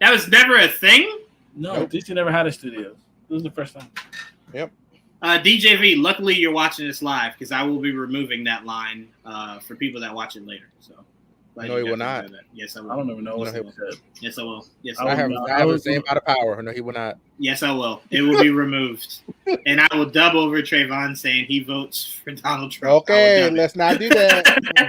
That was never a thing? No, nope. DC never had a studio. This was the first time. Yep. DJV, luckily you're watching this live because I will be removing that line for people that watch it later. So. No, he will not. Yes, I will. I don't even know what he said. Yes, I will. Yes, I have the same amount of power. No, he will not. Yes, I will. It will be removed. And I will dub over Trevon saying he votes for Donald Trump. Okay, let's not do that.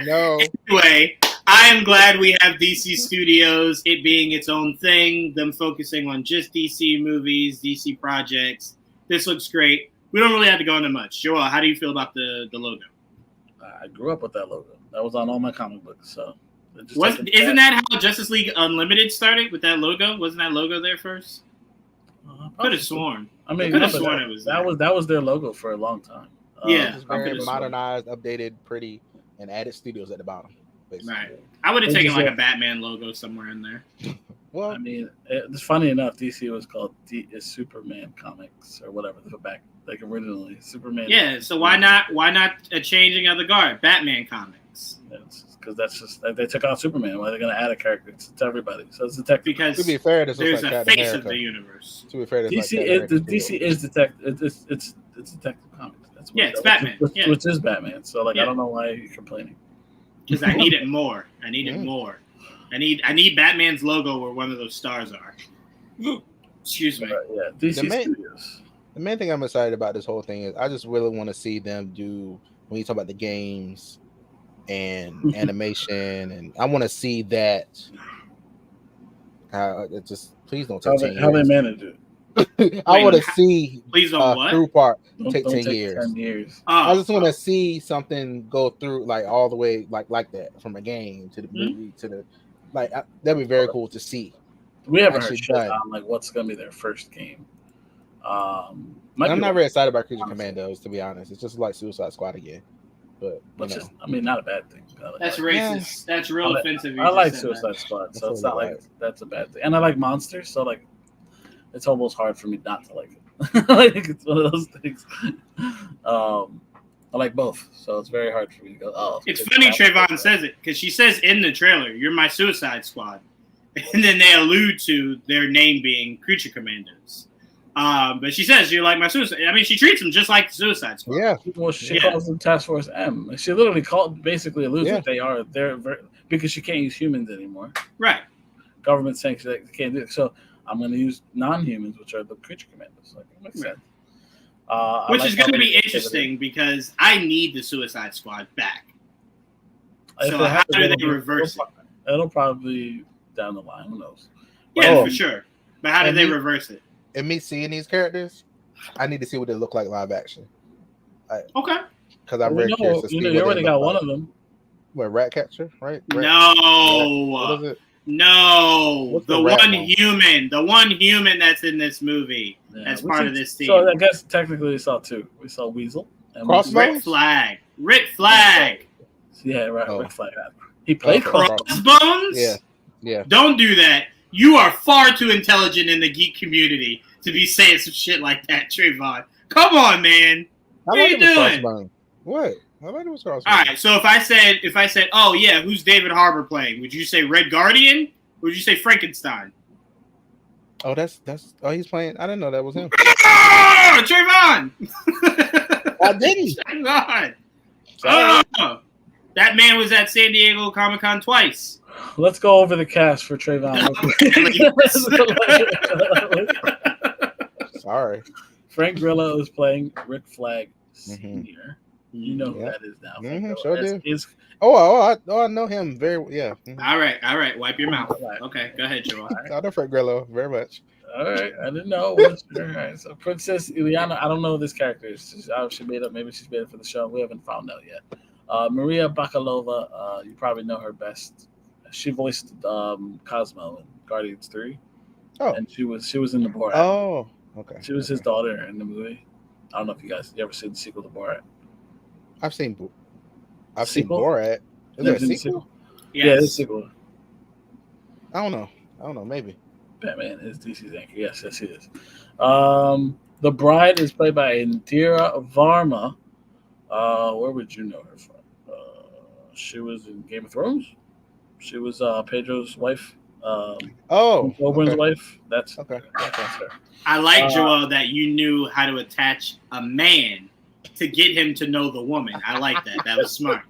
No. Anyway, I am glad we have DC Studios, it being its own thing, them focusing on just DC movies, DC projects. This looks great. We don't really have to go into much. Joel, how do you feel about the logo? I grew up with that logo. That was on all my comic books, so... Isn't that how Justice League Unlimited started with that logo? Wasn't that logo there first? Could have sworn. I mean, could have sworn it was that was their logo for a long time. Yeah, it's very modernized, updated, pretty, and added studios at the bottom. Basically. Right. I would have taken like a Batman logo somewhere in there. Well, I mean, it's funny enough. DC was called Superman Comics or whatever back like originally Superman. Yeah. So why not a changing of the guard? Batman Comics. Because that's just they took out Superman. Why are they going to add a character to everybody? So it's detective. Because to be fair, there's a face of the universe. To be fair, DC is detective. It's Detective Comics. That's what, it's Batman. Which is Batman. So I don't know why you're complaining. Because I need it more. I need it more. I need Batman's logo where one of those stars are. Excuse me. Yeah, DC Studios. The main thing I'm excited about this whole thing is I just really want to see them do when you talk about the games and animation, and I want to see that. It just please don't take 10 years. How they manage it. I want to see please don't what? through part don't take 10 years. I just want to see something go through like all the way like that from a game to the movie to the that'd be very cool to see. We haven't heard shit on like what's gonna be their first game. I'm not very excited about Creature Commandos, to be honest. It's just like Suicide Squad again. But just, I mean, not a bad thing. That's racist. Yeah. That's real offensive. I like Suicide Squad, so it's not like that's a bad thing. And I like monsters, so like it's almost hard for me not to like it. Like it's one of those things. I like both, so it's very hard for me to go. Oh, it's funny Trevon says it because she says in the trailer, "You're my Suicide Squad," and then they allude to their name being Creature Commandos. But she says you're like my Suicide. I mean, she treats them just like the Suicide Squad. Yeah. Well, she calls them Task Force M. She literally basically alludes that they are there because she can't use humans anymore. Right. Government saying she can't do it. So I'm going to use non-humans, which are the Creature Commandos. Like, it makes sense. Which is going to be interesting because I need the Suicide Squad back. So how do they reverse it? It'll probably be down the line. Who knows? Yeah, for sure. But how do they reverse it? And me seeing these characters, I need to see what they look like live action. Okay. Because I'm very curious to see you already got one of them. What, Ratcatcher, right? No. What is it? No. The one human that's in this movie. Yeah, that's part of this team. So I guess technically we saw two. We saw Weasel. And Rick Flag. Rick Flag. Yeah, right. Rick Flag. He played Crossbones? Yeah. Don't do that. You are far too intelligent in the geek community to be saying some shit like that, Trevon. Come on, man. What are you doing? What? I thought it was Crossbones. All right, so if I said, oh yeah, who's David Harbour playing? Would you say Red Guardian? Or would you say Frankenstein? Oh, that's he's playing. I didn't know that was him. Trevon! I didn't. Trevon! That man was at San Diego Comic-Con twice. Let's go over the cast for Trevon. Sorry. Frank Grillo is playing Rick Flag Sr. You know who that is now. Sure do. I know him very well. Yeah. All right. Wipe your mouth. Okay, go ahead, Joe. I know Frank Grillo very much. All right, I didn't know. All right, so Princess Ileana, I don't know who this character is. She made up. Maybe she's made up for the show. We haven't found out yet. Maria Bakalova, you probably know her best. She voiced Cosmo in Guardians 3. Oh, and she was in the Borat. Oh, okay. She was his daughter in the movie. I don't know if you ever seen the sequel to Borat. I've seen Borat. Is there a sequel? Yes. Yeah, it's a sequel. I don't know. Maybe. Batman is DC's anchor. Yes, he is. The Bride is played by Indira Varma. Where would you know her from? She was in Game of Thrones. She was Pedro's wife. Oberyn's wife. That's okay. That's her. I like Joel that you knew how to attach a man to get him to know the woman. I like that. That was smart.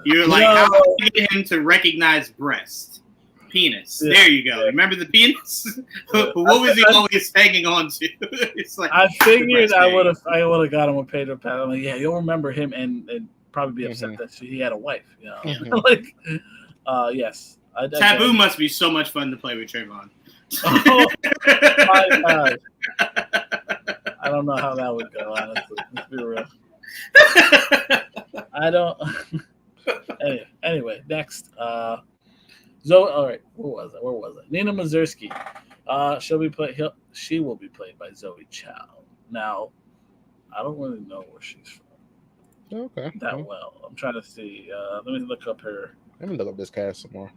You were like, how do you get him to recognize breast? Penis. Yeah. There you go. Remember the penis? What was he always hanging on to? It's like I figured I would have got him with Pedro Pascal. I'm like, yeah, you'll remember him and probably be upset that he had a wife. You know? Yes. Taboo must be so much fun to play with Trevon. Oh my God. I don't know how that would go, honestly. Let's be real. I don't. Anyway, next. Zoe. All right, where was it? Nina Mazursky. She will be played by Zoe Chow. Now, I don't really know where she's from. Okay. Well. I'm trying to see. Let me look up her. Let me look up this cast some more.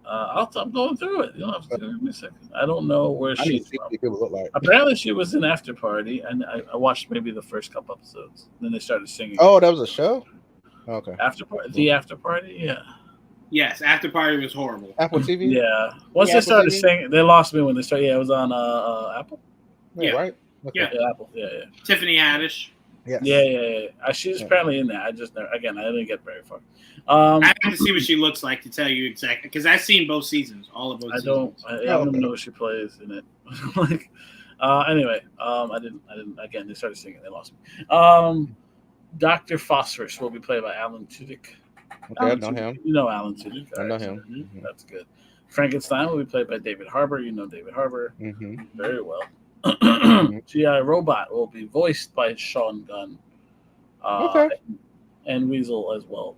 I'm going through it. You'll have to give me a second. I don't know where she's from. What people look like. Apparently, she was in After Party, and I watched maybe the first couple episodes. Then they started singing. Oh, that was a show? Okay. After Party, yeah. Yes, After Party was horrible. Apple TV? Yeah. Once they started singing, they lost me when they started. Yeah, it was on Apple. Yeah, right? Okay. Yeah, Apple. Yeah. Tiffany Haddish. Yes. Yeah. She's apparently in there. I didn't get very far. Um, I have to see what she looks like to tell you exactly, because I've seen both seasons, all of both seasons. I don't even know what she plays in it. Anyway, I didn't. Again, they started singing. They lost me. Dr. Phosphorus will be played by Alan Tudyk. Okay, I know him. You know Alan Tudyk. I know him. Mm-hmm. That's good. Frankenstein will be played by David Harbour. You know David Harbour very well. G.I. Robot will be voiced by Sean Gunn. And Weasel as well.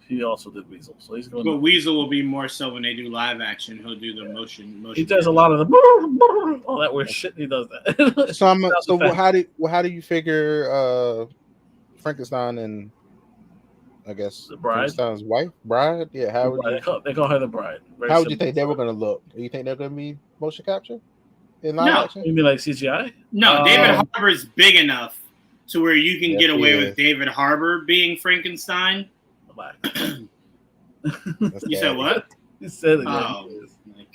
He also did Weasel, so he's going. But Weasel will be more so when they do live action. He'll do the motion. He does a lot of the all that weird shit. He does that. So how do you figure Frankenstein and I guess the bride, Frankenstein's wife, bride? Yeah, how would they call her the bride? How would you think they were going to look? Do you think they're going to be motion capture in live action? You mean like CGI? No, David Harbour is big enough to where you can get away with David Harbour being Frankenstein. You said what? You said it. Oh my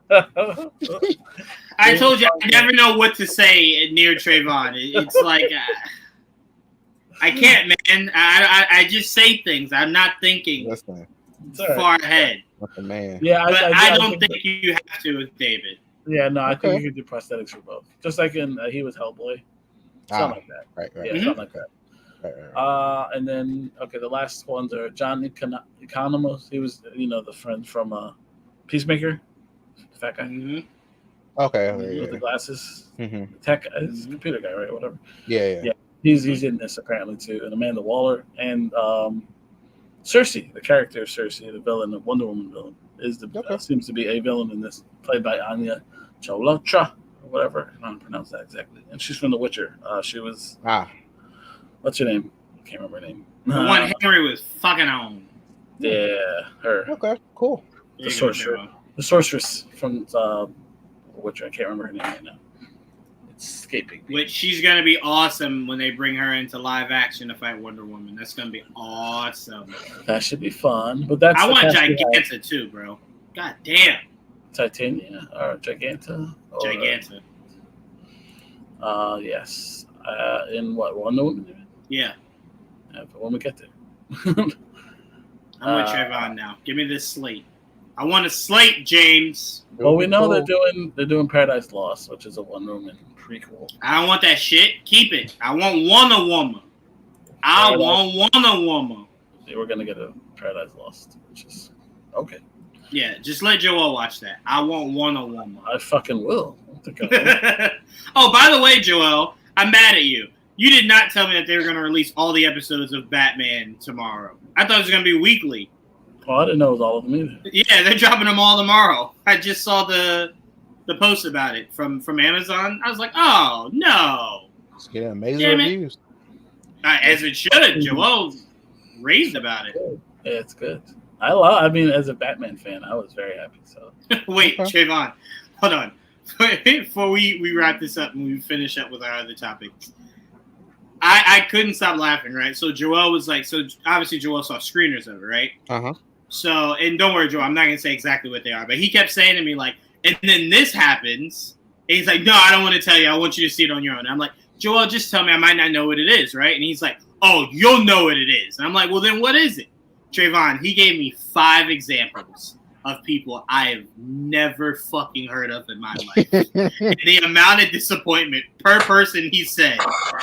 god! I told you I never know what to say near Trevon. It's like I can't, man. I just say things. I'm not thinking far ahead. Man. Yeah, but I don't think you have to with David. Yeah, no, I think you can do prosthetics for both. Just like in he was Hellboy. Something like that. Right. Yeah, something like that. Right. And then the last ones are John Economos. He was, the friend from Peacemaker, the fat guy. Mm-hmm. Okay. With the glasses. Mm-hmm. Tech, he's a computer guy, right? Whatever. Yeah. He's in this apparently too, and Amanda Waller and Cersei, the character of Cersei, the villain, the Wonder Woman villain, seems to be a villain in this, played by Anya Chalotra. Whatever, I don't pronounce that exactly. And she's from The Witcher. She was what's her name? I can't remember her name. The one Henry was fucking on. Yeah, her. Okay, cool. The sorceress from The Witcher. I can't remember her name right now. It's escaping me. Which she's gonna be awesome when they bring her into live action to fight Wonder Woman. That's gonna be awesome. That should be fun. But I want Giganta too, bro. God damn. Titania or Giganta? Giganta. Yes. In what, Wonder Woman? Yeah. But when we get there. I'm with Trevon now. Give me this slate. I want a slate, James. Well, we know they're doing Paradise Lost, which is a Wonder Woman prequel. I don't want that shit. Keep it. I want Wonder Woman. I want Wonder Woman. Yeah, we're gonna get a Paradise Lost, which is okay. Yeah, just let Joel watch that. I want Wonder Woman. I fucking will. Oh, by the way, Joel, I'm mad at you. You did not tell me that they were going to release all the episodes of Batman tomorrow. I thought it was going to be weekly. Oh, I didn't know it was all of them either. Yeah, they're dropping them all tomorrow. I just saw the post about it from Amazon. I was like, oh, no. It's getting amazing reviews. As it should. Joel raved about it. Yeah, it's good. As a Batman fan, I was very happy. So wait, Trevon, hold on. Before we wrap this up and we finish up with our other topics, I couldn't stop laughing, right? So Joel was like, obviously Joel saw screeners of it, right? So, and don't worry, Joel, I'm not gonna say exactly what they are, but he kept saying to me like, and then this happens, and he's like, no, I don't want to tell you. I want you to see it on your own. And I'm like, Joel, just tell me. I might not know what it is, right? And he's like, oh, you'll know what it is. And I'm like, well, then what is it? Trevon, he gave me 5 examples of people I have never fucking heard of in my life. And the amount of disappointment per person he said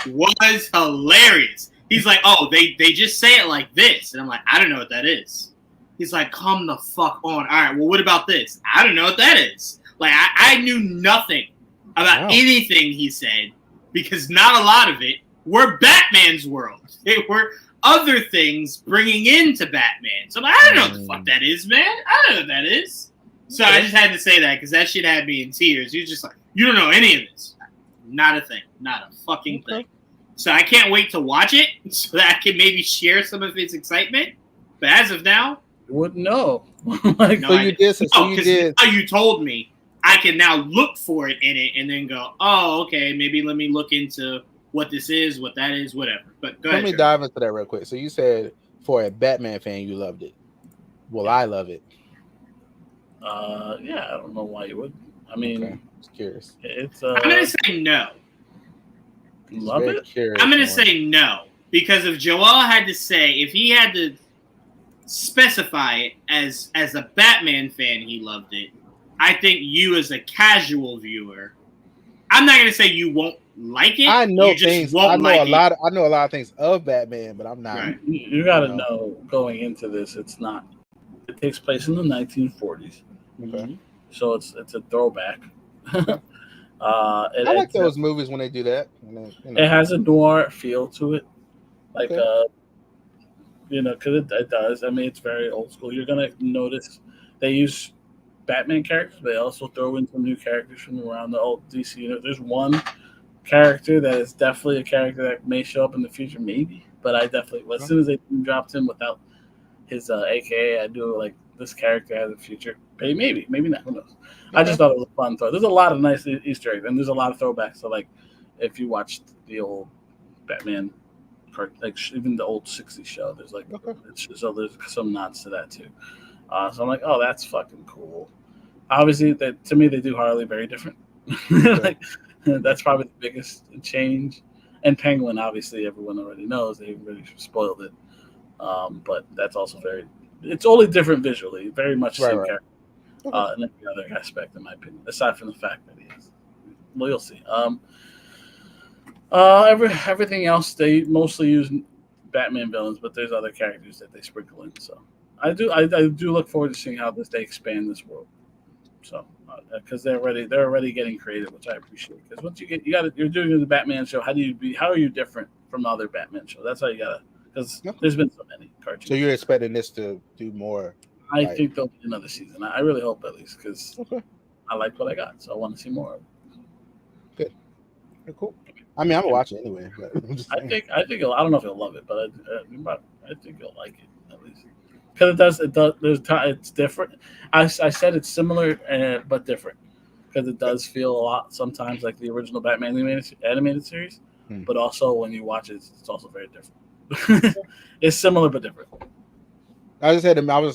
was hilarious. He's like, oh, they just say it like this. And I'm like, I don't know what that is. He's like, come the fuck on. All right, well, what about this? I don't know what that is. Like, I knew nothing about anything he said because not a lot of it were Batman's world. They were other things bringing into Batman. So I'm like, I don't know what the fuck that is, man. I don't know what that is. So I just had to say that because that shit had me in tears. You're just like, you don't know any of this. Not a thing. Not a fucking thing. So I can't wait to watch it so that I can maybe share some of its excitement. But as of now, you wouldn't know. Like, no, so you did. So you did. Now you told me, I can now look for it in it and then go, oh, okay, maybe let me look into what this is, what that is, whatever. But go ahead. Let me dive into that real quick. So you said for a Batman fan, you loved it. Well, I love it. Yeah, I don't know why you would. I mean, just curious. It's. I'm gonna say no. Love it. I'm gonna say no because if Joel had to say, if he had to specify it as a Batman fan, he loved it. I think you as a casual viewer, I'm not gonna say you won't like it. I know you just things. Won't I know like a lot. I know a lot of things of Batman, but I'm not. Right. You got to know going into this. It's not. It takes place in the 1940s. Okay. So it's a throwback. I like those movies when they do that. It has a noir feel to it, like because it does. I mean, it's very old school. You're gonna notice they use Batman characters. They also throw in some new characters from around the old DC universe. There's one character that is definitely a character that may show up in the future, maybe. But I definitely, as soon as they dropped him without his AKA, I do like this character has a future. Maybe not. Who knows? I just thought it was a fun throw. There's a lot of nice Easter eggs, and there's a lot of throwbacks. So, like, if you watched the old Batman, like even the old '60s show, there's like, so there's some nods to that too. So I'm like, oh, that's fucking cool. Obviously, to me, they do Harley very different. Like, that's probably the biggest change. And Penguin, obviously, everyone already knows. They really spoiled it. But that's also it's only different visually. Very much the same character. In every other aspect, in my opinion, aside from the fact that he is. Well, you'll see. Everything else, they mostly use Batman villains, but there's other characters that they sprinkle in. So I do look forward to seeing how they expand this world. So because they're already getting creative, which I appreciate. Because once you're doing the Batman show, how are you different from the other Batman show? That's how you gotta. Because there's been so many cartoons. So you're expecting this to do more? I think there'll be another season. I really hope, at least, because I like what I got, so I want to see more of it. Good. Cool. I mean, I'm gonna watch it anyway. But I think I don't know if you'll love it, but I think you'll like it at least because it does. It's different. I said it's similar but different because it does feel a lot sometimes like the original Batman animated series, but also when you watch it, it's also very different. It's similar but different. I was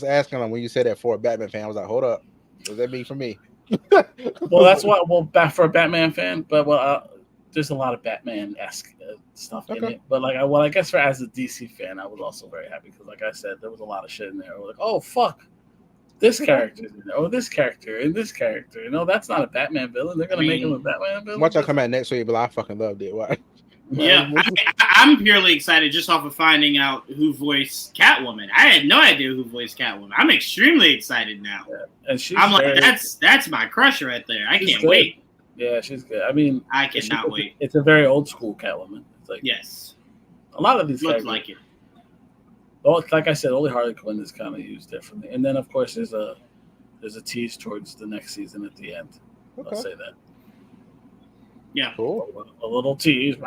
asking when you said that for a Batman fan, I was like, hold up, what does that mean for me? Well, that's what. Well, for a Batman fan, but there's a lot of Batman-esque stuff in it. But I guess as a DC fan, I was also very happy because, like I said, there was a lot of shit in there. I was like, oh fuck, this character, this character, and this character. That's not a Batman villain. They're gonna make him a Batman villain. Watch out come out next week, but I fucking loved it. Why? Yeah, I'm purely excited just off of finding out who voiced Catwoman. I had no idea who voiced Catwoman. I'm extremely excited now. Yeah. And I'm like, that's my crush right there. I can't wait. Yeah, she's good. I mean, I cannot wait. It's a very old school Catwoman. It's like yes, a lot of these looks like it. Well, like I said, only Harley Quinn is kind of used differently. And then of course there's a tease towards the next season at the end. I'll say that. Yeah. Cool. A little tease. All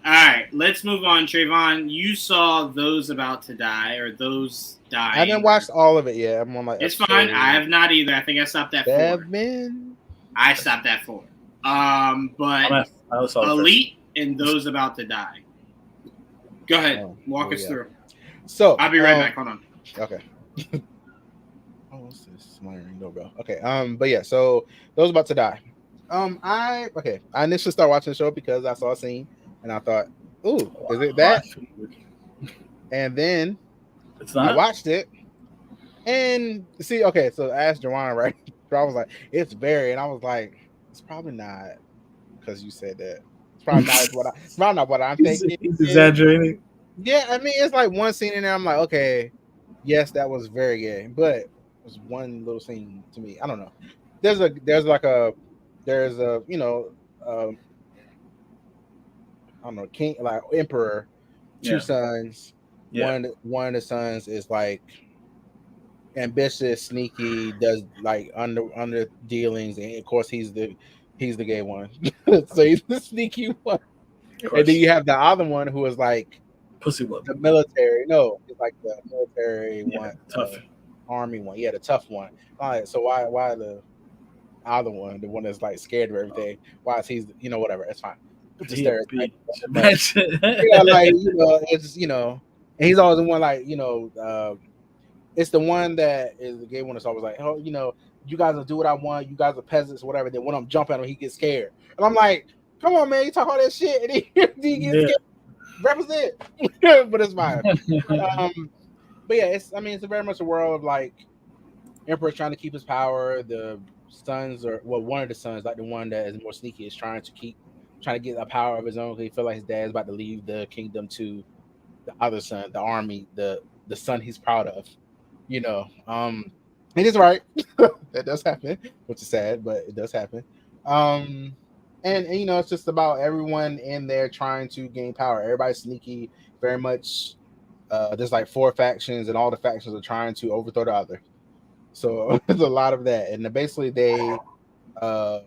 right, let's move on. Trevon, you saw Those About to Die or Those Dying. I didn't watch all of it yet. I'm on it's fine. I have not either. I think I stopped at 4. I stopped at 4. But Elite and Those About to Die. Go ahead. Walk us through. So I'll be right back. Hold on. Okay. What's this? My doorbell. Okay. But yeah, so Those About to Die. I initially started watching the show because I saw a scene and I thought, ooh, is it that? And then I watched it and so I asked Juwaan, right? I was like, it's very, and I was like, it's probably not because you said that. It's probably not what I'm thinking. He's exaggerating. Yeah, I mean, it's like one scene in there. I'm like, okay, yes, that was very gay, but it was one little scene to me. I don't know. There's a I don't know, king, like emperor, two sons. Yeah. One of the sons is like ambitious, sneaky, does like under dealings, and of course he's the gay one. So he's the sneaky one. And then you have the other one who is like pussy whip. The military. No, it's like the military one, tough army one. Yeah, the tough one. All right, so why the other one, the one that's like scared of everything? Why is he's whatever? It's fine. It's a stereotype. Yeah, like it's and he's always the one like it's the one that is the gay one that's always like, oh, you guys will do what I want. You guys are peasants, whatever. Then when I'm jumping on him, he gets scared, and I'm like, come on, man, you talk all that shit, and he gets scared. Represent, but it's fine. But yeah, it's very much a world of like Emperor's trying to keep his power. The sons one of the sons, like the one that is more sneaky, is trying to get a power of his own. He feel like his dad's about to leave the kingdom to the other son, the army, the son he's proud of. And he's right. That does happen, which is sad, but it does happen. And it's just about everyone in there trying to gain power. Everybody's sneaky, very much. There's like 4 factions, and all the factions are trying to overthrow the other. So there's a lot of that, and basically they, I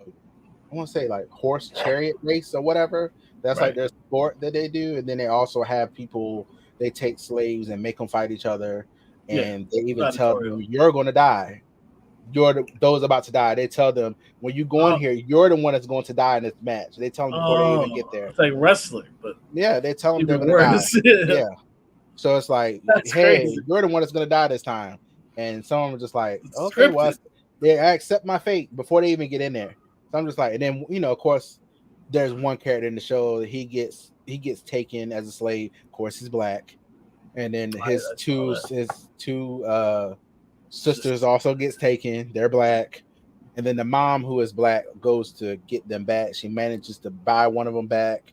want to say like horse chariot race or whatever. That's like their sport that they do, and then they also have people. They take slaves and make them fight each other, and they even tell them, "You're going to die. Those about to die." They tell them, when you go in here, you're the one that's going to die in this match. They tell them before they even get there. It's like wrestling, but yeah, they tell them they're going to die. Yeah, so it's like, that's hey, crazy. You're the one that's going to die this time, and some of them are just like, okay, well, I accept my fate before they even get in there. So I'm just like, and then of course, there's one character in the show that he gets taken as a slave. Of course, he's black, and then his two sisters also gets taken. They're black, and then the mom, who is black, goes to get them back. She manages to buy one of them back.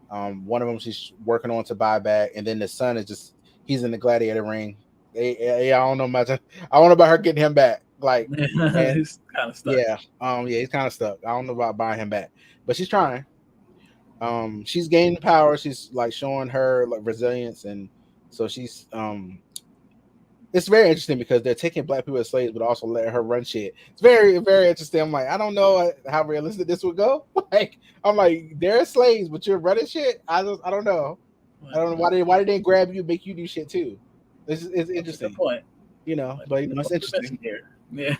One of them she's working on to buy back, and then the son is he's in the gladiator ring. I don't know much. I don't know about her getting him back. Like, he's kind of stuck. Yeah, he's kind of stuck. I don't know about buying him back, but she's trying. She's gaining power. She's like showing her like resilience, and so she's it's very interesting because they're taking black people as slaves, but also letting her run shit. It's very, very interesting. I'm like, I don't know how realistic this would go. Like, I'm like, they're slaves, but you're running shit. I don't know. I don't know why did they grab you, make you do shit too. It's interesting. Good point. But it's interesting. Here. Yeah.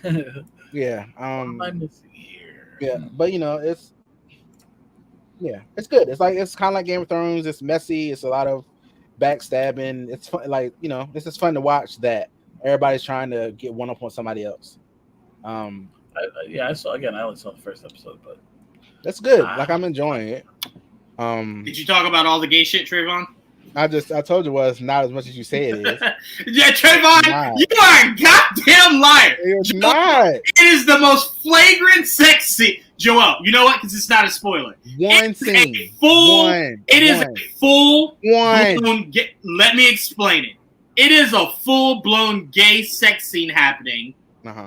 Yeah. I'm missing here. Yeah, but it's good. It's kind of like Game of Thrones. It's messy. It's a lot of backstabbing. It's fun, like it's just fun to watch that everybody's trying to get one up on somebody else. I only saw the first episode, but that's good. Like, I'm enjoying it. Did you talk about all the gay shit, Trevon? I told you it's not as much as you say it is. Yeah, Trevon, you are a goddamn liar. It's not. It is the most flagrant sex scene. Joel, you know what? Because it's not a spoiler. One scene. It is a full blown. Let me explain it. It is a full blown gay sex scene happening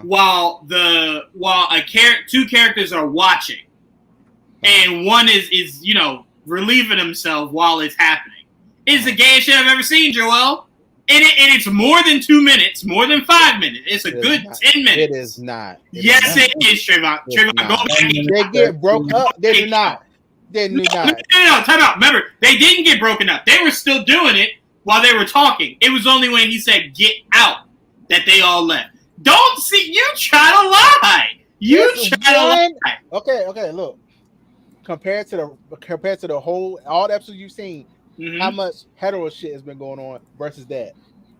while two characters are watching, and one is relieving himself while it's happening. It's the gayest shit I've ever seen, Joel. And it's more than 2 minutes, more than 5 minutes. It's a good 10 minutes. It is not. Yes, it is, Trevon. Trevon, go back. They get broke up. They do not. They do not. No, time out. Remember, they didn't get broken up. They were still doing it while they were talking. It was only when he said, get out, that they all left. Don't see, you try to lie. You try to lie. Okay, look. Compared to the whole, all the episodes you've seen, how much hetero shit has been going on versus that?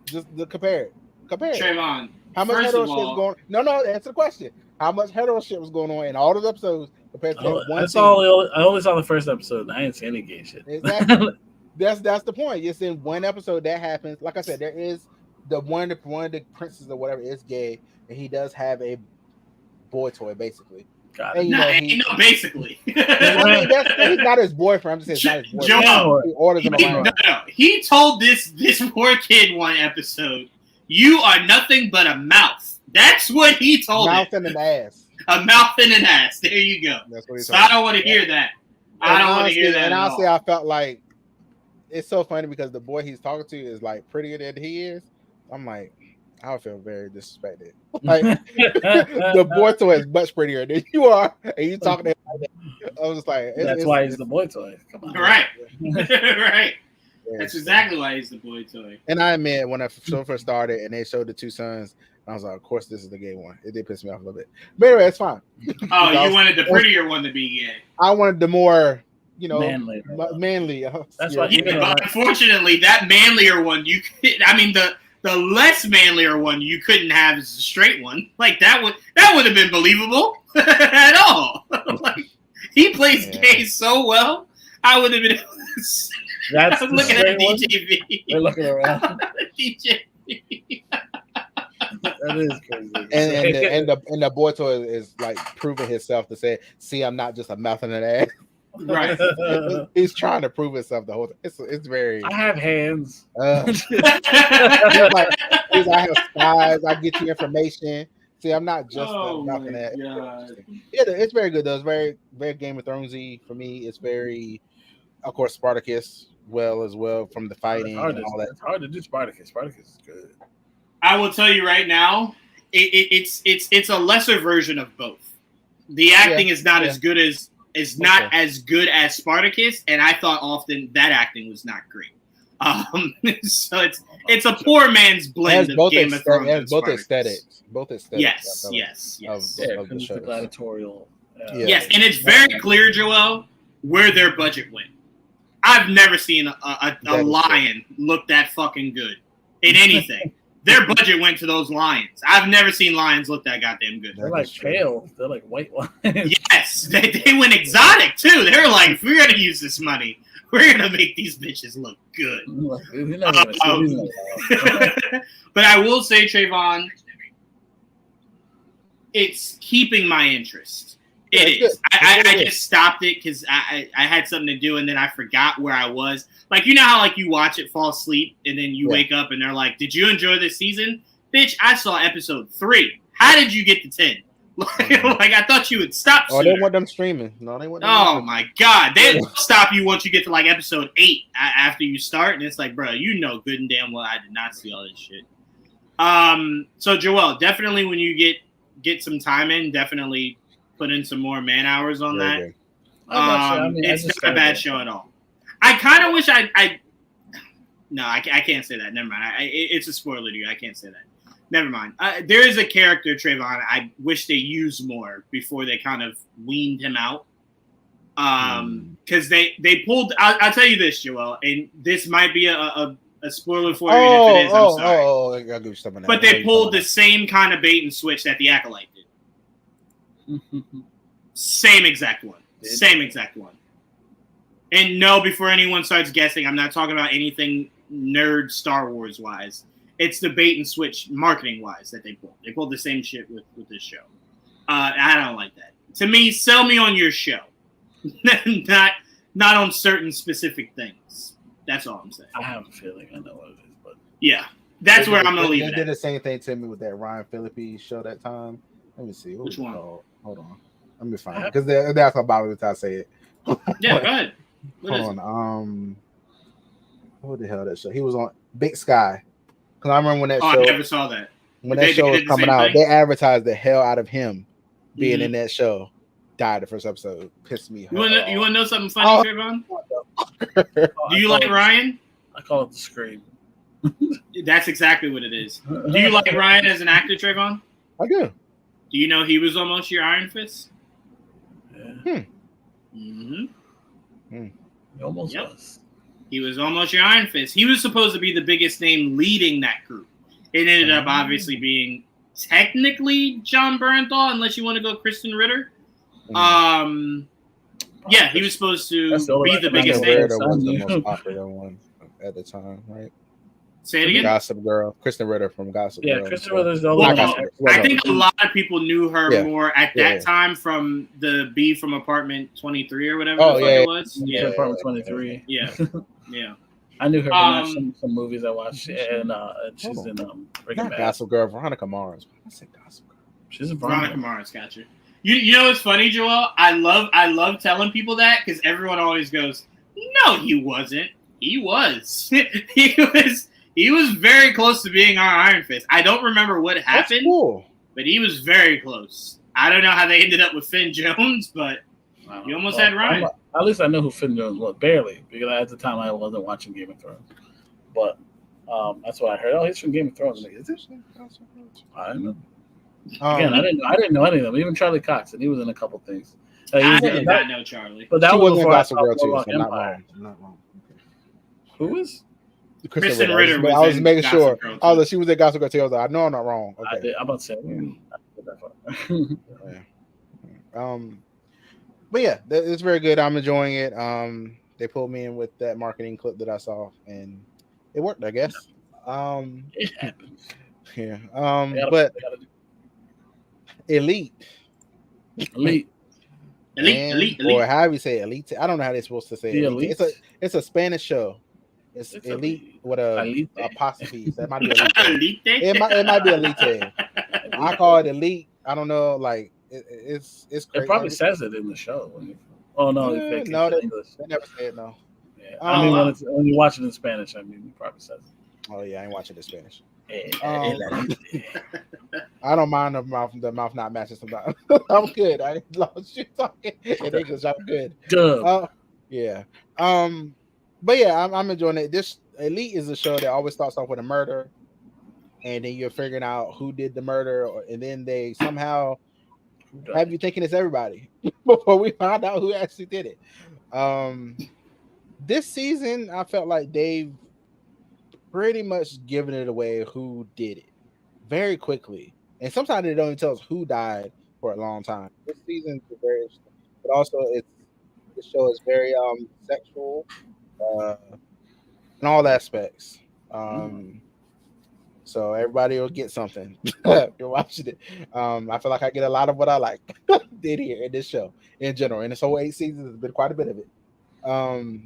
Just compare it. Trevon, how much hetero shit is going on? No, answer the question. How much hetero shit was going on in all those episodes compared to that one scene? I only saw the first episode. I didn't see any gay shit. Exactly. That's the point. It's in one episode that happens. Like I said, there is one of the princes or whatever is gay, and he does have a boy toy, basically. Basically. He's not his boyfriend. I'm just saying, it's not his boyfriend. Joel, he orders him around. No. He told this poor kid one episode, "You are nothing but a mouth." That's what he told him. Mouth and an ass. A mouth and an ass. There you go. That's what he told I don't want to hear that. I don't want to hear that. And honestly, I felt like it's so funny because the boy he's talking to is like prettier than he is. I'm like, I would feel very disrespected. Like the boy toy is much prettier than you are, and you talking to him like that. I was just like, that's why he's the boy toy. Come on, right, right. Yeah, That's exactly why he's the boy toy. And I admit, when I first started and they showed the two sons, I was like, of course, this is the gay one. It did piss me off a little bit. But anyway, it's fine. Oh, you wanted the prettier one to be gay. I wanted the more, manly. That's why. Yeah, but unfortunately, that manlier one, the less manlier one you couldn't have as a straight one. Like that would have been believable at all. Like he plays gay so well, I would have been. That's looking at DJV. We're looking around. DJV. That is crazy. And the boy toy is like proving himself to say, "See, I'm not just a mouth in an ass." Right. He's trying to prove himself the whole time. It's very. I have hands. He's like, I have spies. I get you information. See, I'm not just a mouth in an ass. Yeah, it's very good though. It's very, very Game of Thronesy for me. It's very, of course, Spartacus as well from the fighting and all that. It's hard to do Spartacus. Spartacus is good. I will tell you right now, it's a lesser version of both. The acting is not as good as Spartacus, and I thought often that acting was not great. So it's a poor man's blend of Game of Thrones. It has both aesthetics. Yes. Of the show. Gladiatorial. Yes, and it's very clear, Joel, where their budget went. I've never seen a lion look that fucking good in anything. Their budget went to those lions. I've never seen lions look that goddamn good. They're like pale. They're like white lions. Yes, they went exotic too. They were like, if we're gonna use this money, we're gonna make these bitches look good. But I will say, Trevon, it's keeping my interest. It is. I just stopped it because I had something to do and then I forgot where I was. Like, you know how like you watch it, fall asleep, and then you wake up and they're like, "Did you enjoy this season?" Bitch, I saw episode 3. How did you get to 10? Like I thought you would stop. Oh, they want them streaming. No, they want. My god, they stop you once you get to like episode 8 after you start, and it's like, bro, you know good and damn well I did not see all this shit. So Joel, definitely when you get some time in, definitely put in some more man hours on that. It's not a bad show at all. I kind of wish I can't say that. Never mind. It's a spoiler to you. I can't say that. Never mind. There is a character, Trevon, I wish they used more before they kind of weaned him out. Because they pulled. I'll tell you this, Joel, and this might be a spoiler for you. And if it is, I'm sorry. I'll give you something. But they pulled the same kind of bait and switch that the Acolyte did. Same exact one. Same exact one. And no, before anyone starts guessing, I'm not talking about anything nerd Star Wars wise. It's the bait and switch marketing wise that they pulled. They pulled the same shit with this show. I don't like that. To me, sell me on your show, not on certain specific things. That's all I'm saying. I have a feeling I know what it is, but yeah, that's where I'm gonna leave it. They did the same thing to me with that Ryan Phillippe show that time. Let me see. Which one? Hold on. Let me find it because that's how bother me I say it. Yeah, go ahead. Hold on. What the hell that show? He was on Big Sky. Because I remember when that show. I never saw that. When that show was coming out, they advertised the hell out of him being in that show. Died the first episode. Pissed me off. You want to know something funny, Trevon? Do you like Ryan? I call it the Scream. That's exactly what it is. Do you like Ryan as an actor, Trevon? I do. Do you know he was almost your Iron Fist? Yeah. He almost was. He was almost your Iron Fist. He was supposed to be the biggest name leading that group. It ended up obviously being technically John Bernthal, unless you want to go Kristen Ritter. Yeah, he was supposed to be the biggest name. Ritter was the most popular one at the time, right? Say it again. Gossip Girl, Kristen Ritter from Gossip Girl. Yeah, Kristen Ritter's the only one. I think a lot of people knew her more at that time from the B from Apartment 23 or whatever it was. Yeah, Apartment 23. Yeah, yeah. I knew her from some movies I watched, and she's in Breaking Bad. Gossip Girl, Veronica Mars. I said Gossip Girl. She's a Veronica Mars. Gotcha. You know what's funny, Joel? I love telling people that because everyone always goes, "No, he wasn't." He was. He was very close to being our Iron Fist. I don't remember what happened, cool. but he was very close. I don't know how they ended up with Finn Jones, but you almost had Ryan. At least I know who Finn Jones was, barely, because at the time I wasn't watching Game of Thrones. But that's what I heard. Oh, he's from Game of Thrones. Like, is it? I don't know. Again, I didn't know any of them. Even Charlie Cox, and he was in a couple things. I did not know Charlie. But that was before Gossip Girl too. So I'm not wrong. Who is? Kristen Ritter. I was making sure. Although she was at Gossip Girl too, I was like, I know I'm not wrong. Okay. I'm about to say. But yeah, it's very good. I'm enjoying it. They pulled me in with that marketing clip that I saw, and it worked, I guess. It happens. Yeah. But Elite. Or however you say Elite. I don't know how they're supposed to say it. It's a Spanish show. It's Elite with a apostrophe. That might be Elite. It might be Elite. I call it Elite. I don't know. Like it's crazy. It probably says it in the show. Oh no, they never say it. No. Yeah. I mean, when you watch it in Spanish, I mean, it probably says it. Oh yeah, I ain't watching it in Spanish. I don't mind the mouth not matching sometimes. I'm good. I lost you talking in English. I'm good. Yeah. But yeah, I'm enjoying it. This Elite is a show that always starts off with a murder, and then you're figuring out who did the murder, and then they somehow have you thinking it's everybody before we find out who actually did it. This season, I felt like they've pretty much given it away who did it very quickly, and sometimes they don't even tell us who died for a long time. This season is very interesting, but also the show is very sexual in all aspects. So everybody will get something if you're watching it. I feel like I get a lot of what I like did here in this show in general. In this whole 8 seasons, there's been quite a bit of it.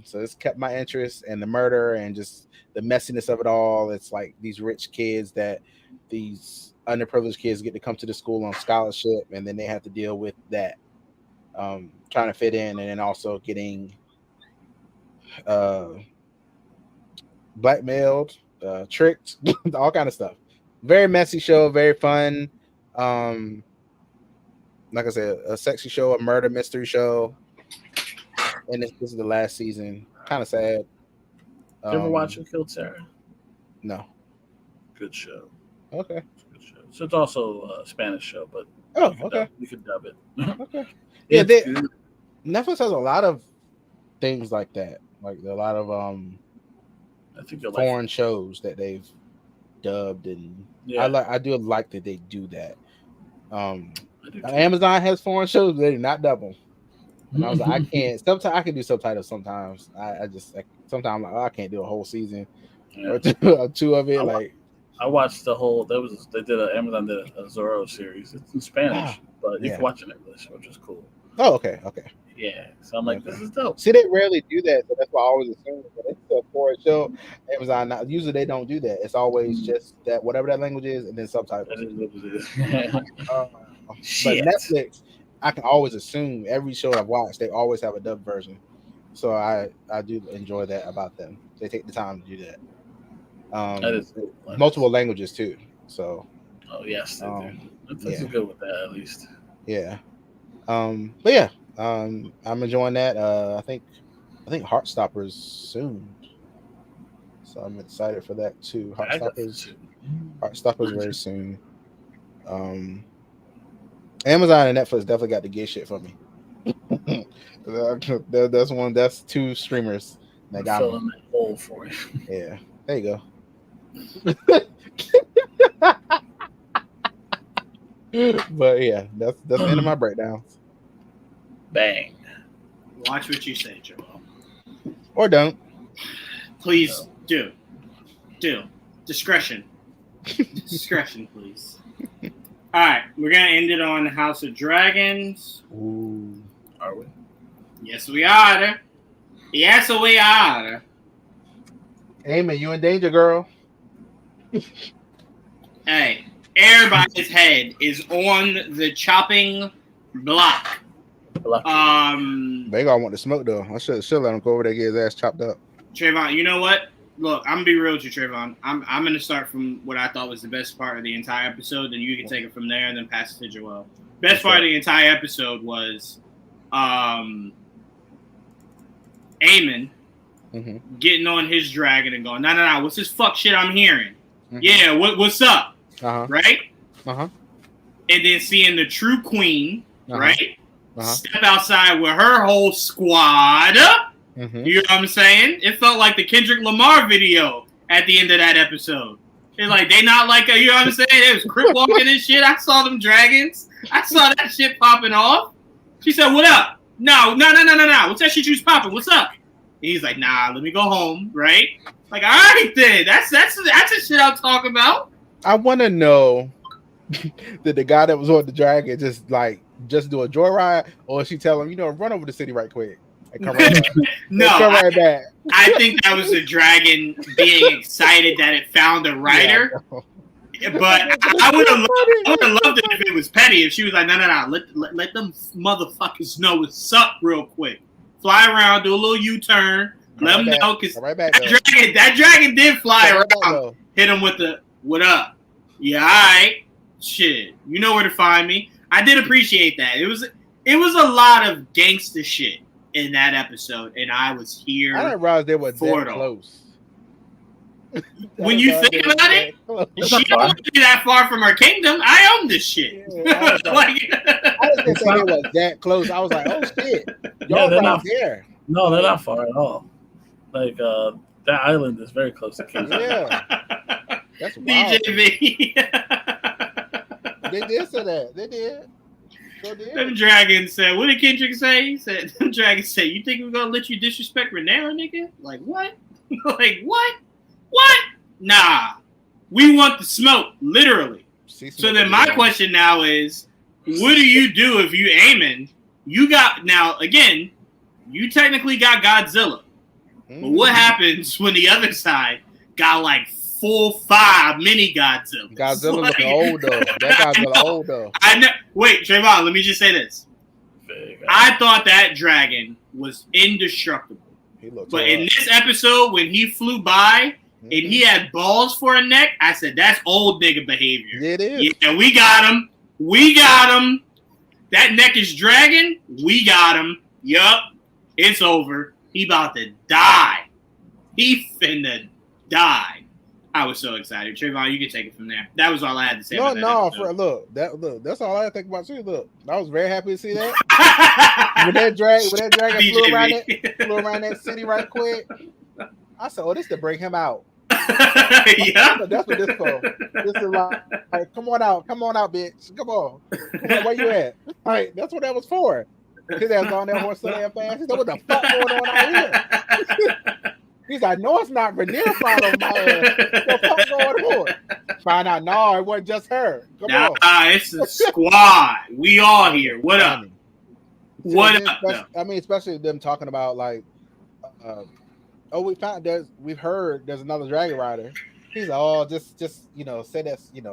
So it's kept my interest, and the murder and just the messiness of it all. It's like these rich kids that these underprivileged kids get to come to the school on scholarship, and then they have to deal with that, trying to fit in, and then also getting blackmailed, tricked, all kind of stuff. Very messy show, very fun. Like I said, a sexy show, a murder mystery show. And this is the last season. Kind of sad. You ever watch Who Killed Sarah? No. Good show. Okay. Good show. So it's also a Spanish show, but you could dub it. Okay. Yeah, Netflix has a lot of things like that. Like a lot of I think foreign shows that they've dubbed, and I do like that they do that. Amazon has foreign shows, but they do not dub them. And I was like, I can't. Sometimes I can do subtitles. Sometimes sometimes I can't do a whole season or two of it. I watched the whole. Amazon did a Zorro series. It's in Spanish, but you can watch it in English, which is cool. Oh, okay. Yeah, so I'm like, this is dope. See, they rarely do that, so that's why I always assume that it's a foreign show. Amazon, usually they don't do that. It's always just that whatever that language is, and then subtitles. That is what it is. But Netflix, I can always assume every show I've watched, they always have a dubbed version. So I do enjoy that about them. They take the time to do that. That is cool. Multiple languages too. So. Oh yes, they do. That's good with that at least. Yeah. But yeah. I'm enjoying that. I think Heartstopper's soon, so I'm excited for that too. Heartstopper's very soon. Amazon and Netflix definitely got the gay shit for me. That's two streamers that got filling that hole for you. Yeah, there you go. But yeah, that's the end of my breakdowns. Bang. Watch what you say, Joel. Or don't. Please do. Discretion. Discretion, please. All right, we're going to end it on House of Dragons. Ooh. Are we? Yes, we are. Yes, we are. Amy, you in danger, girl. Hey, everybody's head is on the chopping block. They gonna want to smoke though. I should let him go over there and get his ass chopped up. Trevon, you know what? Look, I'm gonna be real with you, Trevon. I'm gonna start from what I thought was the best part of the entire episode, then you can take it from there and then pass it to Joel. Best part of the entire episode was Eamon getting on his dragon and going, no, what's this fuck shit I'm hearing? Yeah, what's up? Right? And then seeing the true queen, right? Step outside with her whole squad. You know what I'm saying? It felt like the Kendrick Lamar video at the end of that episode. It's like, they not like, you know what I'm saying? It was crip walking and shit. I saw them dragons. I saw that shit popping off. She said, what up? No. What's that shit you was popping? What's up? And he's like, nah, let me go home, right? Like, all right then. That's the shit I'm talking about. I want to know, did the guy that was on the dragon just do a joyride, or she tell him, run over the city right quick and come right back? No, come right back. I think that was the dragon being excited that it found a rider. Yeah, but I would have loved it if it was Petty. If she was like, no, let them motherfuckers know what's up real quick. Fly around, do a little U-turn, let them know, because that dragon did fly around. Hit him with the, what up? Yeah, all right. Shit, you know where to find me. I did appreciate that. It was a lot of gangster shit in that episode, and I was here. I didn't realize they were that close. When you think about it, she don't be that far from her kingdom. I own this shit. Yeah, I didn't think it was that close. I was like, oh shit, y'all not there. No, they're not far at all. Like that island is very close to Kingdom. Yeah, that's wild. DJV. They did say that. They did. So did. Them dragons said, what did Kendrick say? He said, them dragons said, you think we're going to let you disrespect Renera, nigga? Like, what? Like, what? What? Nah. We want the smoke, literally. So then my question now is, what do you do if you Eamon? You got, now, again, you technically got Godzilla. But what happens when the other side got like 4-5 mini Godzilla? Godzilla looking old though. That Godzilla old though. I know. Wait, Trevon, let me just say this. I thought that dragon was indestructible. But in this episode, when he flew by and he had balls for a neck, I said, that's old nigga behavior. It is. Yeah, we got him. We got him. That neck is dragon. We got him. Yup. It's over. He about to die. He finna die. I was so excited. Trevon, you can take it from there. That was all I had to say. Look, that's all I had to think about too. Look, I was very happy to see that. when that dragon flew around that city right quick, I said, "Oh, this to bring him out." Yeah, that's what this for. This is like, come on out, bitch, come on, where you at? All right, that's what that was for. His ass on that horse so damn fast. He said, "What the fuck going on out here?" He's like, no, it's not Rhaenyra flying on my ass. What the fuck going on? Find out, no, it wasn't just her. Come on. It's a squad. We all here. What up? What up? I mean, especially them talking about like, we've heard there's another dragon rider. He's like, oh, just say that's, it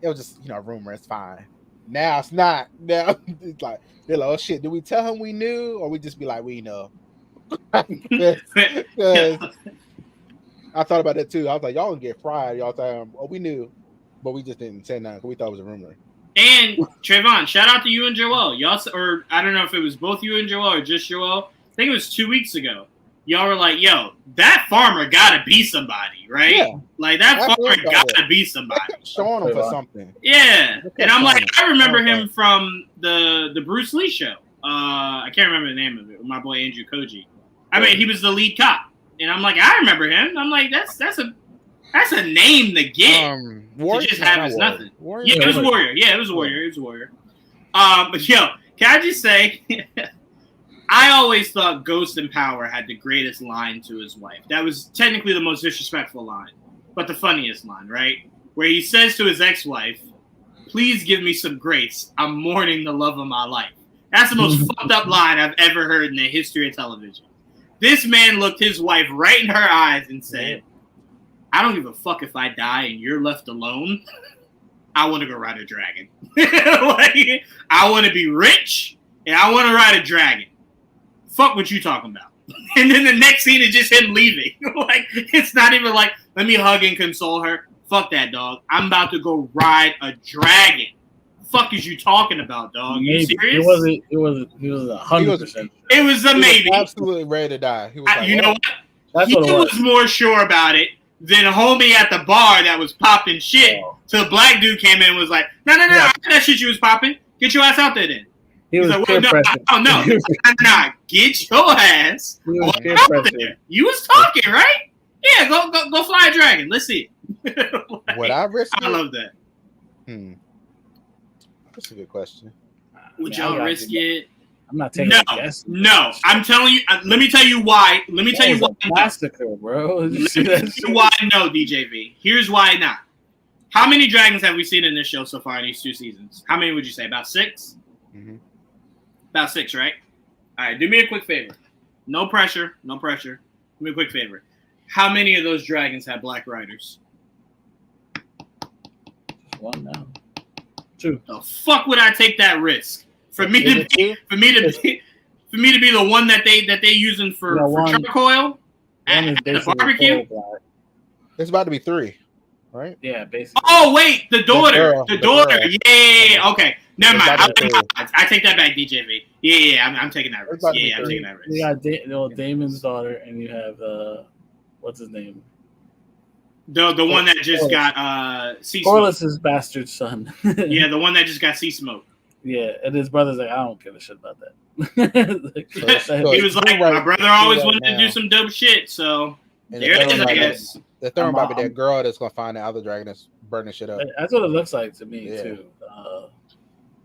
was just, a rumor. It's fine. Now it's not. Now it's like, they're like, oh shit, did we tell him we knew, or we just be like, we know? Because I thought about that too. I was like, y'all gonna get fried. Y'all thought, we knew, but we just didn't say nothing. We thought it was a rumor. And Trevon, shout out to you and Joel. Y'all, or I don't know if it was both you and Joel or just Joel. I think it was 2 weeks ago. Y'all were like, yo, that farmer gotta be somebody, right? Yeah, like that farmer gotta be somebody. Showing him for something. Yeah. And I'm like, I remember him from the Bruce Lee show. I can't remember the name of it. My boy Andrew Koji. I mean, he was the lead cop, and I'm like, I remember him. I'm like, that's a name to get. To just have as nothing. Warrior? Yeah, it was Warrior. Yeah, it was Warrior. It was Warrior. But yo, can I just say, I always thought Ghost in Power had the greatest line to his wife. That was technically the most disrespectful line, but the funniest line, right? Where he says to his ex-wife, "Please give me some grace. I'm mourning the love of my life." That's the most fucked up line I've ever heard in the history of television. This man looked his wife right in her eyes and said, I don't give a fuck if I die and you're left alone. I want to go ride a dragon. I want to be rich and I want to ride a dragon. Fuck what you talking about. And then the next scene is just him leaving. Like, it's not even like, let me hug and console her. Fuck that, dog. I'm about to go ride a dragon. Fuck is you talking about, dog? You serious? He was 100%. It was a maybe. Absolutely ready to die. He was like, you know what? That's He what it was more sure about it than a homie at the bar that was popping shit. Oh. So a black dude came in and was like, no, I heard that shit you was popping. Get your ass out there then. He was like, well, no, no. Get your ass out there. You was talking, right? Yeah, go fly a dragon. Let's see it. Like, would I risk it? I love that. That's a good question. Would y'all risk it? I'm not taking a guess. No, I'm telling you. Let me tell you why. Let me tell you why. Massacre, bro. Let me tell you why no, DJV. Here's why not. How many dragons have we seen in this show so far in these 2 seasons? How many would you say? About 6? Mm-hmm. About 6, right? All right, do me a quick favor. No pressure. Do me a quick favor. How many of those dragons have black riders? 1 now. 2. The fuck would I take that risk? For me to be the one that they using for charcoal at the barbecue. It's about to be 3, right? Yeah, basically. Oh wait, the daughter. Yeah. Okay, never mind. I take that back, DJV. Yeah. I'm taking that risk. Yeah, I'm taking that risk. You got Damon's daughter, and you have what's his name? The one that just got sea smoke. Corliss's bastard son. Yeah, the one that just got sea smoke. Yeah, and his brother's like, I don't give a shit about that. He was like, my brother always wanted to do some dope shit, so there it is, I guess. The third might be that girl that's gonna find the other dragon that's burning shit up. That's what it looks like to me too.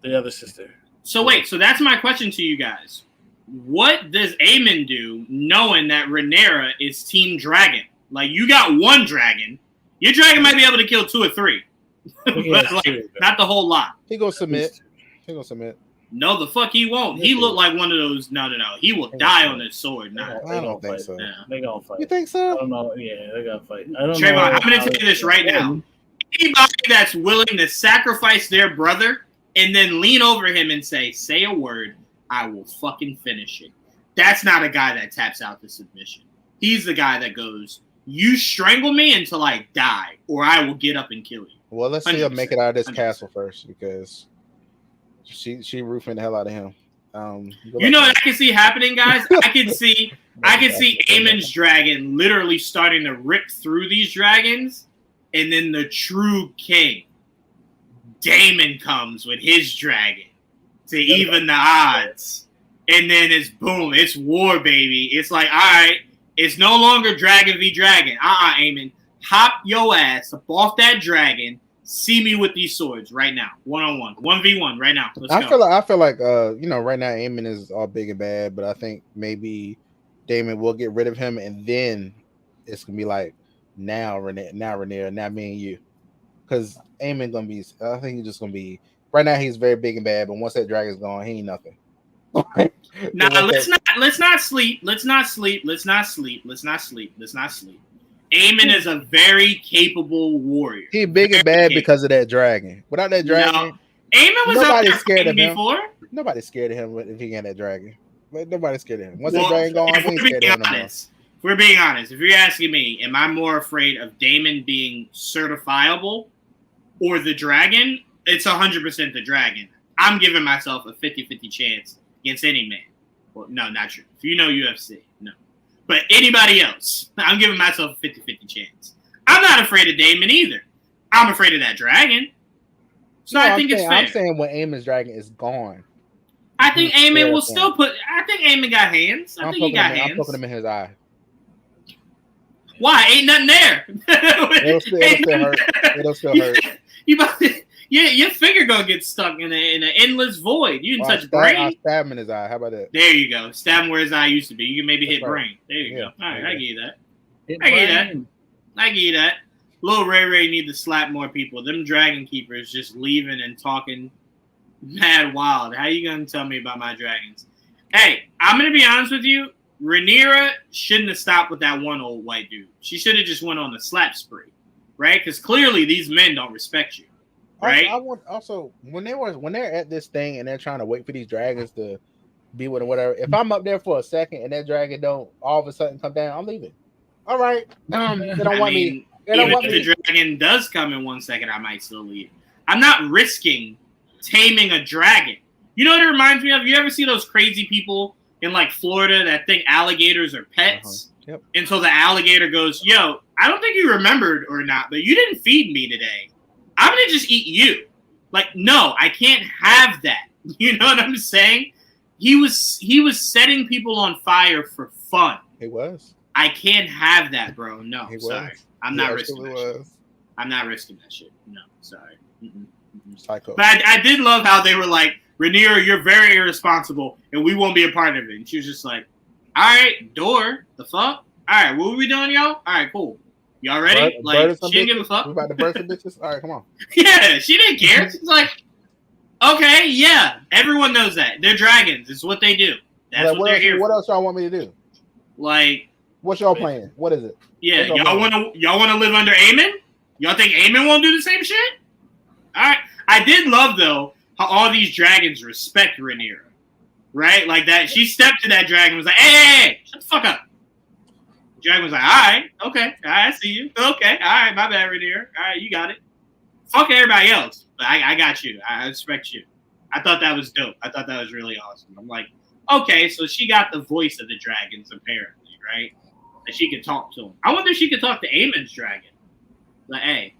The other sister. So wait, so that's my question to you guys. What does Aemon do knowing that Rhaenyra is Team Dragon? Like, you got 1 dragon. Your dragon might be able to kill 2 or 3. But like, not the whole lot. He gonna submit. No, the fuck he won't. He looked like one of those. No. He will die on his sword. No, I don't think so. Yeah. They gonna fight. You think so? I don't know. Yeah, they gonna fight. I don't Trevon, know. I'm gonna tell you this right now. Anybody that's willing to sacrifice their brother and then lean over him and say a word, I will fucking finish it. That's not a guy that taps out the submission. He's the guy that goes, you strangle me until I die, or I will get up and kill you. Well, let's see him make it out of this castle first, because she roofing the hell out of him. You know what I can see happening, guys? I can see Aemon's dragon literally starting to rip through these dragons, and then the true king, Daemon, comes with his dragon to even the odds. And then it's boom, it's war, baby. It's like, all right, it's no longer dragon v dragon. Aemon, hop your ass up off that dragon. See me with these swords right now, 1-on-1, 1v1 right now. Let's go. I feel like right now Aemon is all big and bad, but I think maybe Daemon will get rid of him, and then it's gonna be like now Rhaenyra, now me and you, because Aemon gonna be. I think he's just gonna be. Right now he's very big and bad, but once that dragon's gone, he ain't nothing. Nah, let's not sleep. Aemon is a very capable warrior. He big and bad because of that dragon. Without that dragon, no. Aemon was nobody's scared of him before. Nobody's scared of him if he got that dragon. But nobody's scared of him. Once that dragon gone, we ain't scared of him no more. If we're being honest, if you're asking me, am I more afraid of Daemon being certifiable or the dragon? It's 100% the dragon. I'm giving myself a 50-50 chance against any man. Well, no, not true. If you know UFC, no. But anybody else, I'm giving myself a 50-50 chance. I'm not afraid of Daemon either. I'm afraid of that dragon. So I think it's fair. I'm saying when Aemon's dragon is gone. I think Aemon will still put. I think Aemon got hands. I think he got hands. I'm poking him in his eye. Why? Ain't nothing there. It'll still hurt. It'll still hurt. Your finger gonna get stuck in an endless void. You can touch brain. I'll stab him in his eye. How about that? There you go. Stab him where his eye used to be. You can maybe hit brain. There you go. All right, I give you that. I give you that. Little Ray need to slap more people. Them dragon keepers just leaving and talking mad wild. How you gonna tell me about my dragons? Hey, I'm gonna be honest with you. Rhaenyra shouldn't have stopped with that one old white dude. She should have just went on the slap spree, right? Because clearly these men don't respect you. Right. I want also when they're at this thing and they're trying to wait for these dragons to be with him, whatever. If I'm up there for a second and that dragon don't all of a sudden come down, I'm leaving. All right. They don't want me. They don't want if me. the dragon does come in 1 second, I might still leave. I'm not risking taming a dragon. You know what it reminds me of? You ever see those crazy people in like Florida that think alligators are pets? Yep. And so the alligator goes, yo, I don't think you remembered or not, but you didn't feed me today. I'm going to just eat you. Like, no, I can't have that. You know what I'm saying? He was setting people on fire for fun. He was. I can't have that, bro. No, He sorry. was. I'm He not risking that was. shit. I'm not risking that shit. No, sorry. Psycho. But I did love how they were like, Rhaenyra, you're very irresponsible, and we won't be a part of it. And she was just like, all right, door, the fuck? All right, what are we doing, yo? All right, cool. Y'all ready? She didn't give a fuck. We about to burn some bitches? All right, come on. Yeah, she didn't care. She's like, okay, yeah, everyone knows that. They're dragons. It's what they do. That's what they're here What for. else y'all want me to do? Like, what's y'all plan? What is it? Yeah, y'all want to live under Aemon? Y'all think Aemon won't do the same shit? All right. I did love, though, how all these dragons respect Rhaenyra. Right? Like that. She stepped to that dragon and was like, hey, shut the fuck up. The dragon was like, all right, okay. All right, I see you. Okay. All right, my bad, Rhaenyra. All right, you got it. Fuck everybody else. But I got you. I respect you. I thought that was dope. I thought that was really awesome. I'm like, okay, so she got the voice of the dragons, apparently, right? That she could talk to him. I wonder if she could talk to Aemon's dragon. Like, hey,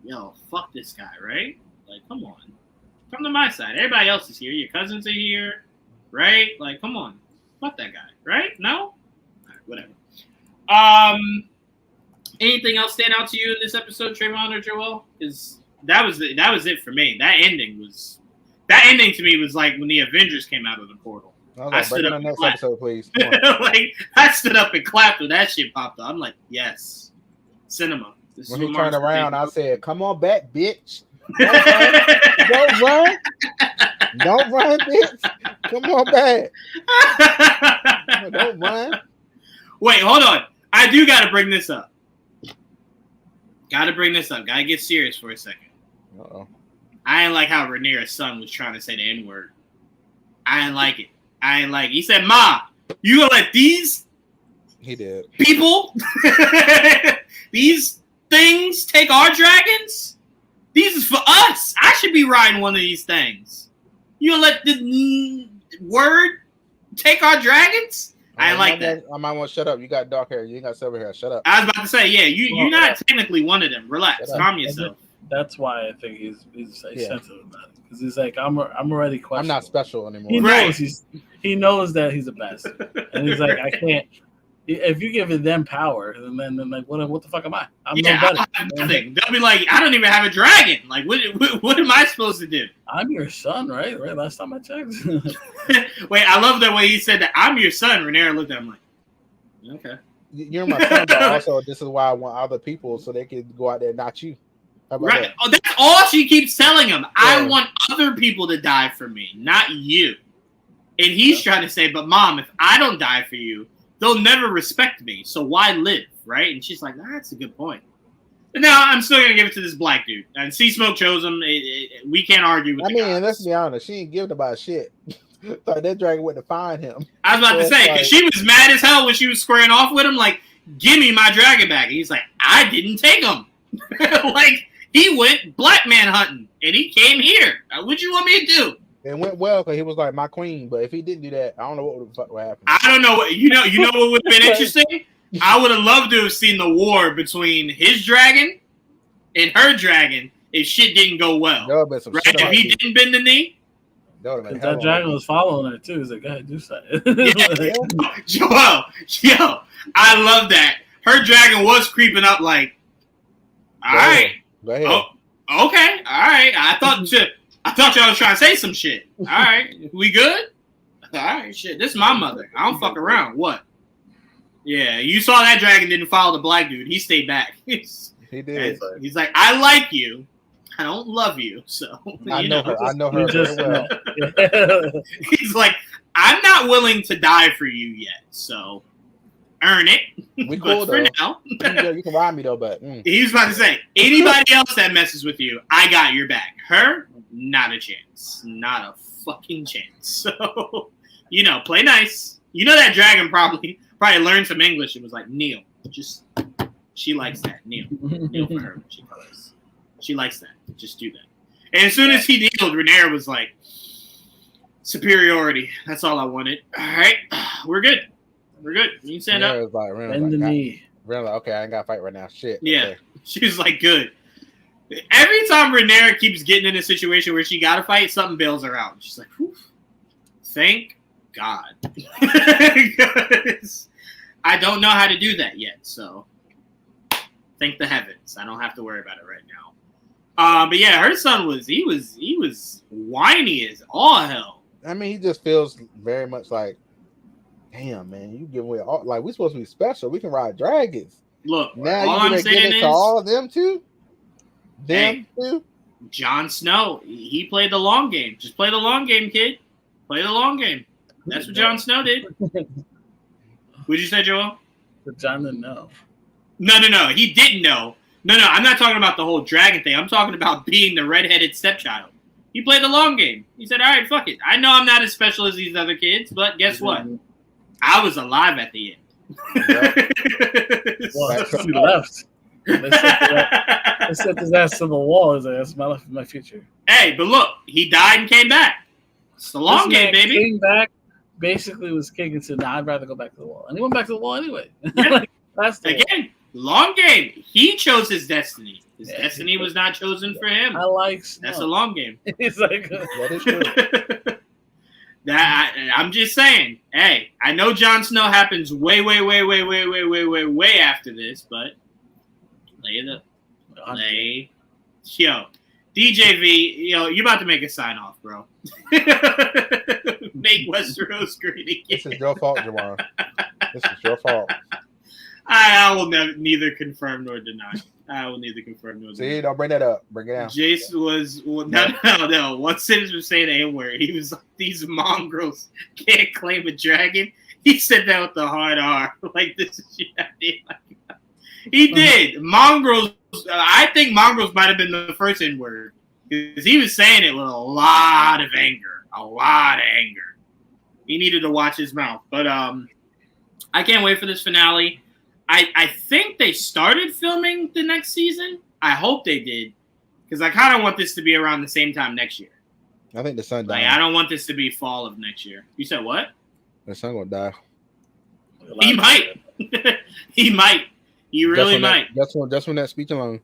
yo, fuck this guy, right? Like, come on. Come to my side. Everybody else is here. Your cousins are here, right? Like, come on. Fuck that guy, right? No? All right, whatever. Anything else stand out to you in this episode, Trevon or Joel? Because that was it for me. That ending to me was like when the Avengers came out of the portal. I stood up. Next episode, please. Like, I stood up and clapped when that shit popped up. I'm like, yes, cinema. When he turned around, I said, "Come on back, bitch! Don't run, don't run, bitch! Come on back! Don't run." Wait, hold on. I do got to bring this up. Got to get serious for a second. Uh-oh. I ain't like how Rhaenyra's son was trying to say the N-word. I ain't like it. He said, "Ma, you gonna let these people, these things take our dragons? These is for us. I should be riding one of these things. You gonna let the word take our dragons?" I ain't like that. I might want to shut up. You got dark hair. You ain't got silver hair. Shut up. I was about to say, yeah, you're not technically one of them. Relax, calm yourself. That's why I think he's sensitive about it, because he's like, I'm already questionable. I'm not special anymore. He knows that he's a bastard, and he's like, I can't. If you give them power, then like, what the fuck am I? I'm no better. I have nothing. They'll be like, I don't even have a dragon. Like, what am I supposed to do? I'm your son, right? Last time I checked. Wait, I love the way he said that. I'm your son. Rhaenyra looked at him like, okay. You're my son, but also this is why I want other people so they can go out there, not you. Right. That? Oh, that's all she keeps telling him. Yeah. I want other people to die for me, not you. And he's trying to say, but Mom, if I don't die for you, they'll never respect me. So why live, right? And she's like, that's a good point. But now I'm still gonna give it to this black dude. And Sea Smoke chose him. We can't argue with. Let's be honest. She ain't giving about shit. Thought that dragon wouldn't find him. I was about to say, because she was mad as hell when she was squaring off with him. Like, give me my dragon back. And he's like, I didn't take him. Like, he went black man hunting, and he came here. What you want me to do? It went well because he was like my queen. But if he didn't do that, I don't know what the fuck would happen. I don't know what you know what would have been interesting. I would have loved to have seen the war between his dragon and her dragon if shit didn't go well. Right? If he didn't bend the knee. That dragon was following her too. He's like, go ahead, do something. Joel, yo, I love that. Her dragon was creeping up like, all right. Go ahead. Oh, okay. All right. I thought y'all was trying to say some shit. All right. We good? All right. Shit. This is my mother. I don't fuck around. What? Yeah. You saw that dragon didn't follow the black dude. He stayed back. He did. He's like, I like you. I don't love you. So I know her very well. He's like, I'm not willing to die for you yet. So earn it. We cool for though. Now. You can ride me though, but he was about to say, anybody else that messes with you, I got your back. Her, not a chance. Not a fucking chance. So You know, play nice. You know that dragon probably learned some English and was like, kneel. Just, she likes that. Kneel. Kneel for her when she plays. She likes that. Just do that. And as soon as he kneeled, Rhaenyra was like, superiority. That's all I wanted. All right. We're good. We're good. You can stand up. Bend the knee. Rhaenyra like, okay, I ain't got to fight right now. Shit. Yeah. Okay. She was like, good. Every time Rhaenyra keeps getting in a situation where she got to fight, something bails her out. She's like, whew. Thank God. Because I don't know how to do that yet. So thank the heavens. I don't have to worry about it right now. But yeah, her son was whiny as all hell. I mean, he just feels very much like, damn, man, you give away all, like, we're supposed to be special. We can ride dragons. Look, now all I'm saying is all of them too. Them too. Jon Snow, he played the long game. Just play the long game, kid. Play the long game. That's what Jon Snow did. What'd you say, Joel? But Jon didn't know. No. He didn't know. No. I'm not talking about the whole dragon thing. I'm talking about being the redheaded stepchild. He played the long game. He said, all right, fuck it. I know I'm not as special as these other kids, but guess what? I was alive at the end. Well, he left. They set his ass to the wall. He's like, that's my life, my future. Hey, but look, he died and came back. It's the long game, baby. Came back, basically was king and said, nah, I'd rather go back to the wall. And he went back to the wall anyway. Yeah. Again, long game. He chose his destiny. His destiny was not chosen for him. That's a long game. He's like, that is true. I'm just saying. Hey, I know Jon Snow happens way after this, but yo, DJV, you about to make a sign off, bro. Make Westeros great again. This is your fault, Juwaan. This is your fault. I will neither confirm nor deny. See, don't bring that up. Bring it down. Jace was no. Once Sims was saying the N-word, he was like, these mongrels can't claim a dragon. He said that with the hard R. Like, this is your idea. He did. Mongrels. I think mongrels might have been the first N-word because he was saying it with a lot of anger. He needed to watch his mouth. But I can't wait for this finale. I think they started filming the next season. I hope they did because I kind of want this to be around the same time next year. I think the sun died. Like, I don't want this to be fall of next year. You said what? The sun gonna die. He might. He might. He really might. That's when that speech alone.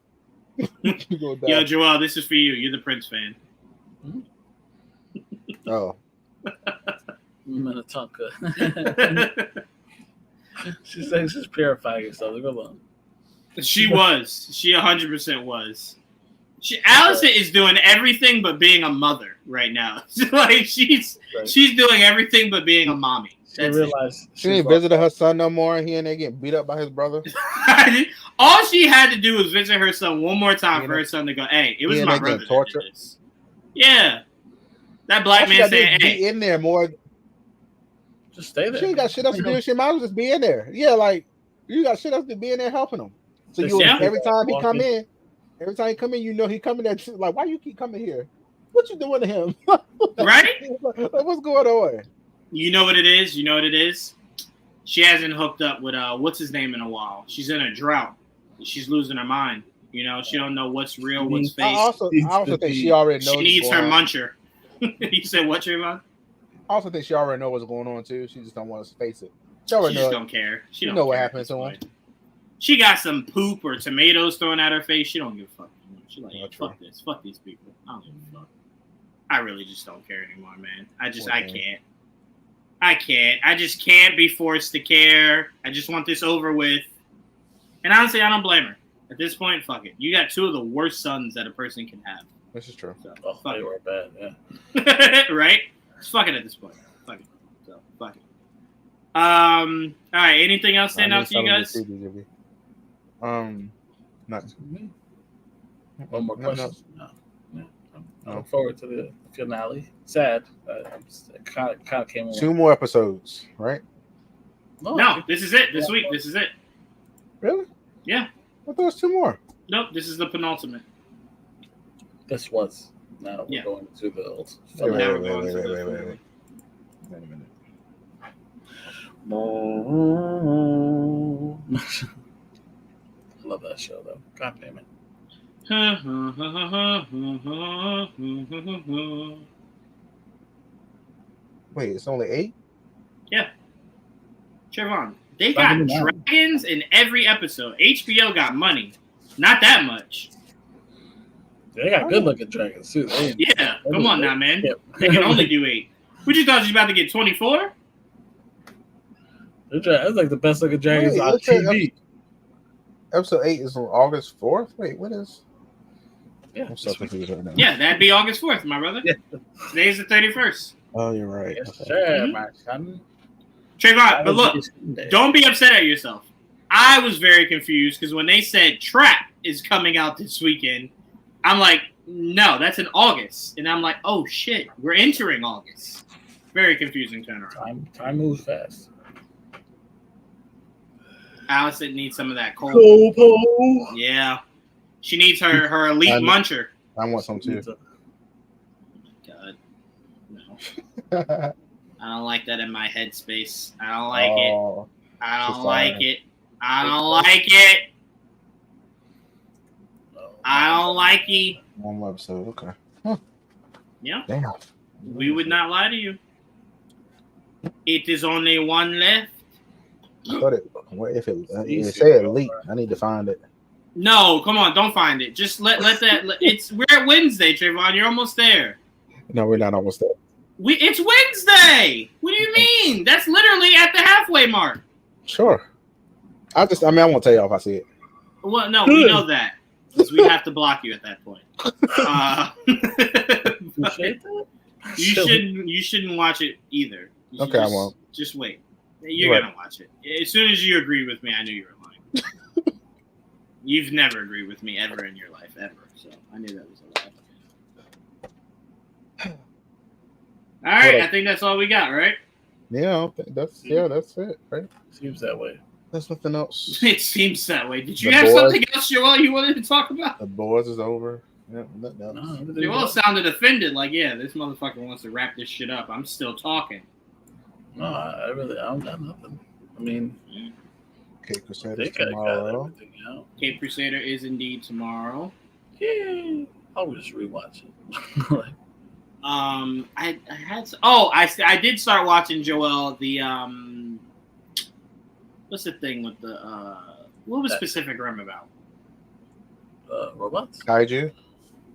Yo, Joel, this is for you. You're the Prince fan. Oh. Minnetonka. She says she's purifying herself. Leave her alone. She was. She 100% was. Allison is doing everything but being a mother right now. Like she's doing everything but being a mommy. She realized she ain't visited her son no more. He and they getting beat up by his brother. All she had to do was visit her son one more time for her son to go, hey, it was my brother that did this. Yeah. That black man saying, hey. Be in there more. Just stay there. She ain't got shit else to do. She might as well just be in there. Yeah, like, you got shit else to be in there helping him. So every time he come in, you know he coming there. Like, why you keep coming here? What you doing to him? Right? Like, what's going on? You know what it is? She hasn't hooked up with what's his name in a while. She's in a drought. She's losing her mind. She don't know what's real, what's fake. I also think she already knows. She needs her muncher. You said what, Trevon? I also think she already knows what's going on too. She just don't want to face it. She just don't care. She don't know what happened to him. She got some poop or tomatoes thrown at her face. She don't give a fuck. She's like, fuck this. Fuck these people. I don't give a fuck. I really just don't care anymore, man. I can't. I just can't be forced to care. I just want this over with. And honestly, I don't blame her. At this point, fuck it. You got two of the worst sons that a person can have. This is true. So, fuck it. Were bad, yeah. Right? Just fuck it at this point. Fuck it. So, fuck it. All right. Anything else stand out to you guys? Not. One more question. No. I look forward to the finale. Sad. It kind of came along. 2 more episodes, right? No, this is it. This week. This is it. Really? Yeah. I thought it was 2 more. Nope. This is the penultimate. This was. Now we're going to the old. Wait a minute. I love that show though. God damn it. Wait, it's only 8? Yeah. Trevon, they got dragons in every episode. HBO got money. Not that much. They got good looking dragons too. Yeah, come on now, man. They can only do 8. What you thought you was about to get 24? That's like the best looking dragons on TV. Episode 8 is on August 4th? Wait, what is? Yeah, I'm so confused right now. Yeah, that'd be August 4th, my brother. Yeah. Today's the 31st. Oh, you're right. Yes, sir, my son. Trayvon, but look, don't be upset at yourself. I was very confused because when they said Trap is coming out this weekend, I'm like, no, that's in August. And I'm like, oh, shit, we're entering August. Very confusing turnaround. Time moves fast. Allison needs some of that cold. Popo. Yeah. She needs her elite muncher. I want some too. God. No. I don't like that in my headspace. I don't like it. I don't like it. I don't like it. I don't like it. One episode, okay. Yeah. Damn. We would not lie to you. It is only one left. But if it said elite, I need to find it. No, come on, don't find it. Just let that. We're at Wednesday, Trayvon. You're almost there. No, we're not almost there. It's Wednesday. What do you mean? That's literally at the halfway mark. Sure. I won't tell you if I see it. Well, no, we know that because we have to block you at that point. You shouldn't watch it either. I won't. Just wait. You're gonna watch it as soon as you agree with me. I knew you were lying. You've never agreed with me ever in your life, ever. So I knew that was a lie. All right, I think that's all we got, right? Yeah, that's it, right? Seems that way. There's nothing else. It seems that way. Did you have something else, Joel, you wanted to talk about? The Boys is over. Yeah, nothing else. No, Joel sounded offended, like, yeah, this motherfucker wants to wrap this shit up. I'm still talking. No, I don't got nothing. I mean, Cape Crusader tomorrow. Cape Crusader is indeed tomorrow. Yeah, I'll just rewatch it. I did start watching Joel the what's the thing with the what was Pacific Rim about? Robots? Kaiju.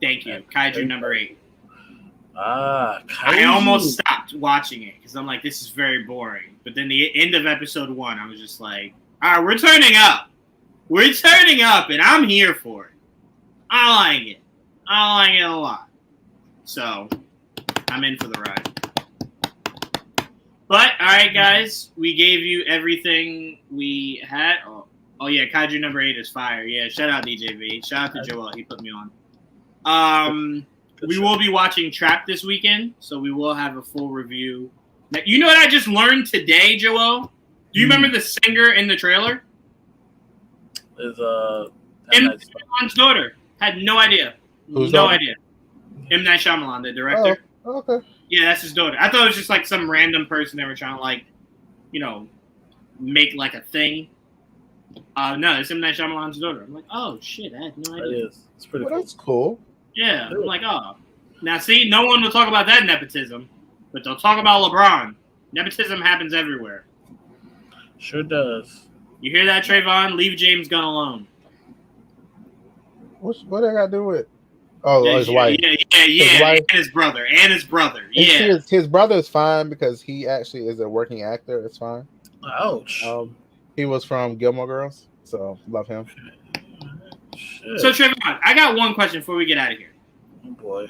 Thank you. Kaiju number 8. Kaiju. I almost stopped watching it because I'm like, this is very boring. But then the end of episode 1, I was just like, all right, we're turning up. We're turning up, and I'm here for it. I like it. I like it a lot. So I'm in for the ride. But, all right, guys, we gave you everything we had. Oh yeah, Kaiju number 8 is fire. Yeah, shout out DJV. Shout out to Joel. He put me on. We will be watching Trap this weekend, so we will have a full review. Now, you know what I just learned today, Joel? Do you remember the singer in the trailer? Is M. Night Shyamalan's daughter. Had no idea. No idea. M. Night Shyamalan, the director. Oh, okay. Yeah, that's his daughter. I thought it was just like some random person they were trying to like, make like a thing. No, it's M. Night Shyamalan's daughter. I'm like, oh shit, I had no idea. It's pretty cool. That's cool. Yeah, I'm like, oh. Now, see, no one will talk about that nepotism, but they'll talk about LeBron. Nepotism happens everywhere. Sure does. You hear that, Trayvon? Leave James Gunn alone. What I got to do with? Oh, his wife. Yeah. His wife. And his brother. Yeah. His brother is fine because he actually is a working actor. It's fine. Ouch. He was from Gilmore Girls, so love him. Shit. So, Trevon, I got one question before we get out of here. Oh, boy.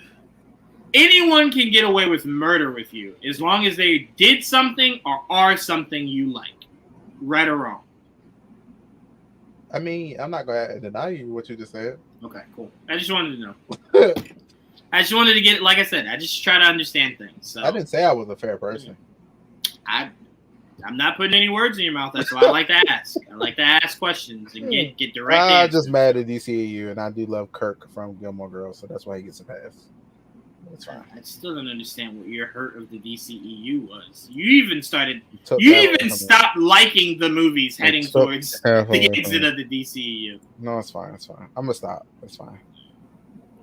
Anyone can get away with murder with you as long as they did something or are something you like. Right or wrong? I mean, I'm not going to deny you what you just said. Okay, cool. I just wanted to know. I just wanted to get, like I said, I just try to understand things. So I didn't say I was a fair person. I'm not putting any words in your mouth. That's why I like to ask. I like to ask questions and get direct answers. I'm just mad at DCAU, and I do love Kirk from Gilmore Girls, so that's why he gets a pass. That's fine. I still don't understand what your hurt of the DCEU was. You even stopped liking the movies heading towards the exit of the DCEU. No, it's fine. It's fine. I'm gonna stop. It's fine.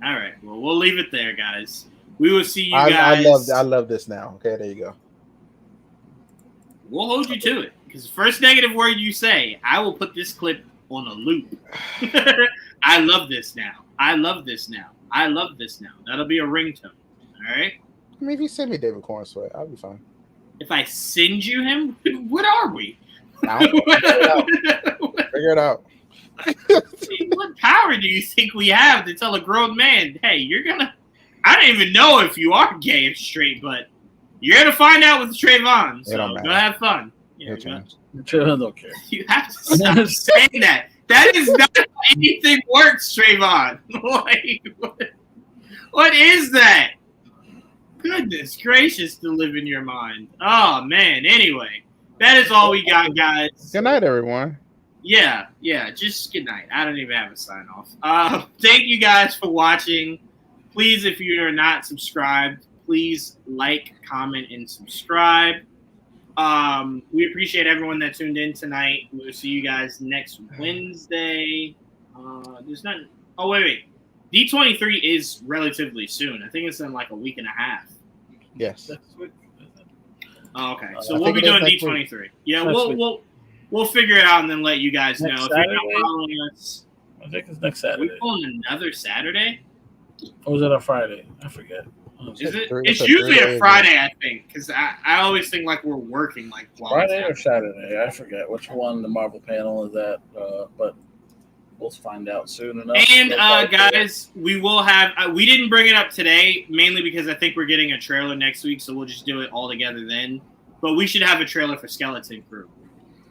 All right. Well, we'll leave it there, guys. We will see you guys. I love this now. Okay, there you go. We'll hold you to it because the first negative word you say, I will put this clip on a loop. I love this now. I love this now. I love this now. That'll be a ringtone. All right. I mean, if you send me David Corn Sweat, I'll be fine. If I send you him, what are we? Figure it out. What power do you think we have to tell a grown man, hey, you're gonna? I don't even know if you are gay or straight, but you're gonna find out with Trevon. So go have fun. Yeah, Trevon don't care. You have to stop saying that. That is not how anything works, Trevon. Like, what is that? Goodness gracious to live in your mind. Oh, man. Anyway, that is all we got, guys. Good night, everyone. Yeah. Just good night. I don't even have a sign off. Thank you guys for watching. Please, if you are not subscribed, please like, comment, and subscribe. We appreciate everyone that tuned in tonight. We'll see you guys next Wednesday. There's nothing. Oh, wait. D23 is relatively soon. I think it's in like a week and a half. Yes. Oh, okay. So we'll be doing D23. Yeah, we'll figure it out and then let you guys know. If you're not following us, I think it's next Saturday. Are we pulling another Saturday? Or was it a Friday? I forget. Is it? It's usually a Friday, I think, because I always think like we're working like Friday or Saturday. I forget which one the Marvel panel is at, but we'll find out soon enough. And guys, we will have. We didn't bring it up today, mainly because I think we're getting a trailer next week, so we'll just do it all together then. But we should have a trailer for Skeleton Crew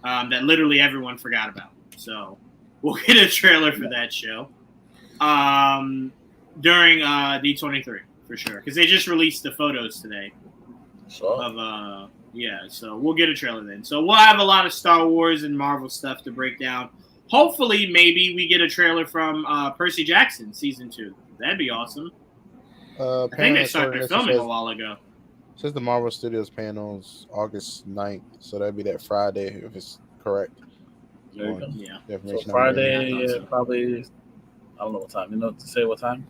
that literally everyone forgot about. So we'll get a trailer for that show during D23 for sure, because they just released the photos today. So we'll get a trailer then. So we'll have a lot of Star Wars and Marvel stuff to break down. Hopefully, maybe we get a trailer from Percy Jackson Season 2. That'd be awesome. I think they started filming a while ago. It says the Marvel Studios panels August 9th, so that'd be that Friday if it's correct. There you go. Yeah. So Friday, probably, I don't know what time. You know to say what time?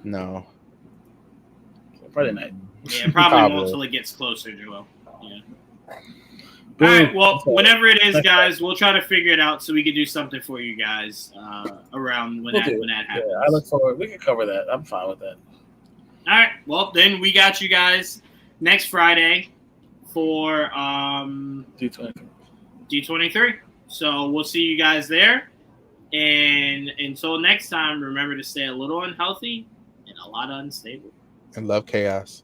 No. So Friday night. Yeah, probably won't until it gets closer, Joel. Yeah. All right, well, whenever it is, guys, we'll try to figure it out so we can do something for you guys around when that happens. Yeah, I look forward. We can cover that. I'm fine with that. All right, well, then we got you guys next Friday for D23. So we'll see you guys there. And until next time, remember to stay a little unhealthy and a lot unstable. And love chaos.